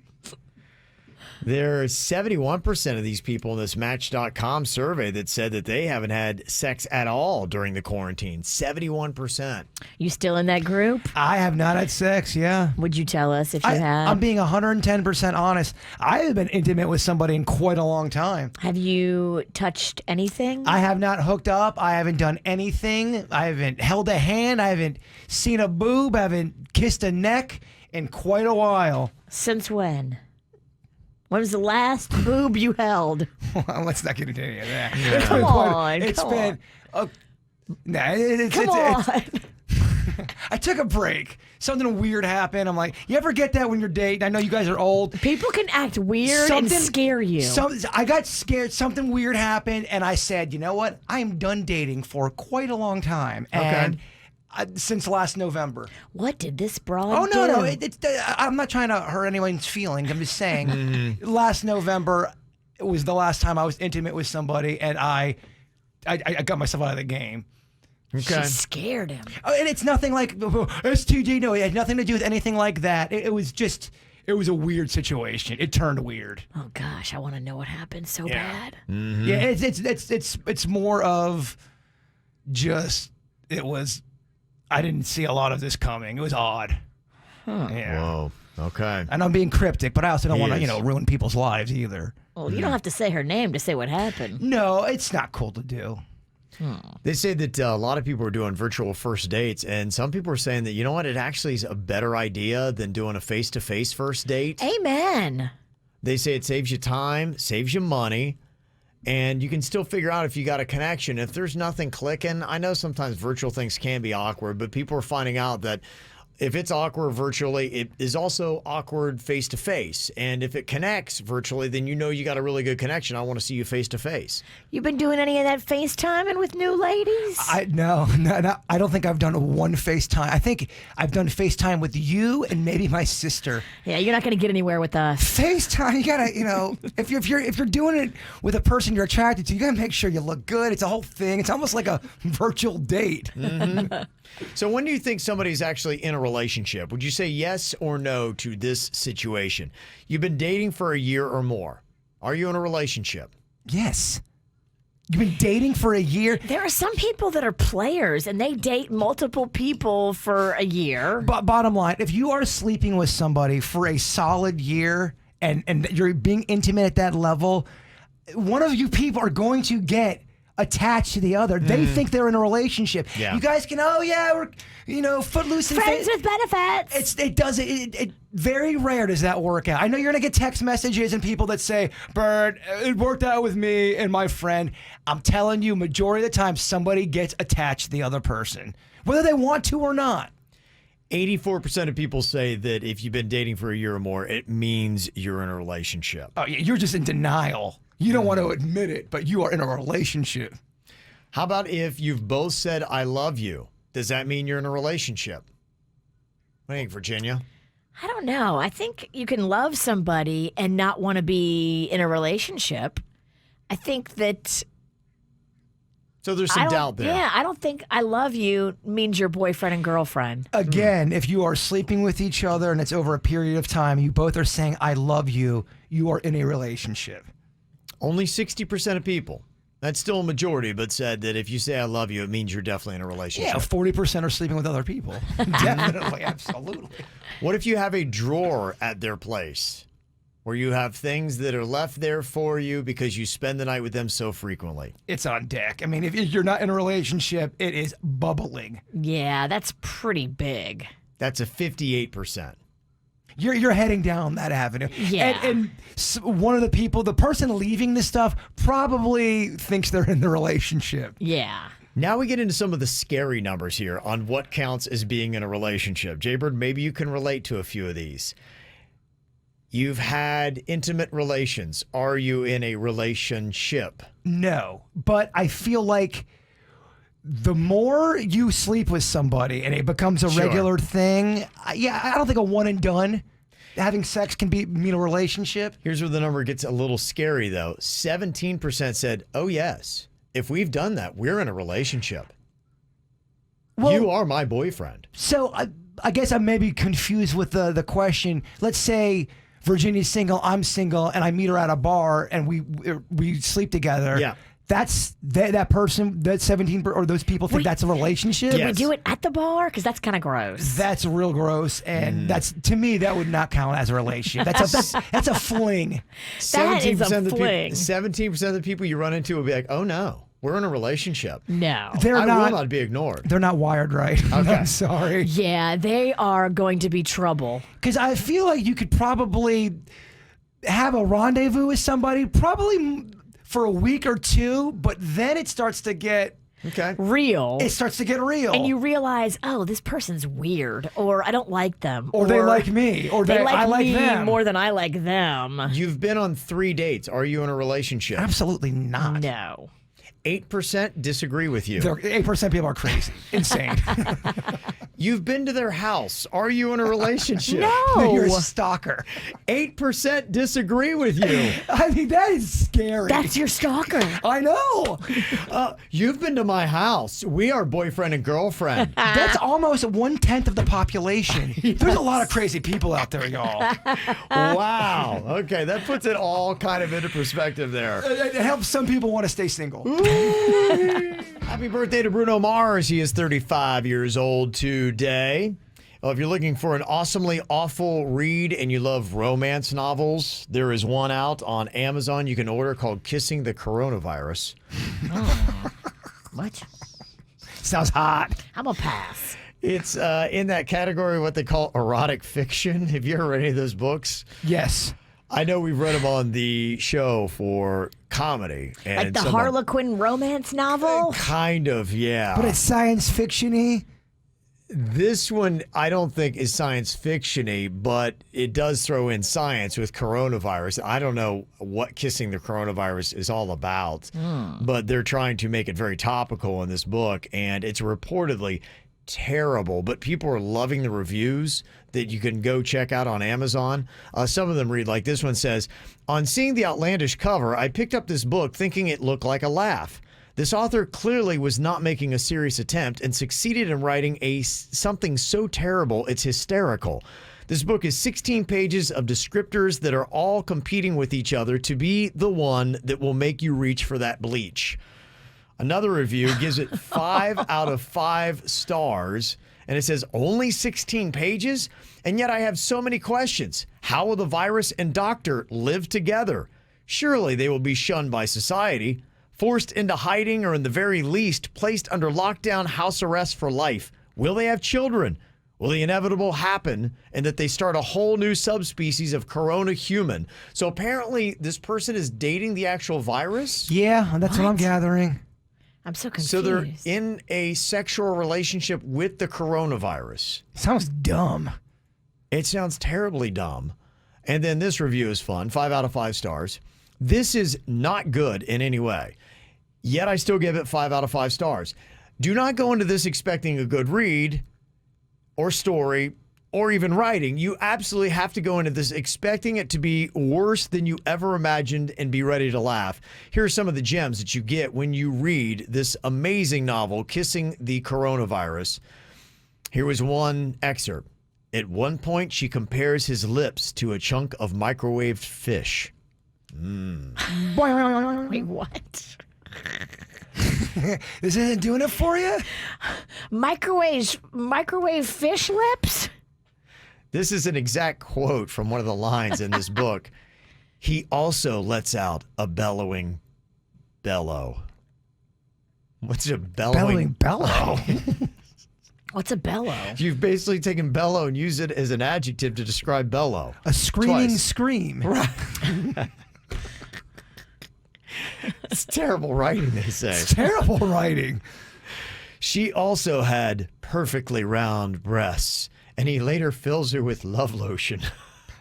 There are 71% of these people in this Match.com survey that said that they haven't had sex at all during the quarantine. 71%. You still in that group? I have not had sex, yeah. Would you tell us if you had? I'm being 110% honest. I haven't been intimate with somebody in quite a long time. Have you touched anything? I have not hooked up. I haven't done anything. I haven't held a hand. I haven't seen a boob. I haven't kissed a neck in quite a while. Since when? When was the last boob you held? Well, let's not get into any of that. Yeah. Come on. It's been. Come on. I took a break. Something weird happened. I'm like, you ever get that when you're dating? I know you guys are old. People can act weird and scare you. I got scared. Something weird happened, and I said, you know what? I am done dating for quite a long time. And since last November. What did this broad do? No. I'm not trying to hurt anyone's feelings. I'm just saying, last November it was the last time I was intimate with somebody, and I got myself out of the game. Okay. She scared him. Oh, and it's nothing like STD. No, it had nothing to do with anything like that. It was a weird situation. It turned weird. Oh gosh, I want to know what happened so bad. Mm-hmm. Yeah, it's more of just it was. I didn't see a lot of this coming. It was odd. Huh. Yeah. Whoa. Okay. And I'm being cryptic, but I also don't want to ruin people's lives either. Well, you don't have to say her name to say what happened. No, it's not cool to do. They say that a lot of people are doing virtual first dates, and some people are saying that, you know what, it actually is a better idea than doing a face-to-face first date. Amen. They say it saves you time, saves you money, and you can still figure out if you got a connection. If there's nothing clicking, I know sometimes virtual things can be awkward, but people are finding out that if it's awkward virtually, it is also awkward face-to-face. And if it connects virtually, then you know you got a really good connection. I want to see you face-to-face. You been doing any of that FaceTiming with new ladies? No, I don't think I've done one FaceTime. I think I've done FaceTime with you and maybe my sister. Yeah, you're not going to get anywhere with us. FaceTime, you gotta, if you're doing it with a person you're attracted to, you gotta make sure you look good. It's a whole thing. It's almost like a virtual date. Mm-hmm. So when do you think somebody's actually in a relationship? Would you say yes or no to this situation? You've been dating for a year or more. Are you in a relationship? Yes. You've been dating for a year? There are some people that are players and they date multiple people for a year. But bottom line, if you are sleeping with somebody for a solid year and you're being intimate at that level, one of you people are going to get attached to the other. They think they're in a relationship. Yeah. You guys can, we're, footloose and friends with benefits. It very rare does that work out. I know you're gonna get text messages and people that say, Bird, it worked out with me and my friend. I'm telling you, majority of the time, somebody gets attached to the other person, whether they want to or not. 84% of people say that if you've been dating for a year or more, it means you're in a relationship. Oh, yeah, you're just in denial. You don't want to admit it, but you are in a relationship. How about if you've both said, I love you? Does that mean you're in a relationship? What do you think, Virginia? I don't know. I think you can love somebody and not want to be in a relationship. I think that... So there's some doubt there. Yeah, I don't think I love you means you're boyfriend and girlfriend. Again, if you are sleeping with each other and it's over a period of time, you both are saying, I love you, you are in a relationship. Only 60% of people, that's still a majority, but said that if you say I love you, it means you're definitely in a relationship. Yeah, 40% are sleeping with other people. Definitely, absolutely. What if you have a drawer at their place where you have things that are left there for you because you spend the night with them so frequently? It's on deck. I mean, if you're not in a relationship, it is bubbling. Yeah, that's pretty big. That's a 58%. You're heading down that avenue. Yeah. And one of the person leaving this stuff probably thinks they're in the relationship. Yeah. Now we get into some of the scary numbers here on what counts as being in a relationship. Jaybird, maybe you can relate to a few of these. You've had intimate relations. Are you in a relationship? No, but I feel like the more you sleep with somebody and it becomes a regular thing, I don't think a one and done having sex can mean a relationship. Here's where the number gets a little scary, though. 17% said, oh, yes. If we've done that, we're in a relationship. Well, you are my boyfriend. So I guess I'm maybe confused with the question. Let's say Virginia's single, I'm single, and I meet her at a bar and we sleep together. Yeah. That's that person, that 17 or those people think that's a relationship. Did we do it at the bar? Because that's kind of gross. That's real gross, and that's, to me, that would not count as a relationship. That's a fling. 17% of the people you run into will be like, oh no, we're in a relationship. No. They're I will not be ignored. They're not wired right. Okay. I'm sorry. Yeah, they are going to be trouble. Because I feel like you could probably have a rendezvous with somebody, probably for a week or two, but then it starts to get real. It starts to get real. And you realize, oh, this person's weird, or I don't like them. Or they like me, or I like me them. more than I like them. You've been on 3 dates. Are you in a relationship? Absolutely not. No. 8% disagree with you. 8% people are crazy. Insane. You've been to their house. Are you in a relationship? No. You're a stalker. 8% disagree with you. I mean, that is scary. That's your stalker. I know. You've been to my house. We are boyfriend and girlfriend. That's almost 1/10 of the population. Yes. There's a lot of crazy people out there, y'all. Wow. Okay, that puts it all kind of into perspective there. It helps some people want to stay single. Happy birthday to Bruno Mars. He is 35 years old today. Well, if you're looking for an awesomely awful read and you love romance novels, there is one out on Amazon you can order called Kissing the Coronavirus. What? Sounds hot. I'm going to pass. It's in that category, what they call erotic fiction. Have you ever read any of those books? Yes. I know we've read them on the show for comedy. And like the Harlequin romance novel? Kind of, yeah. But it's science fiction-y. This one, I don't think is science fiction-y, but it does throw in science with coronavirus. I don't know what Kissing the Coronavirus is all about, but they're trying to make it very topical in this book, and it's reportedly terrible, but people are loving the reviews that you can go check out on Amazon. Some of them read like this one says, on seeing the outlandish cover, I picked up this book thinking it looked like a laugh. This author clearly was not making a serious attempt and succeeded in writing something so terrible it's hysterical. This book is 16 pages of descriptors that are all competing with each other to be the one that will make you reach for that bleach. Another review gives it 5 out of 5 stars, and it says only 16 pages, and yet I have so many questions. How will the virus and doctor live together? Surely they will be shunned by society, forced into hiding, or in the very least, placed under lockdown house arrest for life. Will they have children? Will the inevitable happen and that they start a whole new subspecies of corona human? So apparently this person is dating the actual virus? Yeah, that's what I'm gathering. I'm so confused. So they're in a sexual relationship with the coronavirus. Sounds dumb. It sounds terribly dumb. And then this review is fun. 5 out of 5 stars. This is not good in any way. Yet I still give it 5 out of 5 stars. Do not go into this expecting a good read or story or even writing. You absolutely have to go into this expecting it to be worse than you ever imagined and be ready to laugh. Here are some of the gems that you get when you read this amazing novel, Kissing the Coronavirus. Here was one excerpt. At one point, she compares his lips to a chunk of microwaved fish. Wait, what? This isn't doing it for you? Microwave fish lips? This is an exact quote from one of the lines in this book. He also lets out a bellowing bellow. What's a bellowing bellow? What's a bellow? You've basically taken bellow and used it as an adjective to describe bellow. A screaming Twice. scream. Right. It's terrible writing, they say. It's terrible writing. She also had perfectly round breasts, and he later fills her with love lotion.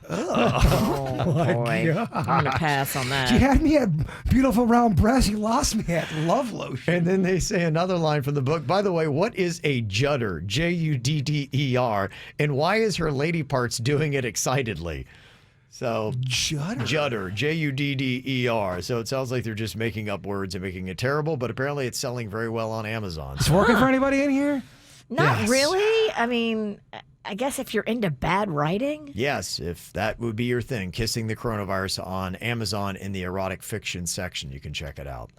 Oh, my boy. God. I'm going to pass on that. She had me at beautiful round breasts. You lost me at love lotion. And then they say another line from the book. By the way, what is a judder? Judder. And why is her lady parts doing it excitedly? So judder. Judder. So it sounds like they're just making up words and making it terrible, but apparently it's selling very well on Amazon. It's working for anybody in here? Not really. I mean, I guess if you're into bad writing. Yes, if that would be your thing, Kissing the Coronavirus on Amazon in the erotic fiction section. You can check it out.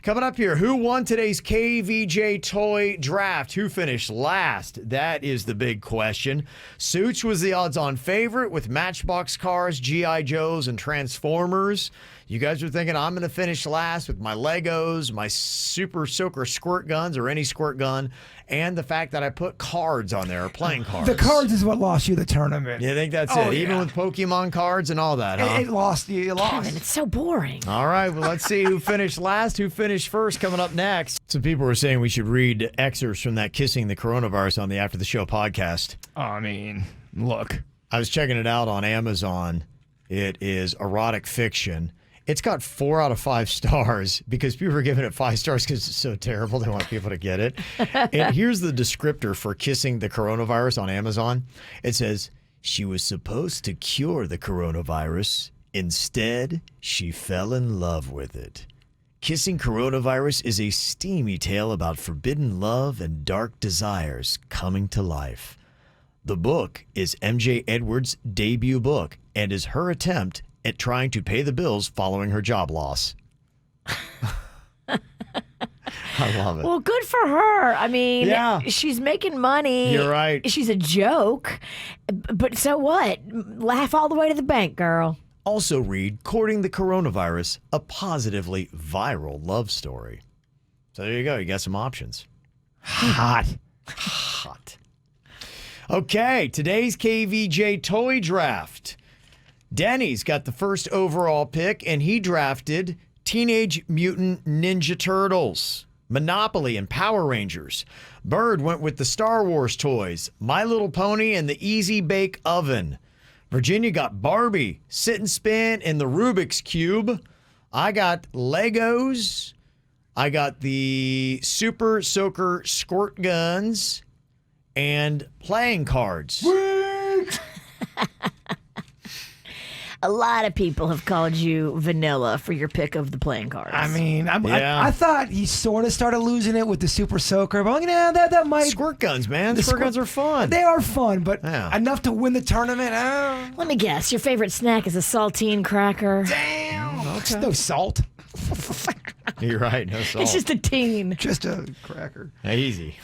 Coming up here, who won today's Kbj Toy Draft? Who finished last? That is the big question. Suits was the odds-on favorite with Matchbox cars, G.I. Joes, and Transformers. You guys are thinking I'm going to finish last with my Legos, my Super Soaker squirt guns or any squirt gun, and the fact that I put cards on there, playing cards. The cards is what lost you the tournament. You think that's it? Even with Pokemon cards and all that, huh? It lost you. It lost. Kevin, it's so boring. All right, well, let's see who finished last, who finished first coming up next. Some people were saying we should read excerpts from that Kissing the Coronavirus on the After the Show podcast. I mean, look. I was checking it out on Amazon. It is erotic fiction. It's got 4 out of 5 stars because people are giving it 5 stars because it's so terrible. They want people to get it. And here's the descriptor for Kissing the Coronavirus on Amazon. It says, she was supposed to cure the coronavirus. Instead, she fell in love with it. Kissing Coronavirus is a steamy tale about forbidden love and dark desires coming to life. The book is MJ Edwards' debut book and is her attempt at trying to pay the bills following her job loss. I love it. Well, good for her. I mean, Yeah. she's making money. You're right. She's a joke. But so what? Laugh all the way to the bank, girl. Also read Courting the Coronavirus, a positively viral love story. So there you go. You got some options. Hot. Hot. Okay, today's KVJ Toy Draft. Dennys got the first overall pick, and he drafted Teenage Mutant Ninja Turtles, Monopoly, and Power Rangers. Bird went with the Star Wars toys, My Little Pony, and the Easy Bake Oven. Virginia got Barbie, Sit and Spin, and the Rubik's Cube. I got Legos. I got the Super Soaker Squirt Guns and playing cards. A lot of people have called you vanilla for your pick of the playing cards. I mean, I thought he sort of started losing it with the Super Soaker, but that might... Squirt guns, man. The squirt guns are fun. They are fun, but enough to win the tournament? Let me guess. Your favorite snack is a saltine cracker. Damn. It's no salt. You're right. No salt. It's just a teen. Just a cracker. Easy.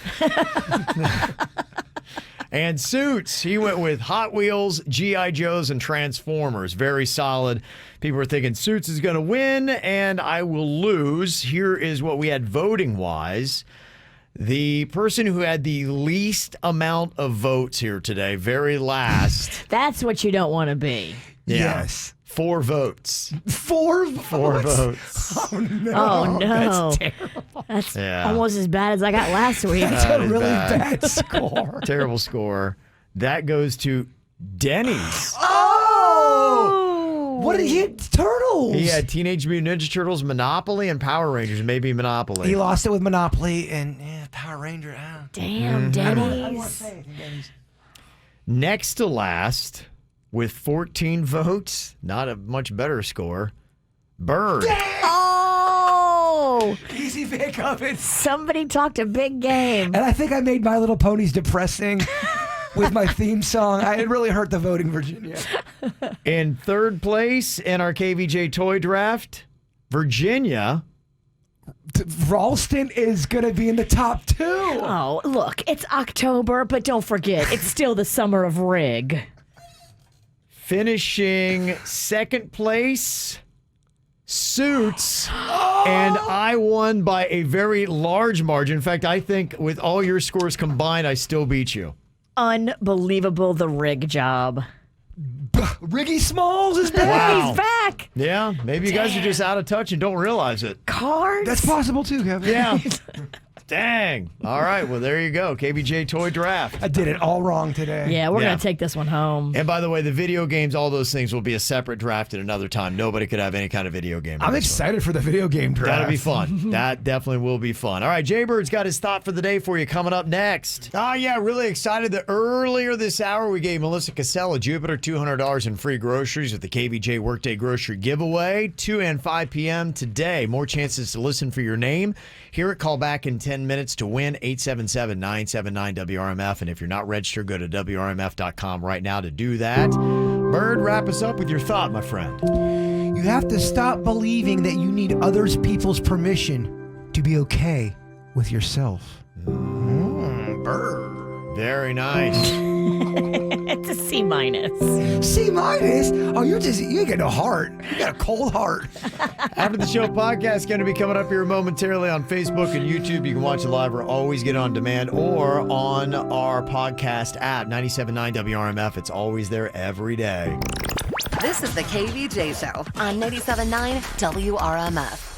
And suits, he went with Hot Wheels, G.I. Joes, and Transformers. Very solid. People were thinking Suits is going to win, and I will lose. Here is what we had voting-wise. The person who had the least amount of votes here today, very last. That's what you don't want to be. Yeah. Yes. 4 votes. 4 votes? 4 votes. Oh, no. Oh, no. That's terrible. That's almost as bad as I got last week. That's a really bad score. Terrible score. That goes to Dennys. Oh! What did he hit? Turtles. He had Teenage Mutant Ninja Turtles, Monopoly, and Power Rangers. Maybe Monopoly. He lost it with Monopoly and Power Ranger. Damn, I don't Dennys. want to say anything, Dennys. Next to last, with 14 votes, not a much better score, Bird. Oh! Easy pick of it. Somebody talked a big game. And I think I made My Little Ponies depressing with my theme song. It really hurt the voting, Virginia. In third place in our KVJ Toy Draft, Virginia. Ralston is going to be in the top 2. Oh, look, it's October, but don't forget, it's still the summer of Rig. Finishing second place, Suits, and I won by a very large margin. In fact, I think with all your scores combined, I still beat you. Unbelievable, the Rig job. Riggy Smalls is back. Wow. He's back. Yeah, maybe you guys are just out of touch and don't realize it. Cards? That's possible too, Kevin. Yeah. Dang. All right. Well, there you go. KBJ Toy Draft. I did it all wrong today. Yeah, we're going to take this one home. And by the way, the video games, all those things will be a separate draft at another time. Nobody could have any kind of video game. I'm excited for the video game draft. That'll be fun. That definitely will be fun. All right, Jaybird's got his thought for the day for you coming up next. Oh, yeah, really excited that earlier this hour we gave Melissa Cassell of Jupiter $200 in free groceries with the KVJ Workday Grocery Giveaway, 2 and 5 p.m. today. More chances to listen for your name. Hear it, call back in 10 minutes to win, 877-979-WRMF. And if you're not registered, go to WRMF.com right now to do that. Bird, wrap us up with your thought, my friend. You have to stop believing that you need other people's permission to be okay with yourself. Bird. Very nice. It's a C-. C-? Oh, you ain't got no heart. You got a cold heart. After the Show podcast is going to be coming up here momentarily on Facebook and YouTube. You can watch it live or always get it on demand or on our podcast app, 97.9 WRMF. It's always there every day. This is the KVJ Show on 97.9 WRMF.